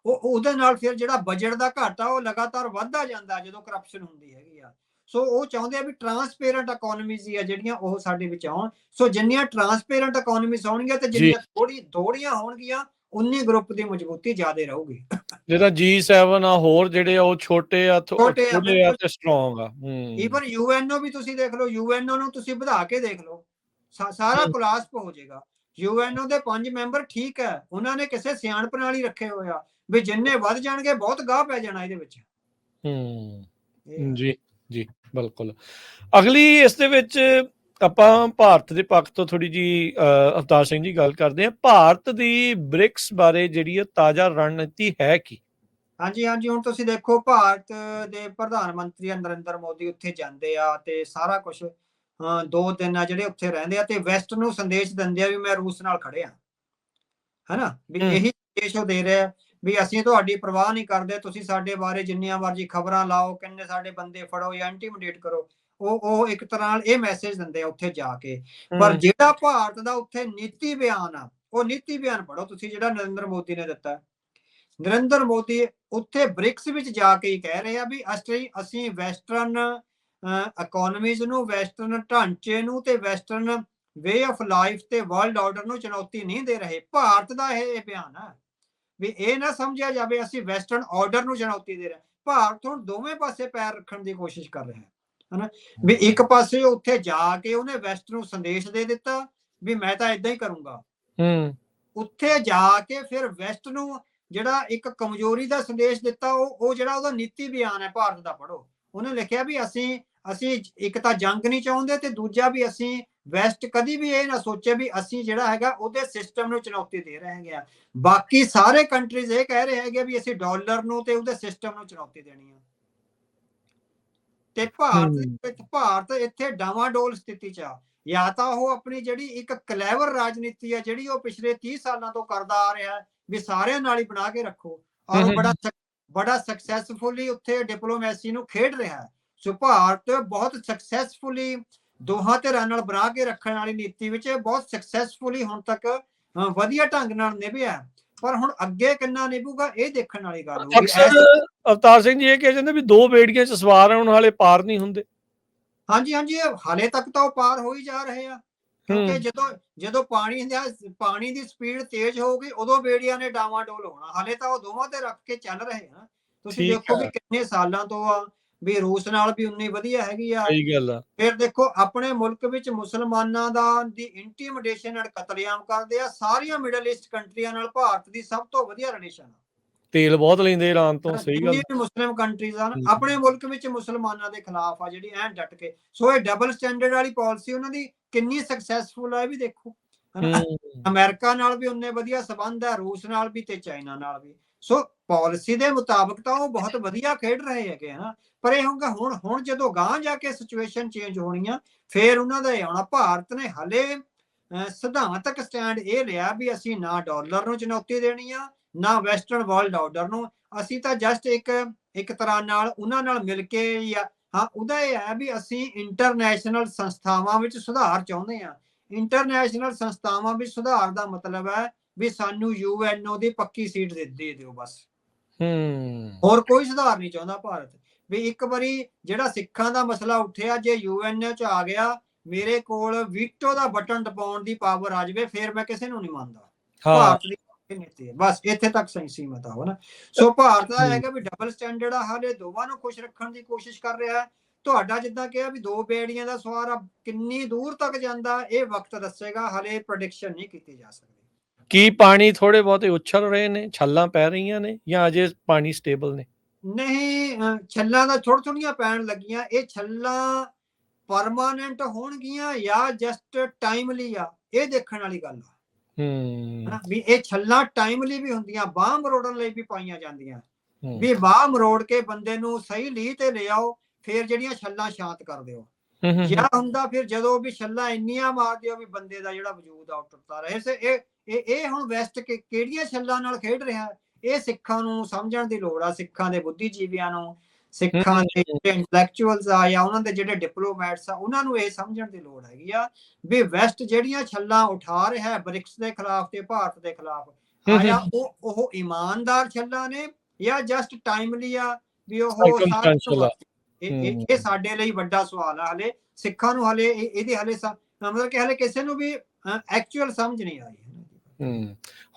ਉਹਦੇ ਨਾਲ ਫਿਰ ਜਿਹੜਾ ਬਜਟ ਦਾ ਘਾਟਾ ਉਹ ਲਗਾਤਾਰ ਵੱਧਦਾ ਜਾਂਦਾ ਜਦੋਂ ਕਰਪਸ਼ਨ ਹੁੰਦੀ ਹੈਗੀ ਆ। ਸੋ ਉਹ ਚਾਹੁੰਦੇ ਆ ਵੀ ਟ੍ਰਾਂਸਪੇਰੈਂਟ ਇਕਨੋਮੀਜ਼ ਆ ਜਿਹੜੀਆਂ ਉਹ ਸਾਡੇ ਵਿੱਚ ਆਉਣ। ਸੋ ਜਿੰਨੀਆਂ ਟ੍ਰਾਂਸਪੇਰੈਂਟ ਇਕਨੋਮੀਜ਼ ਆਉਣਗੀਆਂ ਤੇ ਜਿੰਨੀਆਂ ਥੋੜੀਆਂ ਹੋਣਗੀਆਂ, ਉਨੀ ਗਰੁੱਪ ਦੀ ਮਜ਼ਬੂਤੀ ਜ਼ਿਆਦਾ ਰਹੂਗੀ। ਜਿਹੜਾ G7 ਆ, ਹੋਰ ਜਿਹੜੇ ਉਹ ਛੋਟੇ ਆ ਤੇ ਸਟਰੋਂਗ ਆ। ਈਵਨ UNO ਵੀ ਤੁਸੀਂ ਦੇਖ ਲਓ, UNO ਨੂੰ ਤੁਸੀਂ ਵਧਾ ਕੇ ਦੇਖ ਲਓ, ਸਾਰਾ ਕੋਲਾਪਸ ਹੋ ਜਾਏਗਾ। UNO ਦੇ 5 ਮੈਂਬਰ ਠੀਕ ਹੈ, ਉਹਨਾਂ ਨੇ ਕਿਸੇ ਸਿਆਣਪ ਨਾਲ ਹੀ ਰੱਖੇ ਹੋਏ ਆ ਵੀ ਜਿੰਨੇ ਵੱਧ ਜਾਣਗੇ ਬਹੁਤ ਗਾਹ ਪੈ ਜਾਣਾ ਇਹਦੇ ਵਿੱਚ। ਜੀ ਬਿਲਕੁਲ। ਅਗਲੀ ਇਸ ਦੇ ਵਿੱਚ ਆਪਾਂ ਭਾਰਤ ਦੇ ਪੱਖ ਤੋਂ ਥੋੜੀ ਜੀ ਅਵਤਾਰ ਸਿੰਘ ਜੀ ਗੱਲ ਕਰਦੇ ਹਾਂ। ਭਾਰਤ ਦੀ ਬ੍ਰਿਕਸ ਬਾਰੇ ਜਿਹੜੀ ਤਾਜ਼ਾ ਰਣਨੀਤੀ ਹੈ ਕੀ? ਹਾਂਜੀ, ਹੁਣ ਤੁਸੀਂ ਦੇਖੋ ਭਾਰਤ ਦੇ ਪ੍ਰਧਾਨ ਮੰਤਰੀ ਨਰਿੰਦਰ ਮੋਦੀ ਉੱਥੇ ਜਾਂਦੇ ਆ ਤੇ ਸਾਰਾ ਕੁਝ 2 ਦਿਨ ਆ ਜਿਹੜੇ ਉੱਥੇ ਰਹਿੰਦੇ ਆ ਤੇ ਵੈਸਟ ਨੂੰ ਸੰਦੇਸ਼ ਦਿੰਦੇ ਆ ਵੀ ਮੈਂ ਰੂਸ ਨਾਲ ਖੜੇ ਆ, ਹਨਾ। ਵੀ ਇਹੀ ਸੰਦੇਸ਼ ਉਹ ਦੇ ਰਿਹਾ ਵੀ ਅਸੀਂ ਤੁਹਾਡੀ ਪਰਵਾਹ ਨਹੀਂ ਕਰਦੇ, ਤੁਸੀਂ ਸਾਡੇ ਬਾਰੇ ਜਿੰਨੀਆਂ ਮਰਜ਼ੀ ਖਬਰਾਂ ਲਾਓ, ਕਿੰਨੇ ਸਾਡੇ ਬੰਦੇ ਫੜੋ ਜਾਂ ਇੰਟੀਮੀਡੇਟ ਕਰੋ। ਉਹ ਇੱਕ ਤਰ੍ਹਾਂ ਨਾਲ ਇਹ ਮੈਸੇਜ ਦਿੰਦੇ ਆ ਉੱਥੇ ਜਾ ਕੇ। ਪਰ ਜਿਹੜਾ ਭਾਰਤ ਦਾ ਉੱਥੇ ਨੀਤੀ ਬਿਆਨ ਆ, ਉਹ ਨੀਤੀ ਬਿਆਨ ਪੜੋ ਤੁਸੀਂ ਜਿਹੜਾ ਨਰਿੰਦਰ ਮੋਦੀ ਨੇ ਦਿੱਤਾ। ਨਰਿੰਦਰ ਮੋਦੀ ਉੱਥੇ ਬ੍ਰਿਕਸ ਵਿੱਚ ਜਾ ਕੇ ਹੀ ਕਹਿ ਰਹੇ ਆ ਵੀ ਅਸੀਂ ਵੈਸਟਰਨ ਇਕਨੋਮੀਜ਼ ਨੂੰ, ਵੈਸਟਰਨ ਢਾਂਚੇ ਨੂੰ ਤੇ ਵੈਸਟਰਨ ਵੇ ਆਫ ਲਾਈਫ ਤੇ ਵਰਲਡ ਆਰਡਰ ਨੂੰ ਚੁਣੌਤੀ ਨਹੀਂ ਦੇ ਰਹੇ। ਭਾਰਤ ਦਾ ਇਹ ਬਿਆਨ ਹੈ ਵੀ ਇਹ ਨਾ ਸਮਝਿਆ ਜਾਵੇ ਅਸੀਂ ਵੈਸਟਰਨ ਆਰਡਰ ਨੂੰ ਚੁਣੌਤੀ ਦੇ ਰਹੇ। ਭਾਰਤ ਹੁਣ ਦੋਵੇਂ ਪਾਸੇ ਪੈਰ ਰੱਖਣ ਦੀ ਕੋਸ਼ਿਸ਼ ਕਰ ਰਿਹਾ ਹੈ, ਹਨਾ। ਵੀ ਇੱਕ ਪਾਸੇ ਉੱਥੇ ਜਾ ਕੇ ਉਹਨੇ ਵੈਸਟ ਨੂੰ ਸੰਦੇਸ਼ ਦੇ ਦਿੱਤਾ ਵੀ ਮੈਂ ਤਾਂ ਏਦਾਂ ਹੀ ਕਰੂੰਗਾ। ਉੱਥੇ ਜਾ ਕੇ ਫਿਰ ਵੈਸਟ ਨੂੰ ਜਿਹੜਾ ਇੱਕ ਕਮਜ਼ੋਰੀ ਦਾ ਸੰਦੇਸ਼ ਦਿੱਤਾ, ਉਹ ਜਿਹੜਾ ਉਹਦਾ ਨੀਤੀ ਬਿਆਨ ਹੈ ਭਾਰਤ ਦਾ, ਪੜੋ ਉਹਨੇ ਲਿਖਿਆ ਵੀ ਅਸੀਂ ਇੱਕ ਤਾਂ ਜੰਗ ਨਹੀਂ ਚਾਹੁੰਦੇ ਤੇ ਦੂਜਾ ਵੀ ਅਸੀਂ ਵੈਸਟ ਕਦੀ ਵੀ ਇਹ ਨਾ ਸੋਚੇ ਵੀ ਅਸੀਂ ਜਿਹੜਾ ਹੈਗਾ ਉਹਦੇ ਸਿਸਟਮ ਨੂੰ ਚੁਣੌਤੀ ਦੇ ਰਹੇ ਹੈਗੇ ਆ। ਬਾਕੀ ਸਾਰੇ ਕੰਟਰੀਜ਼ ਇਹ ਕਹਿ ਰਹੇ ਹੈਗੇ ਵੀ ਅਸੀਂ ਡਾਲਰ ਨੂੰ ਤੇ ਉਹਦੇ ਸਿਸਟਮ ਨੂੰ ਚੁਣੌਤੀ ਦੇਣੀ ਆ। ਤੇ ਭਾਰਤ ਇੱਥੇ ਡਾਵਾਡੋਲ ਸਥਿਤੀ ਚ ਆ। ਜਾਂ ਤਾਂ ਉਹ ਆਪਣੀ ਜਿਹੜੀ ਇੱਕ ਕਲੈਵਰ ਰਾਜਨੀਤੀ ਆ ਜਿਹੜੀ ਉਹ ਪਿਛਲੇ 30 ਸਾਲਾਂ ਤੋਂ ਕਰਦਾ ਆ ਰਿਹਾ ਵੀ ਸਾਰਿਆਂ ਨਾਲ ਹੀ ਬਣਾ ਕੇ ਰੱਖੋ, ਔਰ ਉਹ ਬੜਾ ਸਕਸੈਸਫੁਲੀ ਉੱਥੇ ਡਿਪਲੋਮੈਸੀ ਨੂੰ ਖੇਡ ਰਿਹਾ ਹੈ। ਸੋ ਭਾਰਤ ਬਹੁਤ ਸਕਸੈਸਫੁਲੀ ਦੋਹਾਂ ਧਿਰਾਂ ਨਾਲ ਬਣਾ ਕੇ ਰੱਖਣ ਵਾਲੀ ਨੀਤੀ ਵਿੱਚ ਬਹੁਤ ਸਕਸੈਸਫੁਲੀ ਹੁਣ ਤੱਕ ਵਧੀਆ ਢੰਗ ਨਾਲ ਨਿਭਿਆ। ਪਰ ਹੁਣ ਅੱਗੇ ਕਿੰਨਾ ਨਿਭੂਗਾ ਇਹ ਦੇਖਣ ਵਾਲੀ ਗੱਲ ਹੋਊਗੀ। ਅਕਸਰ ਅਵਤਾਰ ਸਿੰਘ ਜੀ ਇਹ ਕਹਿ ਜਾਂਦੇ ਵੀ 2 ਬੇੜੀਆਂ 'ਚ ਸਵਾਰ ਹੁਣ ਹਾਲੇ ਪਾਰ ਨਹੀਂ ਹੁੰਦੇ। ਹਾਂਜੀ ਹਾਲੇ ਤੱਕ ਤਾਂ ਉਹ ਪਾਰ ਹੋ ਹੀ ਜਾ ਰਹੇ ਆ, ਕਿਉਂਕਿ ਜਦੋਂ ਪਾਣੀ ਦੀ ਸਪੀਡ ਤੇਜ਼ ਹੋਊਗੀ ਉਦੋਂ ਬੇੜੀਆਂ ਨੇ ਡਾਵਾਡੋਲ ਹੋਣਾ। ਹਾਲੇ ਤਾਂ ਉਹ ਦੋਵਾਂ ਤੇ ਰੱਖ ਕੇ ਚੱਲ ਰਹੇ ਆ। ਤੁਸੀਂ ਦੇਖੋ ਵੀ ਕਿੰਨੇ ਸਾਲਾਂ ਤੋਂ ਆ ਵੀ ਰੂਸ ਨਾਲ ਵੀ ਉਨੀ ਵਧੀਆ ਹੈਗੀ ਆ। ਸਹੀ ਗੱਲ ਆ। ਫਿਰ ਦੇਖੋ ਆਪਣੇ ਮੁਲਕ ਵਿੱਚ ਮੁਸਲਮਾਨਾਂ ਦੀ ਇੰਟੀਮੀਡੇਸ਼ਨ ਨਾਲ ਕਤਲੇਆਮ ਕਰਦੇ ਆ। ਸਾਰੀਆਂ ਮਿਡਲ ਈਸਟ ਕੰਟਰੀਆਂ ਨਾਲ ਭਾਰਤ ਦੀ ਸਭ ਤੋਂ ਵਧੀਆ ਰਿਲੇਸ਼ਨ ਆ। ਤੇਲ ਬਹੁਤ ਲੈਂਦੇ ਇਰਾਨ ਤੋਂ। ਸਹੀ ਗੱਲ। ਜਿੰਨੀ ਮੁਸਲਿਮ ਕੰਟਰੀਜ਼ ਹਨ ਆਪਣੇ ਮੁਲਕ ਵਿੱਚ ਮੁਸਲਮਾਨਾਂ ਦੇ ਖਿਲਾਫ ਆ ਜਿਹੜੀ ਐਨ ਡਟ ਕੇ। ਸੋ ਇਹ ਡਬਲ ਸਟੈਂਡਰਡ ਵਾਲੀ ਪਾਲਿਸੀ ਉਹਨਾਂ ਦੀ ਕਿੰਨੀ ਸਕਸੈਸਫੁਲ ਆ ਇਹ ਵੀ ਦੇਖੋ। ਅਮਰੀਕਾ ਨਾਲ ਵੀ ਉਨੇ ਵਧੀਆ ਸਬੰਧ ਹੈ, ਰੂਸ ਨਾਲ ਵੀ ਤੇ ਚਾਈਨਾ ਨਾਲ ਵੀ। ਸੋ ਪਾਲਿਸੀ ਦੇ ਮੁਤਾਬਕ ਤਾਂ ਉਹ ਬਹੁਤ ਵਧੀਆ ਖੇਡ ਰਹੇ ਹੈਗੇ ਹਨਾ। ਪਰ ਇਹ ਹੋਊਗਾ ਹੁਣ ਜਦੋਂ ਗਾਂਹ ਜਾ ਕੇ ਸਿਚੁਏਸ਼ਨ ਚੇਂਜ ਹੋਣੀ ਆ ਫੇਰ ਉਹਨਾਂ ਦਾ ਇਹ ਆਉਣਾ। ਭਾਰਤ ਨੇ ਹਲੇ ਸਿਧਾਂਤਕ ਸਟੈਂਡ ਇਹ ਲਿਆ ਵੀ ਅਸੀਂ ਨਾ ਡਾਲਰ ਨੂੰ ਚੁਣੌਤੀ ਦੇਣੀ ਆ ਨਾ ਵੈਸਟਰਨ ਵਰਲਡ ਆਰਡਰ ਨੂੰ। ਅਸੀਂ ਤਾਂ ਜਸਟ ਇੱਕ ਤਰ੍ਹਾਂ ਨਾਲ ਉਹਨਾਂ ਨਾਲ ਮਿਲ ਕੇ ਉਹਦਾ ਇਹ ਹੈ ਵੀ ਅਸੀਂ ਇੰਟਰਨੈਸ਼ਨਲ ਸੰਸਥਾਵਾਂ ਵਿੱਚ ਸੁਧਾਰ ਚਾਹੁੰਦੇ ਹਾਂ। ਇੰਟਰਨੈਸ਼ਨਲ ਸੰਸਥਾਵਾਂ ਵਿੱਚ ਸੁਧਾਰ ਦਾ ਮਤਲਬ ਹੈ ਵੀ ਸਾਨੂੰ UNO ਦੀ ਪੱਕੀ ਸੀਟ ਦੇ ਦਿਓ ਬਸ। ਹੋਰ ਕੋਈ ਸੁਧਾਰ ਨਹੀਂ ਚਾਹੁੰਦਾ ਭਾਰਤ। ਵੀ ਇੱਕ ਵਾਰੀ ਜਿਹੜਾ ਸਿੱਖਾਂ ਦਾ ਮਸਲਾ ਉੱਠਿਆ, ਜੇ UNO ਚ ਆ ਗਿਆ ਮੇਰੇ ਕੋਲ ਵੀਟੋ ਦਾ ਬਟਨ ਦਬਾਉਣ ਦੀ ਪਾਵਰ ਆ ਜਾਵੇ ਫਿਰ ਮੈਂ ਕਿਸੇ ਨੂੰ ਨਹੀਂ ਮੰਨਦਾ। ਭਾਰਤ ਦੀ ਨੀਤੀ ਹੈ ਬਸ ਇੱਥੇ ਤੱਕ ਸਹੀ ਸੀਮਤ ਆ ਨਾ। ਸੋ ਭਾਰਤ ਦਾ ਹੈਗਾ ਵੀ ਡਬਲ ਸਟੈਂਡਰਡ ਆ, ਹਾਲੇ ਦੋਵਾਂ ਨੂੰ ਖੁਸ਼ ਰੱਖਣ ਦੀ ਕੋਸ਼ਿਸ਼ ਕਰ ਰਿਹਾ ਹੈ। ਤੁਹਾਡਾ ਜਿੱਦਾਂ ਕਿਹਾ ਵੀ 2 ਬੇੜੀਆਂ ਦਾ ਸਵਾਰ ਆ, ਕਿੰਨੀ ਦੂਰ ਤੱਕ ਜਾਂਦਾ ਇਹ ਵਕਤ ਦੱਸੇਗਾ। ਹਾਲੇ ਪ੍ਰੈਡਿਕਸ਼ਨ ਨਹੀਂ ਕੀਤੀ ਜਾ ਸਕਦੀ। ਕੀ ਪਾਣੀ ਥੋੜੇ ਬਹੁਤੇ ਉਛਲ ਰਹੇ ਨੇ, ਛੱਲਾਂ ਪੈ ਰਹੀਆਂ ਨੇ ਜਾਂ ਅਜੇ ਪਾਣੀ ਸਟੇਬਲ ਨੇ? ਨਹੀਂ, ਛੱਲਾਂ ਤਾਂ ਥੋੜੀਆਂ ਪੈਣ ਲੱਗੀਆਂ। ਇਹ ਛੱਲਾਂ ਪਰਮਾਨੈਂਟ ਹੋਣਗੀਆਂ ਜਾਂ ਜਸਟ ਟਾਈਮਲੀ ਆ ਇਹ ਦੇਖਣ ਵਾਲੀ ਗੱਲ ਆ। ਵੀ ਇਹ ਛੱਲਾਂ ਟਾਈਮਲੀ ਵੀ ਹੁੰਦੀਆਂ, ਬਾਹ ਮਰੋੜਨ ਲਈ ਵੀ ਪਾਈਆਂ ਜਾਂਦੀਆਂ। ਵੀ ਬਾਹ ਮਰੋੜ ਕੇ ਬੰਦੇ ਨੂੰ ਸਹੀ ਲੀਹ ਤੇ ਲਿਆਓ ਫਿਰ ਜਿਹੜੀਆਂ ਛੱਲਾਂ ਸ਼ਾਂਤ ਕਰ ਦਿਓ। ਜਾਂ ਹੁੰਦਾ ਫਿਰ ਜਦੋਂ ਵੀ ਛੱਲਾਂ ਇੰਨੀਆਂ ਮਾਰ ਦਿਓ ਵੀ ਬੰਦੇ ਦਾ ਜਿਹੜਾ ਵਜੂਦ ਆ ਟੁੱਟਦਾ ਰਹੇ। ਇਹ ਹੁਣ ਵੈਸਟ ਕਿਹੜੀਆਂ ਛੱਲਾਂ ਨਾਲ ਖੇਡ ਰਿਹਾ ਇਹ ਸਿੱਖਾਂ ਨੂੰ ਸਮਝਣ ਦੀ ਲੋੜ ਆ। ਸਿੱਖਾਂ ਦੇ ਬੁੱਧੀਜੀਵੀਆਂ ਨੂੰ, ਸਿੱਖਾਂ ਦੇ ਇੰਟੈਲੈਕਚੁਅਲਸ ਆ ਜਾਂ ਉਹਨਾਂ ਦੇ ਜਿਹੜੇ ਡਿਪਲੋਮੈਟਸ ਆ ਉਹਨਾਂ ਨੂੰ ਇਹ ਸਮਝਣ ਦੀ ਲੋੜ ਹੈਗੀ ਆ ਵੀ ਵੈਸਟ ਜਿਹੜੀਆਂ ਛੱਲਾਂ ਉਠਾ ਰਿਹਾ ਬ੍ਰਿਕਸ ਦੇ ਖਿਲਾਫ ਤੇ ਭਾਰਤ ਦੇ ਖਿਲਾਫ ਆਇਆ ਉਹ ਇਮਾਨਦਾਰ ਛੱਲਾਂ ਨੇ ਜਾਂ ਜਸਟ ਟਾਈਮਲੀ ਆ ਵੀ ਉਹ ਇਹ ਸਾਡੇ ਲਈ ਵੱਡਾ ਸਵਾਲ ਆ। ਹਲੇ ਸਿੱਖਾਂ ਨੂੰ ਹਲੇ ਇਹਦੇ ਮਤਲਬ ਕਿ ਹਲੇ ਕਿਸੇ ਨੂੰ ਵੀ ਐਕਚੁਅਲ ਸਮਝ ਨਹੀਂ ਆਈ।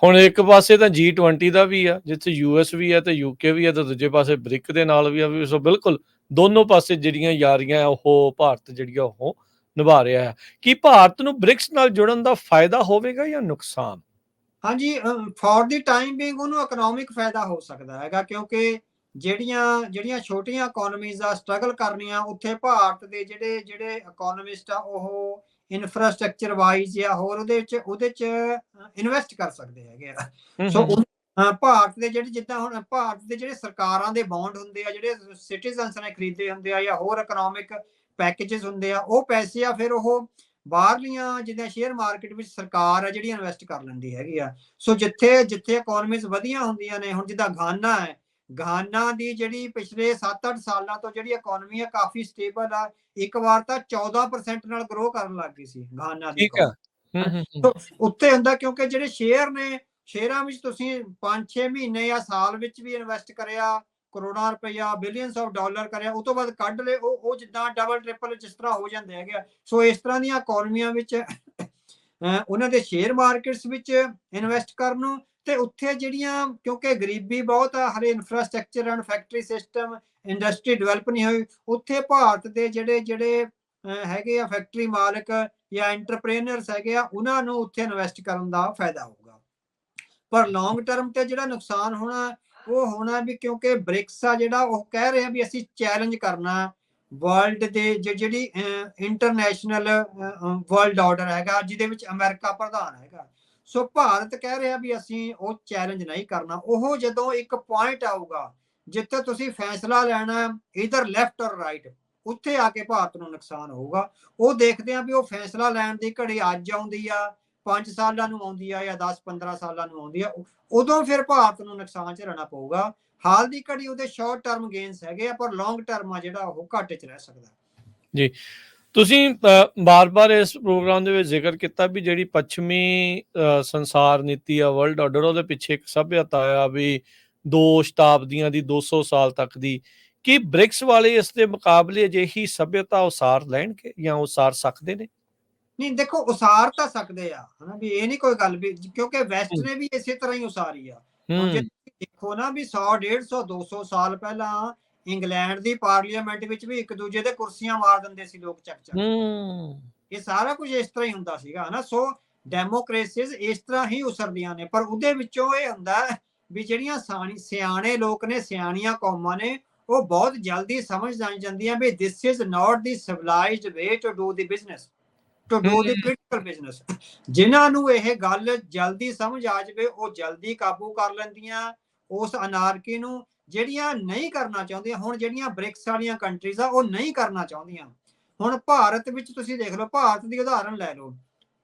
ਹੁਣ ਇੱਕ ਪਾਸੇ ਤਾਂ G20 ਦਾ ਵੀ ਆ ਜਿੱਥੇ US ਵੀ ਆ ਤੇ UK ਵੀ ਆ ਤੇ ਦੂਜੇ ਪਾਸੇ ਬ੍ਰਿਕ ਦੇ ਨਾਲ ਵੀ ਆ। ਵੀ ਸੋ ਬਿਲਕੁਲ ਦੋਨੋਂ ਪਾਸੇ ਜਿਹੜੀਆਂ ਯਾਰੀਆਂ ਉਹ ਭਾਰਤ ਜਿਹੜੀ ਆ ਉਹ ਨਿਭਾ ਰਿਹਾ ਹੈ। ਕੀ ਭਾਰਤ ਨੂੰ ਬ੍ਰਿਕਸ ਨਾਲ ਜੁੜਨ ਦਾ ਫਾਇਦਾ ਹੋਵੇਗਾ ਜਾਂ ਨੁਕਸਾਨ? ਹਾਂਜੀ, ਫॉर ਦੀ ਟਾਈਮ ਬੀਇੰਗ ਉਹਨੂੰ ਇਕਨੋਮਿਕ ਫਾਇਦਾ ਹੋ ਸਕਦਾ ਹੈਗਾ ਕਿਉਂਕਿ ਜਿਹੜੀਆਂ ਛੋਟੀਆਂ ਇਕਨੋਮੀਜ਼ ਆ ਸਟਰਗਲ ਕਰਨੀਆਂ ਉੱਥੇ ਭਾਰਤ ਦੇ ਜਿਹੜੇ ਇਕਨੋਮਿਸਟ ਆ ਉਹ ਇਨਫਰਾਸਟ੍ਰਕਚਰ ਵਾਈਜ਼ ਜਾਂ ਹੋਰ ਉਹਦੇ ਚ ਇਨਵੈਸਟ ਕਰ ਸਕਦੇ ਹੈਗੇ ਆ। ਸੋ ਭਾਰਤ ਦੇ ਜਿੱਦਾਂ ਹੁਣ ਭਾਰਤ ਦੇ ਜਿਹੜੇ ਸਰਕਾਰਾਂ ਦੇ ਬੌਂਡ ਹੁੰਦੇ ਆ ਜਿਹੜੇ ਸਿਟੀਜ਼ਨਸ ਨੇ ਖਰੀਦੇ ਹੁੰਦੇ ਆ ਜਾਂ ਹੋਰ ਇਕਨੋਮਿਕ ਪੈਕੇजेस ਹੁੰਦੇ ਆ ਉਹ ਪੈਸੇ ਆ ਫਿਰ ਉਹ ਬਾਹਰਲੀਆਂ ਜਿੱਦਾਂ ਸ਼ੇਅਰ ਮਾਰਕੀਟ ਵਿੱਚ ਸਰਕਾਰ ਆ ਜਿਹੜੀ ਇਨਵੈਸਟ ਕਰ ਲੈਂਦੀ ਹੈਗੀ ਆ। ਸੋ ਜਿੱਥੇ ਇਕਨੋਮੀਜ਼ ਵਧੀਆ ਹੁੰਦੀਆਂ ਨੇ ਹੁਣ ਜਿੱਦਾਂ ਗਾਨਾ ਦੀ ਜਿਹੜੀ ਪਿਛਲੇ 7-8 ਸਾਲਾਂ ਤੋਂ ਜਿਹੜੀ ਇਕਨੋਮੀ ਆ ਕਾਫੀ ਸਟੇਬਲ ਆ। ਇੱਕ ਵਾਰ ਤਾਂ 14% ਨਾਲ ਗਰੋ ਕਰਨ ਲੱਗ ਗਈ ਸੀ ਗਾਨਾ ਦੀ। ਉੱਥੇ ਹੁੰਦਾ ਕਿਉਂਕਿ ਜਿਹੜੇ ਸ਼ੇਅਰਾਂ ਵਿੱਚ ਤੁਸੀਂ 5-6 ਮਹੀਨੇ ਜਾਂ ਸਾਲ ਵਿੱਚ ਵੀ ਇਨਵੈਸਟ ਕਰਿਆ ਕਰੋੜਾਂ ਰੁਪਇਆ ਬਿਲੀਅਨਸ ਆਫ ਡਾਲਰ ਕਰਿਆ ਉਹ ਤੋਂ ਬਾਅਦ ਕੱਢ ਲਏ ਉਹ ਜਿੱਦਾਂ ਡਬਲ ਟ੍ਰਿਪਲ ਜਿਸ ਤਰ੍ਹਾਂ ਹੋ ਜਾਂਦੇ ਹੈਗੇ। ਸੋ ਇਸ ਤਰ੍ਹਾਂ ਦੀਆਂ ਇਕਨੋਮੀਆਂ ਵਿੱਚ ਉਹਨਾਂ ਦੇ ਸ਼ੇਅਰ ਮਾਰਕੀਟਸ ਵਿੱਚ ਇਨਵੈਸਟ ਕਰਨ ਤੇ ਉੱਥੇ ਜਿਹੜੀਆਂ ਕਿਉਂਕਿ ਗਰੀਬੀ ਬਹੁਤ ਆ ਹਲੇ infrastructure and factory system industry develop ਨਹੀਂ ਹੋਈ ਉੱਥੇ ਭਾਰਤ ਦੇ ਜਿਹੜੇ ਹੈਗੇ ਆ ਫੈਕਟਰੀ ਮਾਲਕ ਜਾਂ ਐਂਟਰਪ੍ਰੇਨਰਸ ਹੈਗੇ ਆ ਉਹਨਾਂ ਨੂੰ ਉੱਥੇ ਇਨਵੈਸਟ ਕਰਨ ਦਾ ਫਾਇਦਾ ਹੋਊਗਾ। ਪਰ ਲੌਂਗ ਟਰਮ ਤੇ ਜਿਹੜਾ ਨੁਕਸਾਨ ਹੋਣਾ ਉਹ ਹੋਣਾ ਵੀ ਕਿਉਂਕਿ ਬ੍ਰਿਕਸ ਆ ਜਿਹੜਾ ਉਹ ਕਹਿ ਰਿਹਾ ਵੀ ਅਸੀਂ ਚੈਲੰਜ ਕਰਨਾ ਵਰਲਡ ਦੇ ਜਿਹੜੀ ਇੰਟਰਨੈਸ਼ਨਲ ਵਰਲਡ ਆਰਡਰ ਹੈਗਾ ਜਿਹਦੇ ਵਿੱਚ ਅਮਰੀਕਾ ਪ੍ਰਧਾਨ ਹੈਗਾ। ਸੋ ਭਾਰਤ ਕਹਿ ਰਿਹਾ ਵੀ ਅਸੀਂ ਉਹ ਚੈਲੰਜ ਨਹੀਂ ਕਰਨਾ। ਉਹ ਜਦੋਂ ਇੱਕ ਪੁਆਇੰਟ ਆਊਗਾ ਜਿੱਥੇ ਤੁਸੀਂ ਫੈਸਲਾ ਲੈਣਾ ਇਧਰ ਲੈਫਟ ਔਰ ਰਾਈਟ, ਉੱਥੇ ਆ ਕੇ ਭਾਰਤ ਨੂੰ ਨੁਕਸਾਨ ਹੋਊਗਾ। ਉਹ ਦੇਖਦੇ ਆ ਵੀ ਉਹ ਫੈਸਲਾ ਲੈਣ ਦੀ ਘੜੀ ਅੱਜ ਆਉਂਦੀ ਆ, 5 ਸਾਲਾਂ ਨੂੰ ਆਉਂਦੀ ਆ ਜਾਂ 10-15 ਸਾਲਾਂ ਨੂੰ ਆਉਂਦੀ ਆ, ਉਦੋਂ ਫਿਰ ਭਾਰਤ ਨੂੰ ਨੁਕਸਾਨ ਝੱਲਣਾ ਪਊਗਾ। ਹਾਲ ਦੀ ਘੜੀ ਉਹਦੇ ਸ਼ਾਰਟ ਟਰਮ ਗੇਨਸ ਹੈਗੇ ਆ, ਪਰ ਲੌਂਗ ਟਰਮ ਆ ਜਿਹੜਾ ਉਹ ਘਾਟੇ 'ਚ ਰਹਿ ਸਕਦਾ। ਜੀ, ਤੁਸੀਂ ਬਾਰ-ਬਾਰ ਇਸ ਪ੍ਰੋਗਰਾਮ ਦੇ ਵਿੱਚ ਜ਼ਿਕਰ ਕੀਤਾ ਵੀ ਜਿਹੜੀ ਪੱਛਮੀ ਸੰਸਾਰ ਨੀਤੀ ਆ, ਵਰਲਡ ਆਰਡਰ, ਉਹਦੇ ਪਿੱਛੇ ਇੱਕ ਸਭਿਅਤਾ ਆ ਵੀ 2 ਸ਼ਤਾਬਦੀਆਂ ਦੀ, 200 ਸਾਲ ਤੱਕ ਦੀ। ਕੀ ਬ੍ਰਿਕਸ ਵਾਲੇ ਇਸ ਦੇ ਮੁਕਾਬਲੇ ਅਜਿਹੀ ਸਭਿਅਤਾ ਉਸਾਰ ਲੈਣਗੇ ਜਾਂ ਉਸਾਰ ਸਕਦੇ ਨੇ? ਨਹੀਂ ਦੇਖੋ, ਉਸਾਰ ਤਾਂ ਸਕਦੇ ਆ ਹਨਾ, ਵੀ ਇਹ ਨਹੀਂ ਕੋਈ ਗੱਲ ਵੀ, ਕਿਉਂਕਿ ਵੈਸਟ ਨੇ ਵੀ ਇਸੇ ਤਰ੍ਹਾਂ ਹੀ ਉਸਾਰੀ ਆ। ਹੁਣ ਜੇ ਤੁਸੀਂ ਦੇਖੋ ਨਾ ਵੀ 100, 150, 200 ਸਾਲ ਪਹਿਲਾਂ ਇੰਗਲੈਂਡ ਦੀ ਪਾਰਲੀਮੈਂਟ ਵਿੱਚ ਵੀ ਇੱਕ ਦੂਜੇ ਦੇ ਕੁਰਸੀਆਂ ਮਾਰ ਦਿੰਦੇ ਸੀ ਲੋਕ ਚੱਕ ਚੱਕ। ਇਹ ਸਾਰਾ ਕੁਝ ਇਸ ਤਰ੍ਹਾਂ ਹੀ ਹੁੰਦਾ ਸੀਗਾ ਹਨਾ। ਸੋ ਡੈਮੋਕ੍ਰੇਸੀਜ਼ ਇਸ ਤਰ੍ਹਾਂ ਹੀ ਉਸਰਦੀਆਂ ਨੇ, ਪਰ ਉਹਦੇ ਵਿੱਚੋਂ ਇਹ ਹੁੰਦਾ ਵੀ ਜਿਹੜੀਆਂ ਸਿਆਣੇ ਲੋਕ ਨੇ, ਸਿਆਣੀਆਂ ਕੌਮਾਂ ਨੇ, ਉਹ ਬਹੁਤ ਜਲਦੀ ਸਮਝ ਜਾਂਦੀਆਂ ਵੀ this is not the civilised way to do the business, to do the political business. ਜਿਨ੍ਹਾਂ ਨੂੰ ਇਹ ਗੱਲ ਜਲਦੀ ਸਮਝ ਆ ਜਾਵੇ ਉਹ ਜਲਦੀ ਕਾਬੂ ਕਰ ਲੈਂਦੀਆਂ ਉਸ ਅਨਾਰਕੀ ਨੂੰ। ਜਿਹੜੀਆਂ ਨਹੀਂ ਕਰਨਾ ਚਾਹੁੰਦੀਆਂ, ਹੁਣ ਜਿਹੜੀਆਂ ਬ੍ਰਿਕਸ ਵਾਲੀਆਂ ਕੰਟਰੀਜ਼ ਆ ਉਹ ਨਹੀਂ ਕਰਨਾ ਚਾਹੁੰਦੀਆਂ। ਹੁਣ ਭਾਰਤ ਵਿੱਚ ਤੁਸੀਂ ਦੇਖ ਲਓ, ਭਾਰਤ ਦੀ ਉਦਾਹਰਨ ਲੈ ਲਓ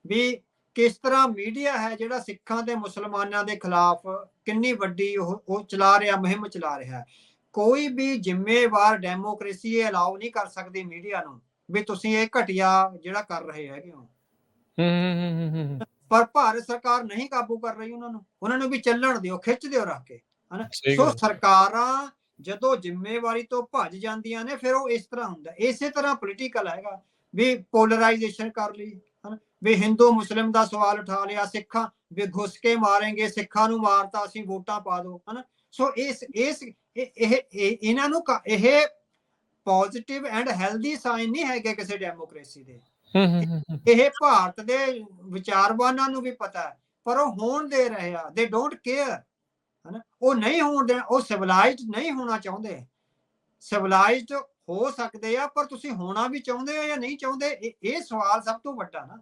ਵੀ ਕਿਸ ਤਰ੍ਹਾਂ ਮੀਡੀਆ ਹੈ ਜਿਹੜਾ ਸਿੱਖਾਂ ਤੇ ਮੁਸਲਮਾਨਾਂ ਦੇ ਖਿਲਾਫ ਕਿੰਨੀ ਵੱਡੀ ਉਹ ਚਲਾ ਰਿਹਾ, ਮੁਹਿੰਮ ਚਲਾ ਰਿਹਾ। ਕੋਈ ਵੀ ਜ਼ਿੰਮੇਵਾਰ ਡੈਮੋਕ੍ਰੇਸੀ ਇਹ ਅਲਾਉ ਨਹੀਂ ਕਰ ਸਕਦੀ ਮੀਡੀਆ ਨੂੰ ਵੀ ਤੁਸੀਂ ਇਹ ਘਟੀਆ ਜਿਹੜਾ ਕਰ ਰਹੇ ਹੈਗੇ ਹੋ। ਪਰ ਭਾਰਤ ਸਰਕਾਰ ਨਹੀਂ ਕਾਬੂ ਕਰ ਰਹੀ ਉਹਨਾਂ ਨੂੰ ਵੀ ਚੱਲਣ ਦਿਓ, ਖਿੱਚ ਦਿਓ ਰੱਖ ਕੇ ਹਨਾ। ਸੋ ਸਰਕਾਰਾਂ ਜਦੋਂ ਜ਼ਿੰਮੇਵਾਰੀ ਤੋਂ ਭੱਜ ਜਾਂਦੀਆਂ ਨੇ ਫਿਰ ਉਹ ਇਸ ਤਰ੍ਹਾਂ ਹੁੰਦਾ। ਇਸੇ ਤਰ੍ਹਾਂ ਪੋਲੀਟੀਕਲ ਹੈਗਾ ਵੀ ਪੋਲਰਾਈਜੇਸ਼ਨ ਕਰ ਲਈ ਹਨਾ, ਵੀ ਹਿੰਦੂ ਮੁਸਲਿਮ ਦਾ ਸਵਾਲ ਉਠਾ ਲਿਆ, ਸਿੱਖਾਂ ਵੀ ਘੁਸ ਕੇ ਮਾਰेंगे, ਸਿੱਖਾਂ ਨੂੰ ਮਾਰਤਾ ਅਸੀਂ ਵੋਟਾਂ ਪਾ ਦਿਓ ਹਨਾ। ਸੋ ਇਹਨਾਂ ਨੂੰ ਇਹ ਪੋਜ਼ਿਟਿਵ ਐਂਡ ਹੈਲਦੀ ਸਾਈਨ ਨਹੀਂ ਹੈਗੇ ਕਿਸੇ ਡੈਮੋਕ੍ਰੇਸੀ ਦੇ। ਇਹ ਭਾਰਤ ਦੇ ਵਿਚਾਰਵਾਨਾਂ ਨੂੰ ਵੀ ਪਤਾ ਹੈ, ਪਰ ਉਹ ਹੋਣ ਦੇ ਰਹੇ ਆ, ਦੇ ਡੋਂਟ ਕੇਅਰ ਹਨਾ। ਉਹ ਨਹੀਂ ਹੋਣ ਦੇਣਾ, ਉਹ ਸਿਵਲਾਈਜ਼ਡ ਨਹੀਂ ਹੋਣਾ ਚਾਹੁੰਦੇ। ਸਿਵਲਾਈਜ਼ਡ ਹੋ ਸਕਦੇ ਆ, ਪਰ ਤੁਸੀਂ ਹੋਣਾ ਵੀ ਚਾਹੁੰਦੇ ਹੋ ਜਾਂ ਨਹੀਂ ਚਾਹੁੰਦੇ, ਇਹ ਸਵਾਲ ਸਭ ਤੋਂ ਵੱਡਾ ਨਾ।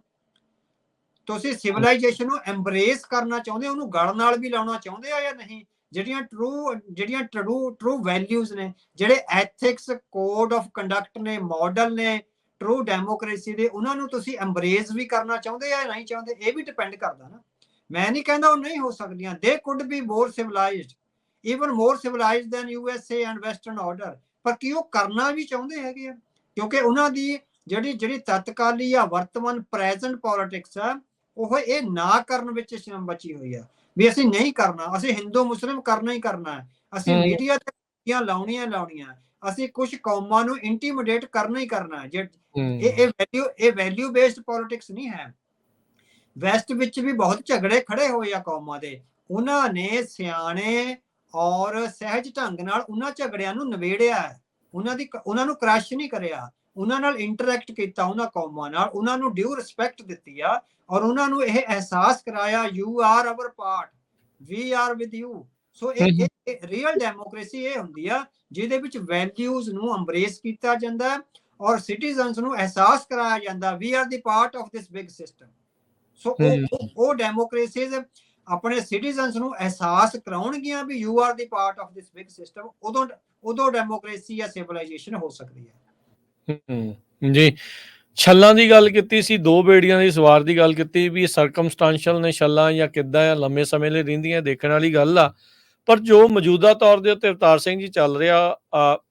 ਤੁਸੀਂ ਸਿਵਲਾਈਜੇਸ਼ਨ ਨੂੰ ਐਮਬਰੇਸ ਕਰਨਾ ਚਾਹੁੰਦੇ, ਉਹਨੂੰ ਗਲ ਨਾਲ ਵੀ ਲਾਉਣਾ ਚਾਹੁੰਦੇ ਆ ਜਾਂ ਨਹੀਂ। ਜਿਹੜੀਆਂ ਟਰੂ ਵੈਲਿਊਜ਼ ਨੇ, ਜਿਹੜੇ ਐਥਿਕਸ, ਕੋਡ ਆਫ ਕੰਡਕਟ ਨੇ, ਮਾਡਲ ਨੇ ਟਰੂ ਡੈਮੋਕ੍ਰੇਸੀ ਦੇ, ਉਹਨਾਂ ਨੂੰ ਤੁਸੀਂ ਐਮਬਰੇਸ ਵੀ ਕਰਨਾ ਚਾਹੁੰਦੇ ਆ ਜਾਂ ਨਹੀਂ ਚਾਹੁੰਦੇ, ਇਹ ਵੀ ਡਿਪੈਂਡ ਕਰਦਾ ਨਾ। ਮੈਂ ਨਹੀਂ ਕਹਿੰਦਾ ਉਹ ਨਹੀਂ ਹੋ ਸਕਦੀਆਂ। They could be more civilised, even more civilised than USA and western order, ਪਰ ਕੀ ਉਹ ਕਰਨਾ ਵੀ ਚਾਹੁੰਦੇ ਹੈਗੇ ਆ? ਕਿਉਂਕਿ ਉਹਨਾਂ ਦੀ ਜਿਹੜੀ ਤਤਕਾਲੀ ਜਾਂ ਵਰਤਮਾਨ ਪ੍ਰੈਜ਼ੈਂਟ ਪੋਲਿਟਿਕਸ ਆ, ਉਹ ਇਹ ਨਾ ਕਰਨ ਵਿੱਚ ਬਚੀ ਹੋਈ ਆ ਵੀ ਅਸੀਂ ਨਹੀਂ ਕਰਨਾ, ਅਸੀਂ ਹਿੰਦੂ ਮੁਸਲਿਮ ਕਰਨਾ ਹੀ ਕਰਨਾ, ਅਸੀਂ ਮੀਡੀਆ ਤੇ ਲਾਉਣੀਆਂ, ਅਸੀਂ ਕੁਝ ਕੌਮਾਂ ਨੂੰ ਇੰਟੀਮੀਡੇਟ ਕਰਨਾ ਹੀ ਕਰਨਾ। ਇਹ ਵੈਲਿਊ ਬੇਸਡ ਪੋਲਿਟਿਕਸ ਨਹੀਂ ਹੈ। ਵੈਸਟ ਵਿੱਚ ਵੀ ਬਹੁਤ ਝਗੜੇ ਖੜੇ ਹੋਏ ਆ ਕੌਮਾਂ ਦੇ, ਉਹਨਾਂ ਨੇ ਸਿਆਣੇ ਔਰ ਸਹਿਜ ਢੰਗ ਨਾਲ ਉਹਨਾਂ ਝਗੜਿਆਂ ਨੂੰ ਨਿਬੇੜਿਆ ਹੈ। ਉਹਨਾਂ ਨੂੰ ਕ੍ਰਸ਼ ਨਹੀਂ ਕਰਿਆ, ਉਹਨਾਂ ਨਾਲ ਇੰਟਰੈਕਟ ਕੀਤਾ, ਉਹਨਾਂ ਕੌਮਾਂ ਨਾਲ ਉਹਨਾਂ ਨੂੰ ਡਿਊ ਰਿਸਪੈਕਟ ਦਿੱਤੀ ਆ, ਔਰ ਉਹਨਾਂ ਨੂੰ ਇਹ ਅਹਿਸਾਸ ਕਰਾਇਆ you are our part, we are with you. So ਇਹ ਰੀਅਲ ਡੈਮੋਕ੍ਰੇਸੀ ਇਹ ਹੁੰਦੀ ਆ ਜਿਹਦੇ ਵਿੱਚ ਵੈਲਿਊਜ਼ ਨੂੰ ਅੰਬਰੇਸ ਕੀਤਾ ਜਾਂਦਾ ਔਰ ਸਿਟੀਜ਼ਨਸ ਨੂੰ ਅਹਿਸਾਸ ਕਰਾਇਆ ਜਾਂਦਾ we are the part of this big system. So ਉਹ ਡੈਮੋਕ੍ਰੇਸੀਜ਼ ਆਪਣੇ ਸਿਟੀਜ਼ਨਸ ਨੂੰ ਅਹਿਸਾਸ ਕਰਾਉਣਗੀਆਂ ਵੀ you are the part of this big system, ਉਦੋਂ ਡੈਮੋਕ੍ਰੇਸੀ ਜਾਂ ਸਿਵਲਾਈਜੇਸ਼ਨ ਹੋ ਸਕਦੀ ਹੈ। ਜੀ, ਛੱਲਾਂ ਦੀ ਗੱਲ ਕੀਤੀ ਸੀ, 2 ਬੇੜੀਆਂ ਦੀ ਸਵਾਰ ਦੀ ਗੱਲ ਕੀਤੀ ਵੀ ਸਰਕਮਸਟੈਂਸ਼ੀਅਲ ਨੇ ਛੱਲਾਂ ਜਾਂ ਕਿੱਦਾਂ ਆ, ਲੰਮੇ ਸਮੇਂ ਲਈ ਰਹਿੰਦੀਆਂ, ਦੇਖਣ ਵਾਲੀ ਗੱਲ ਆ। ਪਰ ਜੋ ਮੌਜੂਦਾ ਤੌਰ ਦੇ ਉੱਤੇ ਅਵਤਾਰ ਸਿੰਘ ਜੀ ਚੱਲ ਰਿਹਾ,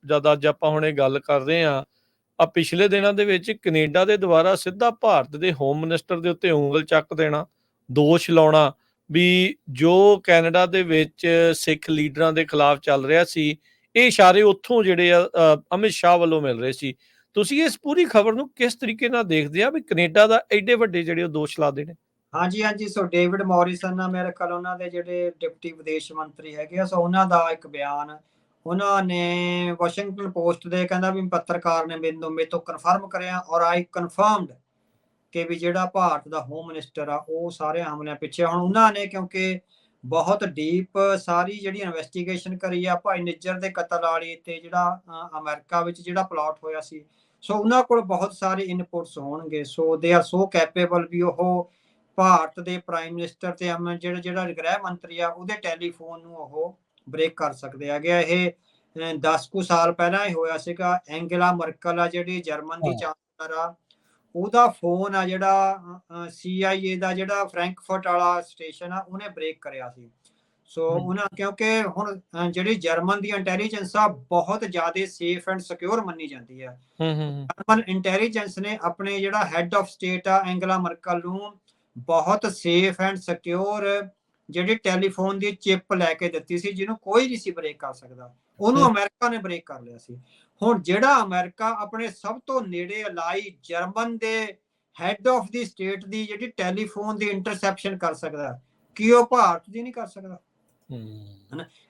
ਜਦ ਅੱਜ ਆਪਾਂ ਹੁਣ ਇਹ ਗੱਲ ਕਰ ਰਹੇ ਆ ਪਿਛਲੇ ਦਿਨਾਂ ਦੇ ਵਿੱਚ ਕੈਨੇਡਾ ਦੇ ਦੁਆਰਾ ਸਿੱਧਾ ਭਾਰਤ ਦੇ ਹੋਮ ਮਿਨਿਸਟਰ ਦੇ ਉੱਤੇ ਉਂਗਲ ਚੱਕ ਦੇਣਾ, ਦੋਸ਼ ਲਾਉਣਾ ਵੀ ਜੋ ਕੈਨੇਡਾ ਦੇ ਵਿੱਚ ਸਿੱਖ ਲੀਡਰਾਂ ਦੇ ਖਿਲਾਫ ਚੱਲ ਰਿਹਾ ਸੀ, ਇਹ ਇਸ਼ਾਰੇ ਉੱਥੋਂ ਜਿਹੜੇ ਆ ਅਮਿਤ ਸ਼ਾਹ ਵੱਲੋਂ ਮਿਲ ਰਹੇ ਸੀ। ਤੁਸੀਂ ਇਸ ਪੂਰੀ ਖਬਰ ਨੂੰ ਕਿਸ ਤਰੀਕੇ ਨਾਲ ਦੇਖਦੇ ਆ ਵੀ ਕੈਨੇਡਾ ਦਾ ਐਡੇ ਵੱਡੇ ਜਿਹੜੇ ਉਹ ਦੋਸ਼ ਲਾਦੇ ਨੇ? ਹਾਂਜੀ। ਸੋ ਡੇਵਿਡ ਮੌਰਿਸਨ ਆ, ਮੇਰੇ ਖਿਆਲ ਉਹਨਾਂ ਦੇ ਜਿਹੜੇ ਡਿਪਟੀ ਵਿਦੇਸ਼ ਮੰਤਰੀ ਹੈਗੇ ਆ, ਸੋ ਉਹਨਾਂ ਦਾ ਇੱਕ ਬਿਆਨ ਉਹਨਾਂ ਨੇ ਵਾਸ਼ਿੰਗਟਨ ਪੋਸਟ ਦੇ ਕਹਿੰਦਾ ਵੀ ਪੱਤਰਕਾਰ ਨੇ ਮੇਰੇ ਤੋਂ ਕਨਫਰਮ ਕਰਿਆ ਔਰ ਆਈ ਕਨਫਰਮਡ ਕਿ ਵੀ ਜਿਹੜਾ ਭਾਰਤ ਦਾ ਹੋਮ ਮਿਨਿਸਟਰ ਆ ਉਹ ਸਾਰੇ ਹਮਲਿਆਂ ਪਿੱਛੇ। ਹੁਣ ਉਹਨਾਂ ਨੇ ਕਿਉਂਕਿ ਬਹੁਤ ਡੀਪ ਸਾਰੀ ਜਿਹੜੀ ਇਨਵੈਸਟੀਗੇਸ਼ਨ ਕਰੀ ਆ ਭਾਈ ਨਿੱਜਰ ਦੇ ਕਤਲ ਵਾਲੀ ਤੇ ਜਿਹੜਾ ਅਮਰੀਕਾ ਵਿੱਚ ਜਿਹੜਾ ਪਲਾਟ ਹੋਇਆ ਸੀ। ਸੋ ਉਹਨਾਂ ਕੋਲ ਬਹੁਤ ਸਾਰੇ ਇਨਪੁਟਸ ਹੋਣਗੇ। ਸੋ ਦੇ ਆਰ ਸੋ ਕੈਪੇਬਲ ਵੀ ਉਹ ਭਾਰਤ ਦੇ ਪ੍ਰਾਈਮ ਮਿਨਿਸਟਰ ਤੇ ਜਿਹੜਾ ਗ੍ਰਹਿ ਮੰਤਰੀ ਆ ਉਹਦੇ ਟੈਲੀਫੋਨ ਨੂੰ ਉਹ ਬ੍ਰੇਕ ਕਰ ਸਕਦੇ ਹੈਗੇ। ਇਹ 10 ਕੁ ਸਾਲ ਪਹਿਲਾਂ ਹੀ ਹੋਇਆ ਸੀਗਾ। ਐਂਗੇਲਾ ਮਰਕਲ ਆ ਜਿਹੜੀ ਜਰਮਨ ਦੀ ਚਾਂਸਲਰ ਆ, ਉਹਦਾ ਫੋਨ ਆ ਜਿਹੜਾ CIA ਦਾ ਜਿਹੜਾ ਫਰੈਂਕਫਰਟ ਵਾਲਾ ਸਟੇਸ਼ਨ ਆ ਉਹਨੇ ਬ੍ਰੇਕ ਕਰਿਆ ਸੀ। ਸੋ ਉਹਨਾਂ ਕਿਉਂਕਿ ਹੁਣ ਜਿਹੜੀ ਜਰਮਨ ਦੀ ਇੰਟੈਲੀਜੈਂਸ ਆ ਬਹੁਤ ਜ਼ਿਆਦਾ ਸੇਫ ਐਂਡ ਸਿਕਿਉਰ ਮੰਨੀ ਜਾਂਦੀ ਹੈ। ਜਰਮਨ ਇੰਟੈਲੀਜੈਂਸ ਨੇ ਆਪਣੇ ਜਿਹੜਾ ਹੈਡ ਆਫ ਸਟੇਟ ਆ ਐਂਗਲਾ ਮਰਕਲ ਨੂੰ ਬਹੁਤ ਸੇਫ ਐਂਡ ਸਿਕਿਉਰ ਜਿਹੜੀ ਟੈਲੀਫੋਨ ਦੀ ਚਿਪ ਲੈ ਕੇ ਦਿੱਤੀ ਸੀ ਜਿਹਨੂੰ ਕੋਈ ਨਹੀਂ ਸੀ ਬ੍ਰੇਕ ਕਰ ਸਕਦਾ। ਉਹਨੂੰ ਅਮਰੀਕਾ ਨੇ ਬ੍ਰੇਕ ਕਰ ਲਿਆ ਸੀ। ਹੁਣ ਜਿਹੜਾ ਅਮਰੀਕਾ ਆਪਣੇ ਸਭ ਤੋਂ ਨੇੜੇ ਅਲਾਈ ਜਰਮਨ ਦੇ ਹੈਡ ਆਫ ਦੀ ਸਟੇਟ ਦੀ ਜਿਹੜੀ ਟੈਲੀਫੋਨ ਦੀ ਇੰਟਰਸੈਪਸ਼ਨ ਕਰ ਸਕਦਾ, ਕੀ ਉਹ ਭਾਰਤ ਦੀ ਨਹੀਂ ਕਰ ਸਕਦਾ?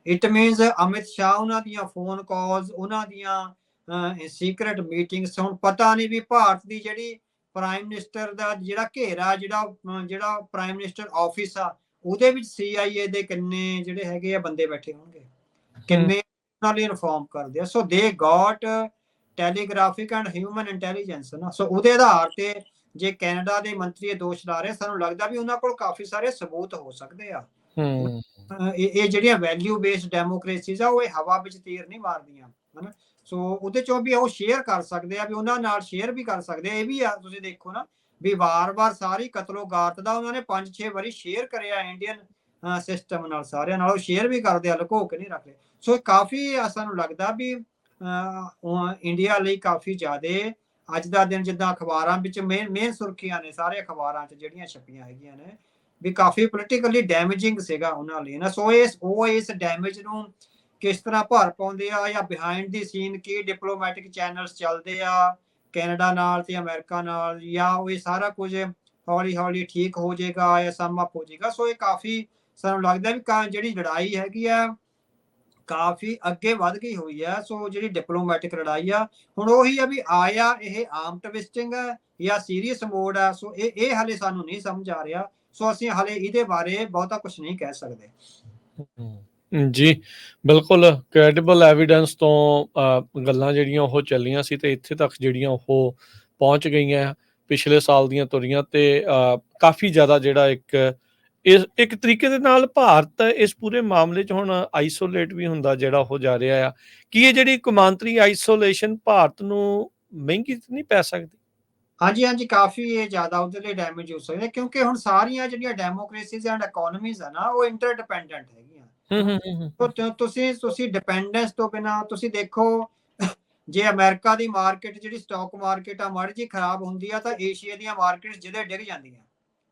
ਇਟ ਮੀਨਸ ਅਮਿਤ ਸ਼ਾਹ ਉਹਨਾਂ ਦੀਆਂ ਫੋਨ ਕਾਲਸ, ਉਹਨਾਂ ਦੀਆਂ ਸੀਕ੍ਰੇਟ ਮੀਟਿੰਗਸ, ਹੁਣ ਪਤਾ ਨਹੀਂ ਵੀ ਭਾਰਤ ਦੀ ਜਿਹੜੀ ਪ੍ਰਾਈਮ ਮਿਨਿਸਟਰ ਦਾ ਜਿਹੜਾ ਘੇਰਾ ਜਿਹੜਾ ਪ੍ਰਾਈਮ ਮਿਨਿਸਟਰ ਆਫਿਸ ਆ ਉਹਦੇ ਵਿੱਚ CIA ਦੇ ਕਿੰਨੇ ਜਿਹੜੇ ਹੈਗੇ ਆ ਬੰਦੇ ਬੈਠੇ ਹੋਣਗੇ, ਕਿੰਨੇ ਨਾਲ ਇਨਫਾਰਮ ਕਰਦੇ ਆ। ਸੋ ਦੇ got telegraphic and human intelligence ਨਾ। ਸੋ ਉਹਦੇ ਆਧਾਰ ਤੇ ਜੇ ਕੈਨੇਡਾ ਦੇ ਮੰਤਰੀ ਇਹ ਦੋਸ਼ ਲਾ ਰਹੇ, ਸਾਨੂੰ ਲੱਗਦਾ ਵੀ ਉਹਨਾਂ ਕੋਲ ਕਾਫੀ ਸਾਰੇ ਸਬੂਤ ਹੋ ਸਕਦੇ ਆ। ਇਹ ਜਿਹੜੀਆਂ ਵੈਲਿਊ ਬੇਸਡ ਡੈਮੋਕ੍ਰੇਸੀਜ਼ ਆ ਉਹ ਹਵਾ ਵਿੱਚ ਤੀਰ ਨਹੀਂ ਮਾਰਦੀਆਂ ਹਨਾ। ਸੋ ਉਹਦੇ ਚੋਂ ਵੀ ਉਹ ਸ਼ੇਅਰ ਕਰ ਸਕਦੇ ਆ, ਵੀ ਉਹਨਾਂ ਨਾਲ ਸ਼ੇਅਰ ਵੀ ਕਰ ਸਕਦੇ ਆ। ਇਹ ਵੀ ਆ ਤੁਸੀਂ ਦੇਖੋ ਨਾ ਵੀ ਵਾਰ-ਵਾਰ ਸਾਰੀ ਕਤਲੋਗਾਰਤ ਦਾ ਉਹਨਾਂ ਨੇ 5-6 ਵਾਰੀ ਸ਼ੇਅਰ ਕਰਿਆ ਇੰਡੀਅਨ ਸਿਸਟਮ ਨਾਲ, ਸਾਰਿਆਂ ਨਾਲ ਉਹ ਸ਼ੇਅਰ ਵੀ ਕਰਦੇ ਆ, ਲੁਕੋ ਕੇ ਨਹੀਂ ਰੱਖਦੇ। ਸੋ ਕਾਫੀ ਸਾਨੂੰ ਲੱਗਦਾ ਵੀ ਇੰਡੀਆ ਲਈ ਕਾਫੀ ਜ਼ਿਆਦਾ ਅੱਜ ਦਾ ਦਿਨ ਜਿੱਦਾਂ ਅਖਬਾਰਾਂ ਵਿੱਚ ਮੇਨ ਸੁਰਖੀਆਂ ਨੇ ਸਾਰੇ ਅਖਬਾਰਾਂ 'ਚ ਜਿਹੜੀਆਂ ਛਪੀਆਂ ਹੈਗੀਆਂ ਨੇ ਵੀ ਕਾਫੀ ਪੋਲੀਟੀਕਲੀ ਡੈਮੇਜਿੰਗ ਸੀਗਾ ਉਹਨਾਂ ਲਈ ਨਾ। ਸੋ ਇਸ ਡੈਮੇਜ ਨੂੰ ਕਿਸ ਤਰ੍ਹਾਂ ਭਰ ਪਾਉਂਦੇ ਆ ਜਾਂ behind the scene Ki diplomatic channels ਚੱਲਦੇ ਆ ਕੈਨੇਡਾ ਨਾਲ ਤੇ ਅਮਰੀਕਾ ਨਾਲ, ਜਾਂ ਉਹ ਇਹ ਸਾਰਾ ਕੁਝ ਹੌਲੀ ਹੌਲੀ ਠੀਕ ਹੋ ਜਾਏਗਾ ਜਾਂ ਸਮ ਅਪ ਹੋ ਜਾਏਗਾ। ਸੋ ਇਹ ਕਾਫੀ ਸਾਨੂੰ ਲੱਗਦਾ ਵੀ ਜਿਹੜੀ ਲੜਾਈ ਹੈਗੀ ਆ ਕਾਫੀ ਅੱਗੇ ਵੱਧ ਗਈ ਹੋਈ ਆ। ਸੋ ਜਿਹੜੀ ਡਿਪਲੋਮੈਟਿਕ ਲੜਾਈ ਆ ਹੁਣ ਉਹੀ ਆ ਵੀ ਆਇਆ ਇਹ ਆਮ ਟਵਿਸਟਿੰਗ ਹੈ ਜਾਂ ਸੀਰੀਅਸ ਮੋਡ ਆ। ਸੋ ਇਹ ਹਾਲੇ ਸਾਨੂੰ ਨਹੀਂ ਸਮਝ ਆ ਰਿਹਾ। ਸੋ ਅਸੀਂ ਹਾਲੇ ਇਹਦੇ ਬਾਰੇ ਬਹੁਤਾ ਕੁਝ ਨਹੀਂ ਕਹਿ ਸਕਦੇ। ਜੀ ਬਿਲਕੁਲ, ਕ੍ਰੈਡੀਬਲ ਐਵੀਡੈਂਸ ਤੋਂ ਗੱਲਾਂ ਜਿਹੜੀਆਂ ਉਹ ਚੱਲੀਆਂ ਸੀ ਤੇ ਇੱਥੇ ਤੱਕ ਜਿਹੜੀਆਂ ਉਹ ਪਹੁੰਚ ਗਈਆਂ ਪਿਛਲੇ ਸਾਲ ਦੀਆਂ ਤੁਰੀਆਂ ਤੇ ਕਾਫੀ ਜ਼ਿਆਦਾ ਜਿਹੜਾ ਇੱਕ ਤਰੀਕੇ ਦੇ ਨਾਲ ਭਾਰਤ ਇਸ ਪੂਰੇ ਮਾਮਲੇ 'ਚ ਹੁਣ ਆਈਸੋਲੇਟ ਵੀ ਹੁੰਦਾ ਜਿਹੜਾ ਉਹ ਜਾ ਰਿਹਾ ਆ। ਕੀ ਇਹ ਜਿਹੜੀ ਕੌਮਾਂਤਰੀ ਆਈਸੋਲੇਸ਼ਨ ਭਾਰਤ ਨੂੰ ਮਹਿੰਗੀ ਨਹੀਂ ਪੈ ਸਕਦੀ? ਹਾਂਜੀ ਕਾਫੀ ਇਹ ਜ਼ਿਆਦਾ ਉਹਦੇ ਲਈ ਡੈਮੇਜ ਹੋ ਸਕਦਾ ਕਿਉਂਕਿ ਹੁਣ ਸਾਰੀਆਂ ਜਿਹੜੀਆਂ ਡੈਮੋਕ੍ਰੇਸੀਜ਼ ਐਂਡ ਇਕਨੋਮੀਜ਼ ਆ ਨਾ ਉਹ ਇੰਟਰਡਿਪੈਂਡੈਂਟ ਹੈਗੀਆਂ। ਤੁਸੀਂ ਡਿਪੈਂਡੈਂਸ ਤੋਂ ਬਿਨਾ ਤੁਸੀਂ ਦੇਖੋ ਜੇ ਅਮਰੀਕਾ ਦੀ ਮਾਰਕੀਟ ਜਿਹੜੀ ਸਟਾਕ ਮਾਰਕੀਟ ਆ ਮਾੜੀ ਜੀ ਖਰਾਬ ਹੁੰਦੀ ਆ ਤਾਂ ਏਸ਼ੀਆ ਦੀਆਂ ਮਾਰਕੀਟਸ ਜਿਹਦੇ ਡਿੱਗ ਜਾਂਦੀਆਂ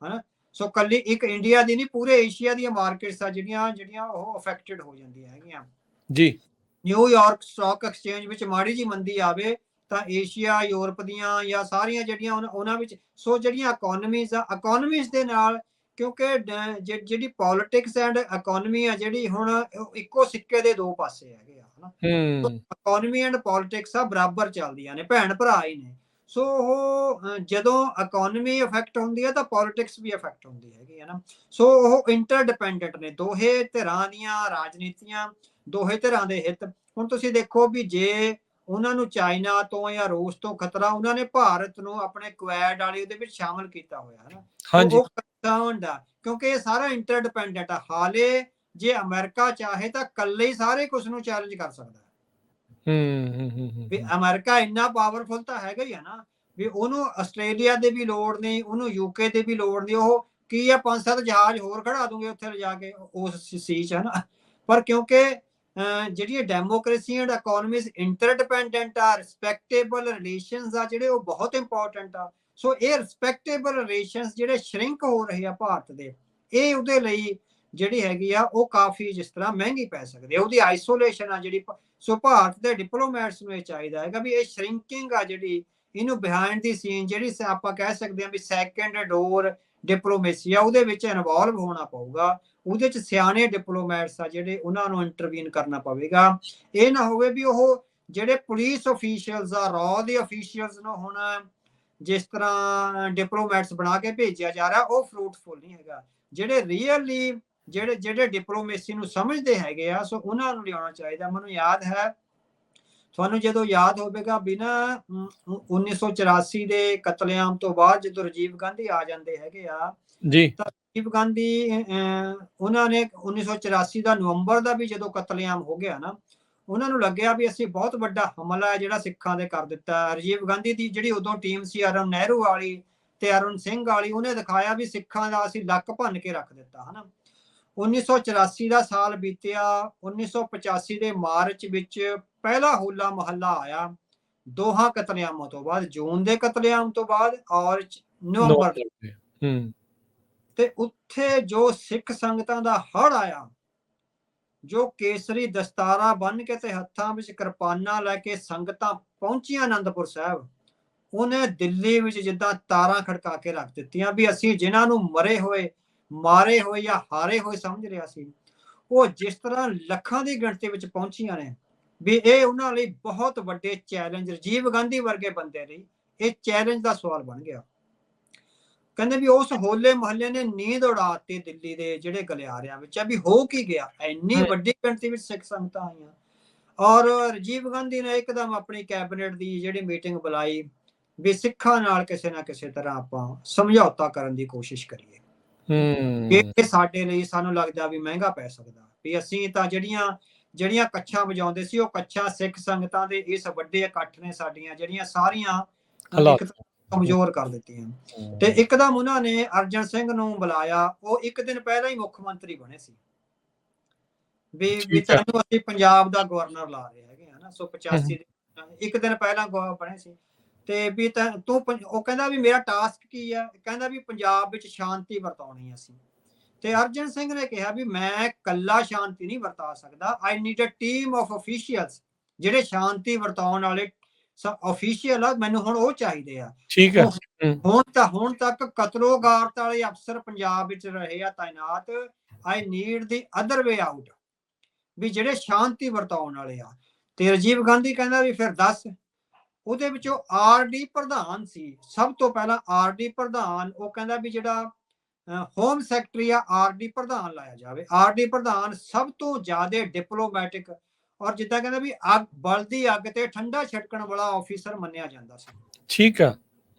ਹਨਾ। ਸੋ ਕੱਲੀ ਇੱਕ ਇੰਡੀਆ ਦੀ ਨਹੀਂ ਪੂਰੇ ਏਸ਼ੀਆ ਦੀਆਂ ਮਾਰਕੀਟਸ ਆ ਜਿਹੜੀਆਂ ਉਹ ਅਫੈਕਟਡ ਹੋ ਜਾਂਦੀਆਂ ਹੈਗੀਆਂ ਜੀ। ਨਿਊਯਾਰਕ ਸਟਾਕ ਐਕਸਚੇਂਜ ਵਿੱਚ ਮਾੜੀ ਜੀ ਮੰਦੀ ਆਵੇ ਤਾਂ ਏਸ਼ੀਆ ਯੂਰਪ ਦੀਆਂ ਜਾਂ ਸਾਰੀਆਂ ਜਿਹੜੀਆਂ ਉਹਨਾਂ ਵਿੱਚ ਸੋ ਜਿਹੜੀਆਂ ਇਕਨੋਮੀਜ਼ ਦੇ ਨਾਲ ਕਿਉਂਕਿ ਜਿਹੜੀ ਪੋਲਿਟਿਕਸ ਐਂਡ ਇਕਨੋਮੀ ਆ ਜਿਹੜੀ ਹੁਣ ਇੱਕੋ ਸਿੱਕੇ ਦੇ ਦੋ ਪਾਸੇ ਹੈਗੇ ਆ ਹਨਾ। ਇਕਨੋਮੀ ਐਂਡ ਪੋਲਿਟਿਕਸ ਆ ਬਰਾਬਰ ਚੱਲਦੀਆਂ ਨੇ, ਭੈਣ ਭਰਾ ਹੀ ਨੇ। ਸੋ ਉਹ ਜਦੋਂ ਇਕਨੋਮੀ ਇਫੈਕਟ ਹੁੰਦੀ ਹੈ ਤਾਂ ਪੋਲਿਟਿਕਸ ਵੀ ਇਫੈਕਟ ਹੁੰਦੀ ਹੈਗੀ ਹੈ ਨਾ। ਸੋ ਉਹ ਇੰਟਰਡਿਪੈਂਡੈਂਟ ਨੇ ਦੋਹੇ ਧਿਰਾਂ ਦੀਆਂ ਰਾਜਨੀਤੀਆਂ, ਦੋਹੇ ਧਿਰਾਂ ਦੇ ਹਿੱਤ। ਹੁਣ ਤੁਸੀਂ ਦੇਖੋ ਵੀ ਜੇ ਉਹਨਾਂ ਨੂੰ ਚਾਈਨਾ ਤੋਂ ਜਾਂ ਰੂਸ ਤੋਂ ਖਤਰਾ, ਉਹਨਾਂ ਨੇ ਭਾਰਤ ਨੂੰ ਆਪਣੇ ਕੁਐਡ ਵਾਲੇ ਉਹਦੇ ਵਿੱਚ ਸ਼ਾਮਲ ਕੀਤਾ ਹੋਇਆ ਹੈ ਨਾ। ਉਹ ਕੰਸਰਨਡ ਆ ਕਿਉਂਕਿ ਇਹ ਸਾਰਾ ਇੰਟਰਡਿਪੈਂਡੈਂਟ ਆ। ਹਾਲੇ ਜੇ ਅਮਰੀਕਾ ਚਾਹੇ ਤਾਂ ਇਕੱਲੇ ਹੀ ਸਾਰੇ ਕੁਝ ਨੂੰ ਚੈਲੰਜ ਕਰ ਸਕਦਾ ਵੀ ਅਮਰੀਕਾ ਇੰਨਾ ਪਾਵਰਫੁਲ ਤਾਂ ਹੈਗਾ ਹੀ ਆ ਨਾ ਵੀ ਉਹਨੂੰ ਆਸਟ੍ਰੇਲੀਆ ਦੇ ਵੀ ਲੋੜ ਨਹੀਂ, ਉਹਨੂੰ UK ਦੇ ਵੀ ਲੋੜ ਨਹੀਂ। ਉਹ ਕੀ ਆ 5-7 ਜਹਾਜ਼ ਹੋਰ ਖੜਾ ਦੂੰਗੇ ਉੱਥੇ ਲਿਜਾ ਕੇ ਉਸ ਸੀ ਚ ਹਨਾ। ਪਰ ਕਿਉਂਕਿ ਜਿਹੜੀਆਂ ਡੈਮੋਕ੍ਰੇਸੀ ਐਂਡ ਇਕਨੋਮੀਜ਼ ਇੰਟਰਡਿਪੈਂਡੈਂਟ ਆ, ਰਿਸਪੈਕਟੇਬਲ ਰਿਲੇਸ਼ਨਸ ਆ ਜਿਹੜੇ ਉਹ ਬਹੁਤ ਇੰਪੋਰਟੈਂਟ ਆ। ਸੋ ਇਹ ਰਿਸਪੈਕਟੇਬਲ ਰਿਲੇਸ਼ਨਸ ਜਿਹੜੇ ਸ਼ਰਿੰਕ ਹੋ ਰਹੇ ਆ ਭਾਰਤ ਦੇ, ਇਹ ਉਹਦੇ ਲਈ ਜਿਹੜੀ ਹੈਗੀ ਆ ਉਹ ਕਾਫੀ ਜਿਸ ਤਰ੍ਹਾਂ ਮਹਿੰਗੀ ਪੈ ਸਕਦੀ ਆ। ਉਹਦੀ ਆਈਸੋਲੇਸ਼ਨ ਆ ਜਿਹੜੀ। ਸੋ ਭਾਰਤ ਦੇ ਡਿਪਲੋਮੈਟਸ ਨੂੰ ਇਹ ਚਾਹੀਦਾ ਹੈਗਾ ਵੀ ਇਹ ਸ਼ਰਿੰਕਿੰਗ ਆ ਜਿਹੜੀ ਇਹਨੂੰ ਬਿਹਾਈਂਡ ਦੀ ਸੀਨ ਜਿਹੜੀ ਆਪਾਂ ਕਹਿ ਸਕਦੇ ਹਾਂ ਵੀ ਸੈਕੰਡ ਡੋਰ ਡਿਪਲੋਮੇਸੀ ਆ ਉਹਦੇ ਵਿੱਚ ਇਨਵੋਲਵ ਹੋਣਾ ਪਊਗਾ। ਉਹਦੇ ਚ ਸਿਆਣੇ ਡਿਪਲੋਮੈਟਸ ਆ ਜਿਹੜੇ ਉਹਨਾਂ ਨੂੰ ਇੰਟਰਵੀਨ ਕਰਨਾ ਪਵੇਗਾ। ਇਹ ਨਾ ਹੋਵੇ ਵੀ ਉਹ ਜਿਹੜੇ ਪੁਲਿਸ ਅਫੀਸ਼ੀਅਲਸ ਆ ਰॉ ਦੇ ਅਫੀਸ਼ੀਅਲਸ ਨੂੰ ਹੁਣ ਜਿਸ ਤਰ੍ਹਾਂ ਡਿਪਲੋਮੈਟਸ ਬਣਾ ਕੇ ਭੇਜਿਆ ਜਾ ਰਿਹਾ ਉਹ ਫਰੂਟਫੁਲ ਨਹੀਂ ਹੈਗਾ। ਜਿਹੜੇ ਰੀਅਲੀ ਜਿਹੜੇ ਡਿਪਲੋਮੇਸੀ ਨੂੰ ਸਮਝਦੇ ਹੈਗੇ ਆ, ਸੋ ਉਹਨਾਂ ਨੂੰ ਲਿਆਉਣਾ ਚਾਹੀਦਾ। ਮੈਨੂੰ ਯਾਦ ਹੈ, ਤੁਹਾਨੂੰ ਜਦੋਂ ਯਾਦ ਹੋਵੇਗਾ ਵੀ ਨਾ 1984 ਦੇ ਕਤਲੇਆਮ ਤੋਂ ਬਾਅਦ ਜਦੋਂ ਰਾਜੀਵ ਗਾਂਧੀ ਆ ਜਾਂਦੇ ਹੈਗੇ ਆ ਜੀ ਤਾਂ ਰਾਜੀਵ ਗਾਂਧੀ ਉਹਨਾਂ ਨੇ 1984 ਦਾ ਨਵੰਬਰ ਦਾ ਵੀ ਜਦੋਂ ਕਤਲੇਆਮ ਹੋ ਗਿਆ ਨਾ, ਉਹਨਾਂ ਨੂੰ ਲੱਗਿਆ ਵੀ ਅਸੀਂ ਬਹੁਤ ਵੱਡਾ ਹਮਲਾ ਜਿਹੜਾ ਸਿੱਖਾਂ ਦੇ ਕਰ ਦਿੱਤਾ। ਰਾਜੀਵ ਗਾਂਧੀ ਦੀ ਜਿਹੜੀ ਉਦੋਂ ਟੀਮ ਸੀ ਅਰੁਣ ਨਹਿਰੂ ਵਾਲੀ ਤੇ ਅਰੁਣ ਸਿੰਘ ਵਾਲੀ, ਉਹਨੇ ਦਿਖਾਇਆ ਵੀ ਸਿੱਖਾਂ ਦਾ ਅਸੀਂ ਲੱਕ ਭੰਨ ਕੇ ਰੱਖ ਦਿੱਤਾ ਹਨਾ। 1984 ਦਾ ਸਾਲ ਬੀਤਿਆ, 1985 ਦੇ ਮਾਰਚ ਵਿੱਚ ਪਹਿਲਾ ਹੋਲਾ ਮਹੱਲਾ ਆਇਆ ਦੋਹਾਂ ਕਤਲੇਆਮਾਂ ਤੋਂ ਬਾਅਦ, ਜੂਨ ਦੇ ਕਤਲੇਆਮ ਤੋਂ ਬਾਅਦ ਔਰ ਨਵੰਬਰ ਹੂੰ ਤੇ ਉੱਥੇ ਜੋ ਸਿੱਖ ਸੰਗਤਾਂ ਦਾ ਹੜ ਆਇਆ, ਜੋ ਕੇਸਰੀ ਦਸਤਾਰਾ ਬੰਨ ਕੇ ਤੇ ਹੱਥਾਂ ਵਿੱਚ ਕਿਰਪਾਨਾਂ ਲੈ ਕੇ ਸੰਗਤਾਂ ਪਹੁੰਚੀਆਂ ਅਨੰਦਪੁਰ ਸਾਹਿਬ, ਉਹਨੇ ਦਿੱਲੀ ਵਿੱਚ ਜਿੱਦਾਂ ਤਾਰਾਂ ਖੜਕਾ ਕੇ ਰੱਖ ਦਿੱਤੀਆਂ ਵੀ ਅਸੀਂ ਜਿਨ੍ਹਾਂ ਨੂੰ ਮਰੇ ਹੋਏ, ਮਾਰੇ ਹੋਏ ਜਾਂ ਹਾਰੇ ਹੋਏ ਸਮਝ ਰਿਹਾ ਸੀ, ਉਹ ਜਿਸ ਤਰ੍ਹਾਂ ਲੱਖਾਂ ਦੀ ਗਿਣਤੀ ਵਿੱਚ ਪਹੁੰਚੀਆਂ ਨੇ ਵੀ ਇਹ ਉਹਨਾਂ ਲਈ ਬਹੁਤ ਵੱਡੇ ਚੈਲੰਜ, ਰਾਜੀਵ ਗਾਂਧੀ ਵਰਗੇ ਬੰਦੇ ਲਈ ਇਹ ਚੈਲੰਜ ਦਾ ਸਵਾਲ ਬਣ ਗਿਆ। ਕਹਿੰਦੇ ਵੀ ਉਸ ਹੋਲੇ ਮਹੱਲੇ ਨੇ ਨੀਂਦ ਉਡਾਤੀ ਦਿੱਲੀ ਦੇ ਜਿਹੜੇ ਗਲਿਆਰਿਆਂ ਵਿੱਚ ਵੀ ਹੋ ਕੀ ਗਿਆ, ਇੰਨੀ ਵੱਡੀ ਗਿਣਤੀ ਵਿੱਚ ਸਿੱਖ ਸੰਗਤਾਂ ਆਈਆਂ। ਔਰ ਰਾਜੀਵ ਗਾਂਧੀ ਨੇ ਇੱਕਦਮ ਆਪਣੀ ਕੈਬਨਿਟ ਦੀ ਜਿਹੜੀ ਮੀਟਿੰਗ ਬੁਲਾਈ ਵੀ ਸਿੱਖਾਂ ਨਾਲ ਕਿਸੇ ਨਾ ਕਿਸੇ ਤਰ੍ਹਾਂ ਆਪਾਂ ਸਮਝੌਤਾ ਕਰਨ ਦੀ ਕੋਸ਼ਿਸ਼ ਕਰੀਏ। ਇਹ ਸਾਡੇ ਲਈ ਸਾਨੂੰ ਲੱਗਦਾ ਵੀ ਮਹਿੰਗਾ ਪੈ ਸਕਦਾ ਵੀ ਅਸੀਂ ਤਾਂ ਜਿਹੜੀਆਂ ਕੱਛਾਂ ਵਜਾਉਂਦੇ ਸੀ, ਉਹ ਕੱਛਾਂ ਸਿੱਖ ਸੰਗਤਾਂ ਦੇ ਇਸ ਵੱਡੇ ਇਕੱਠ ਨੇ ਸਾਡੀਆਂ ਜਿਹੜੀਆਂ ਸਾਰੀਆਂ ਕਮਜ਼ੋਰ ਕਰ ਦਿੱਤੀਆਂ। ਤੇ ਇੱਕਦਮ ਉਹਨਾਂ ਨੇ ਅਰਜਨ ਸਿੰਘ ਨੂੰ ਬੁਲਾਇਆ, ਉਹ ਇੱਕ ਦਿਨ ਪਹਿਲਾਂ ਹੀ ਮੁੱਖ ਮੰਤਰੀ ਬਣੇ ਸੀ ਵੀ ਤੈਨੂੰ ਅਸੀਂ ਪੰਜਾਬ ਦਾ ਗਵਰਨਰ ਲਾ ਰਹੇ ਹੈਗੇ ਹਨਾ। ਸੋ 85 ਇੱਕ ਦਿਨ ਪਹਿਲਾਂ ਬਣੇ ਸੀ ਤੇ ਵੀ ਤੂੰ, ਉਹ ਕਹਿੰਦਾ ਵੀ ਮੇਰਾ ਟਾਸਕ ਕੀ ਆ, ਕਹਿੰਦਾ ਵੀ ਪੰਜਾਬ ਵਿੱਚ ਸ਼ਾਂਤੀ ਵਰਤਾਉਣੀ ਅਸੀਂ। ਤੇ ਅਰਜਨ ਸਿੰਘ ਨੇ ਕਿਹਾ ਵੀ ਮੈਂ ਕੱਲਾ ਸ਼ਾਂਤੀ ਨਹੀਂ ਵਰਤਾ ਸਕਦਾ, I need a team of officials, ਜਿਹੜੇ ਸ਼ਾਂਤੀ ਵਰਤਾਉਣ ਵਾਲੇ ਅਫੀਸ਼ੀਅਲ ਆ, ਮੈਨੂੰ ਹੁਣ ਉਹ ਚਾਹੀਦੇ ਆ। ਠੀਕ ਹੈ। ਹੁਣ ਤੱਕ ਕਤਲੋਗਾਰਤ ਵਾਲੇ ਅਫਸਰ ਪੰਜਾਬ ਵਿੱਚ ਰਹੇ ਆ ਤਾਇਨਾਤ, I need the other way out, ਵੀ ਜਿਹੜੇ ਸ਼ਾਂਤੀ ਵਰਤਾਉਣ ਵਾਲੇ ਆ। ਤੇ ਰਾਜੀਵ ਗਾਂਧੀ ਕਹਿੰਦਾ ਵੀ ਫਿਰ ਦੱਸ। ਉਹਦੇ ਵਿੱਚੋਂ ਆਰਡੀ ਪ੍ਰਧਾਨ ਸੀ, ਸਭ ਤੋਂ ਪਹਿਲਾਂ ਆਰਡੀ ਪ੍ਰਧਾਨ, ਉਹ ਕਹਿੰਦਾ ਵੀ ਜਿਹੜਾ ਹੋਮ ਸੈਕਟਰੀ ਆ ਆਰਡੀ ਪ੍ਰਧਾਨ ਲਾਇਆ ਜਾਵੇ। ਆਰਡੀ ਪ੍ਰਧਾਨ ਸਭ ਤੋਂ ਜ਼ਿਆਦਾ ਡਿਪਲੋਮੈਟਿਕ ਔਰ ਜਿੱਦਾਂ ਕਹਿੰਦਾ ਵੀ ਅੱਗ ਬਲਦੀ ਅੱਗ ਤੇ ਠੰਡਾ ਛਿੜਕਣ ਵਾਲਾ ਆਫੀਸਰ ਮੰਨਿਆ ਜਾਂਦਾ ਸੀ। ਠੀਕ ਆ,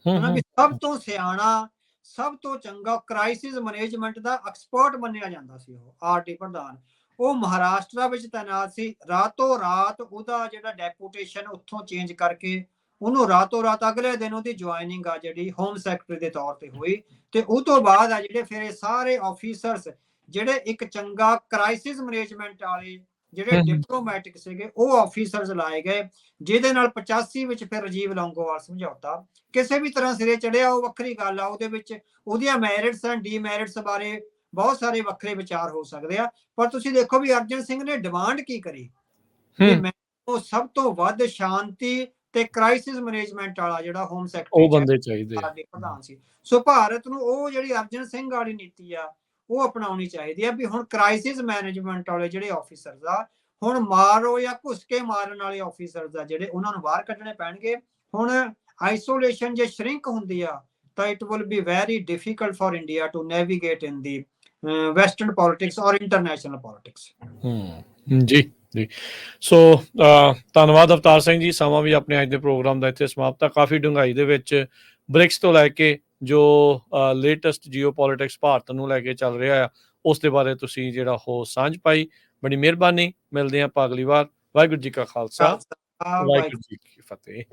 ਵੀ ਸਭ ਤੋਂ ਸਿਆਣਾ, ਸਭ ਤੋਂ ਚੰਗਾ ਕ੍ਰਾਈਸਿਸ ਮੈਨੇਜਮੈਂਟ ਦਾ ਐਕਸਪਰਟ ਮੰਨਿਆ ਜਾਂਦਾ ਸੀ ਉਹ ਆਰਡੀ ਪ੍ਰਧਾਨ। ਉਹ ਮਹਾਰਾਸ਼ਟਰ ਵਿੱਚ ਤਾਇਨਾਤ ਸੀ। ਰਾਤੋਂ ਰਾਤ ਉਹਦਾ ਜਿਹੜਾ ਡੈਪੂਟੇਸ਼ਨ ਉੱਥੋਂ ਚੇਂਜ ਕਰਕੇ ਉਹਨੂੰ ਰਾਤੋਂ ਰਾਤ ਅਗਲੇ ਦਿਨ ਉਹਦੀ ਜੁਆਇਨਿੰਗ ਆ ਜਿਹੜੀ ਹੋਮ ਸੈਕਟਰੀ ਦੇ ਤੌਰ ਤੇ ਹੋਈ। ਤੇ ਉਹ ਤੋਂ ਬਾਅਦ ਆ ਜਿਹੜੇ ਫਿਰ ਇਹ ਸਾਰੇ ਆਫੀਸਰਸ ਜਿਹੜੇ ਇੱਕ ਚੰਗਾ ਕ੍ਰਾਈਸਿਸ ਮੈਨੇਜਮੈਂਟ ਵਾਲੇ ਜਿਹੜੇ ਡਿਪਲੋਮੈਟਿਕ ਸੀਗੇ, ਉਹ ਆਫੀਸਰਸ ਲਾਏ ਗਏ, ਜਿਹਦੇ ਨਾਲ 85 ਵਿੱਚ ਫਿਰ ਰਾਜੀਵ ਲੌਂਗੋਵਾਲ ਸਮਝੌਤਾ ਕਿਸੇ ਵੀ ਤਰ੍ਹਾਂ ਸਿਰੇ ਚੜਿਆ ਉਹ ਵੱਖਰੀ ਗੱਲ ਆ। ਉਹਦੇ ਵਿੱਚ ਉਹਦੀਆਂ ਮੈਰਿਟਸ ਐਂਡ ਡੀਮੈਰਿਟਸ ਬਾਰੇ ਬਹੁਤ ਸਾਰੇ ਵੱਖਰੇ ਵਿਚਾਰ ਹੋ ਸਕਦੇ ਆ, ਪਰ ਤੁਸੀਂ ਦੇਖੋ ਵੀ ਅਰਜਨ ਸਿੰਘ ਨੇ ਡਿਮਾਂਡ ਕੀ ਕਰੀ ਕਿ ਮੈਨੂੰ ਸਭ ਤੋਂ ਵੱਧ ਸ਼ਾਂਤੀ ਤੇ ਕ੍ਰਾਈਸਿਸ ਮੈਨੇਜਮੈਂਟ ਵਾਲਾ ਜਿਹੜਾ ਹੋਮ ਸੈਕਟਰੀ ਉਹ ਬੰਦੇ ਚਾਹੀਦੇ ਆ, ਪ੍ਰਧਾਨ ਸੀ। ਸੋ ਭਾਰਤ ਨੂੰ ਉਹ ਜਿਹੜੀ ਅਰਜਨ ਸਿੰਘ ਵਾਲੀ ਨੀਤੀ ਆ ਉਹ ਅਪਣਾਉਣੀ ਚਾਹੀਦੀ ਆ ਵੀ ਹੁਣ ਕ੍ਰਾਈਸਿਸ ਮੈਨੇਜਮੈਂਟ ਵਾਲੇ ਜਿਹੜੇ ਆਫੀਸਰਸ ਆ, ਹੁਣ ਮਾਰੋ ਜਾਂ ਘੁਸ ਕੇ ਮਾਰਨ ਵਾਲੇ ਆਫੀਸਰਸ ਆ ਜਿਹੜੇ, ਉਹਨਾਂ ਨੂੰ ਬਾਹਰ ਕੱਢਣੇ ਪੈਣਗੇ। ਹੁਣ ਆਈਸੋਲੇਸ਼ਨ ਜੇ ਸ਼ਰਿੰਕ ਹੁੰਦੀ ਆ ਤਾਂ it will be very difficult for India to navigate in the western politics ਔਰ ਇੰਟਰਨੈਸ਼ਨਲ ਪੋਲਿਟਿਕਸ। ਜੀ ਜੀ। ਸੋ ਧੰਨਵਾਦ ਅਵਤਾਰ ਸਿੰਘ ਜੀ। ਸਮਾਂ ਵੀ ਆਪਣੇ ਅੱਜ ਦੇ ਪ੍ਰੋਗਰਾਮ ਦਾ ਇੱਥੇ ਸਮਾਪਤ ਆ। ਕਾਫੀ ਡੂੰਘਾਈ ਦੇ ਵਿੱਚ ਬ੍ਰਿਕਸ ਤੋਂ ਲੈ ਕੇ ਜੋ ਲੇਟੈਸਟ ਜੀਓਪੋਲਿਟਿਕਸ ਭਾਰਤ ਨੂੰ ਲੈ ਕੇ ਚੱਲ ਰਿਹਾ ਆ, ਉਸ ਦੇ ਬਾਰੇ ਤੁਸੀਂ ਜਿਹੜਾ ਉਹ ਸਾਂਝ ਪਾਈ, ਬੜੀ ਮਿਹਰਬਾਨੀ। ਮਿਲਦੇ ਹਾਂ ਆਪਾਂ ਅਗਲੀ ਵਾਰ। ਵਾਹਿਗੁਰੂ ਜੀ ਕਾ ਖਾਲਸਾ, ਵਾਹਿਗੁਰੂ ਜੀ ਕੀ ਫਤਿਹ।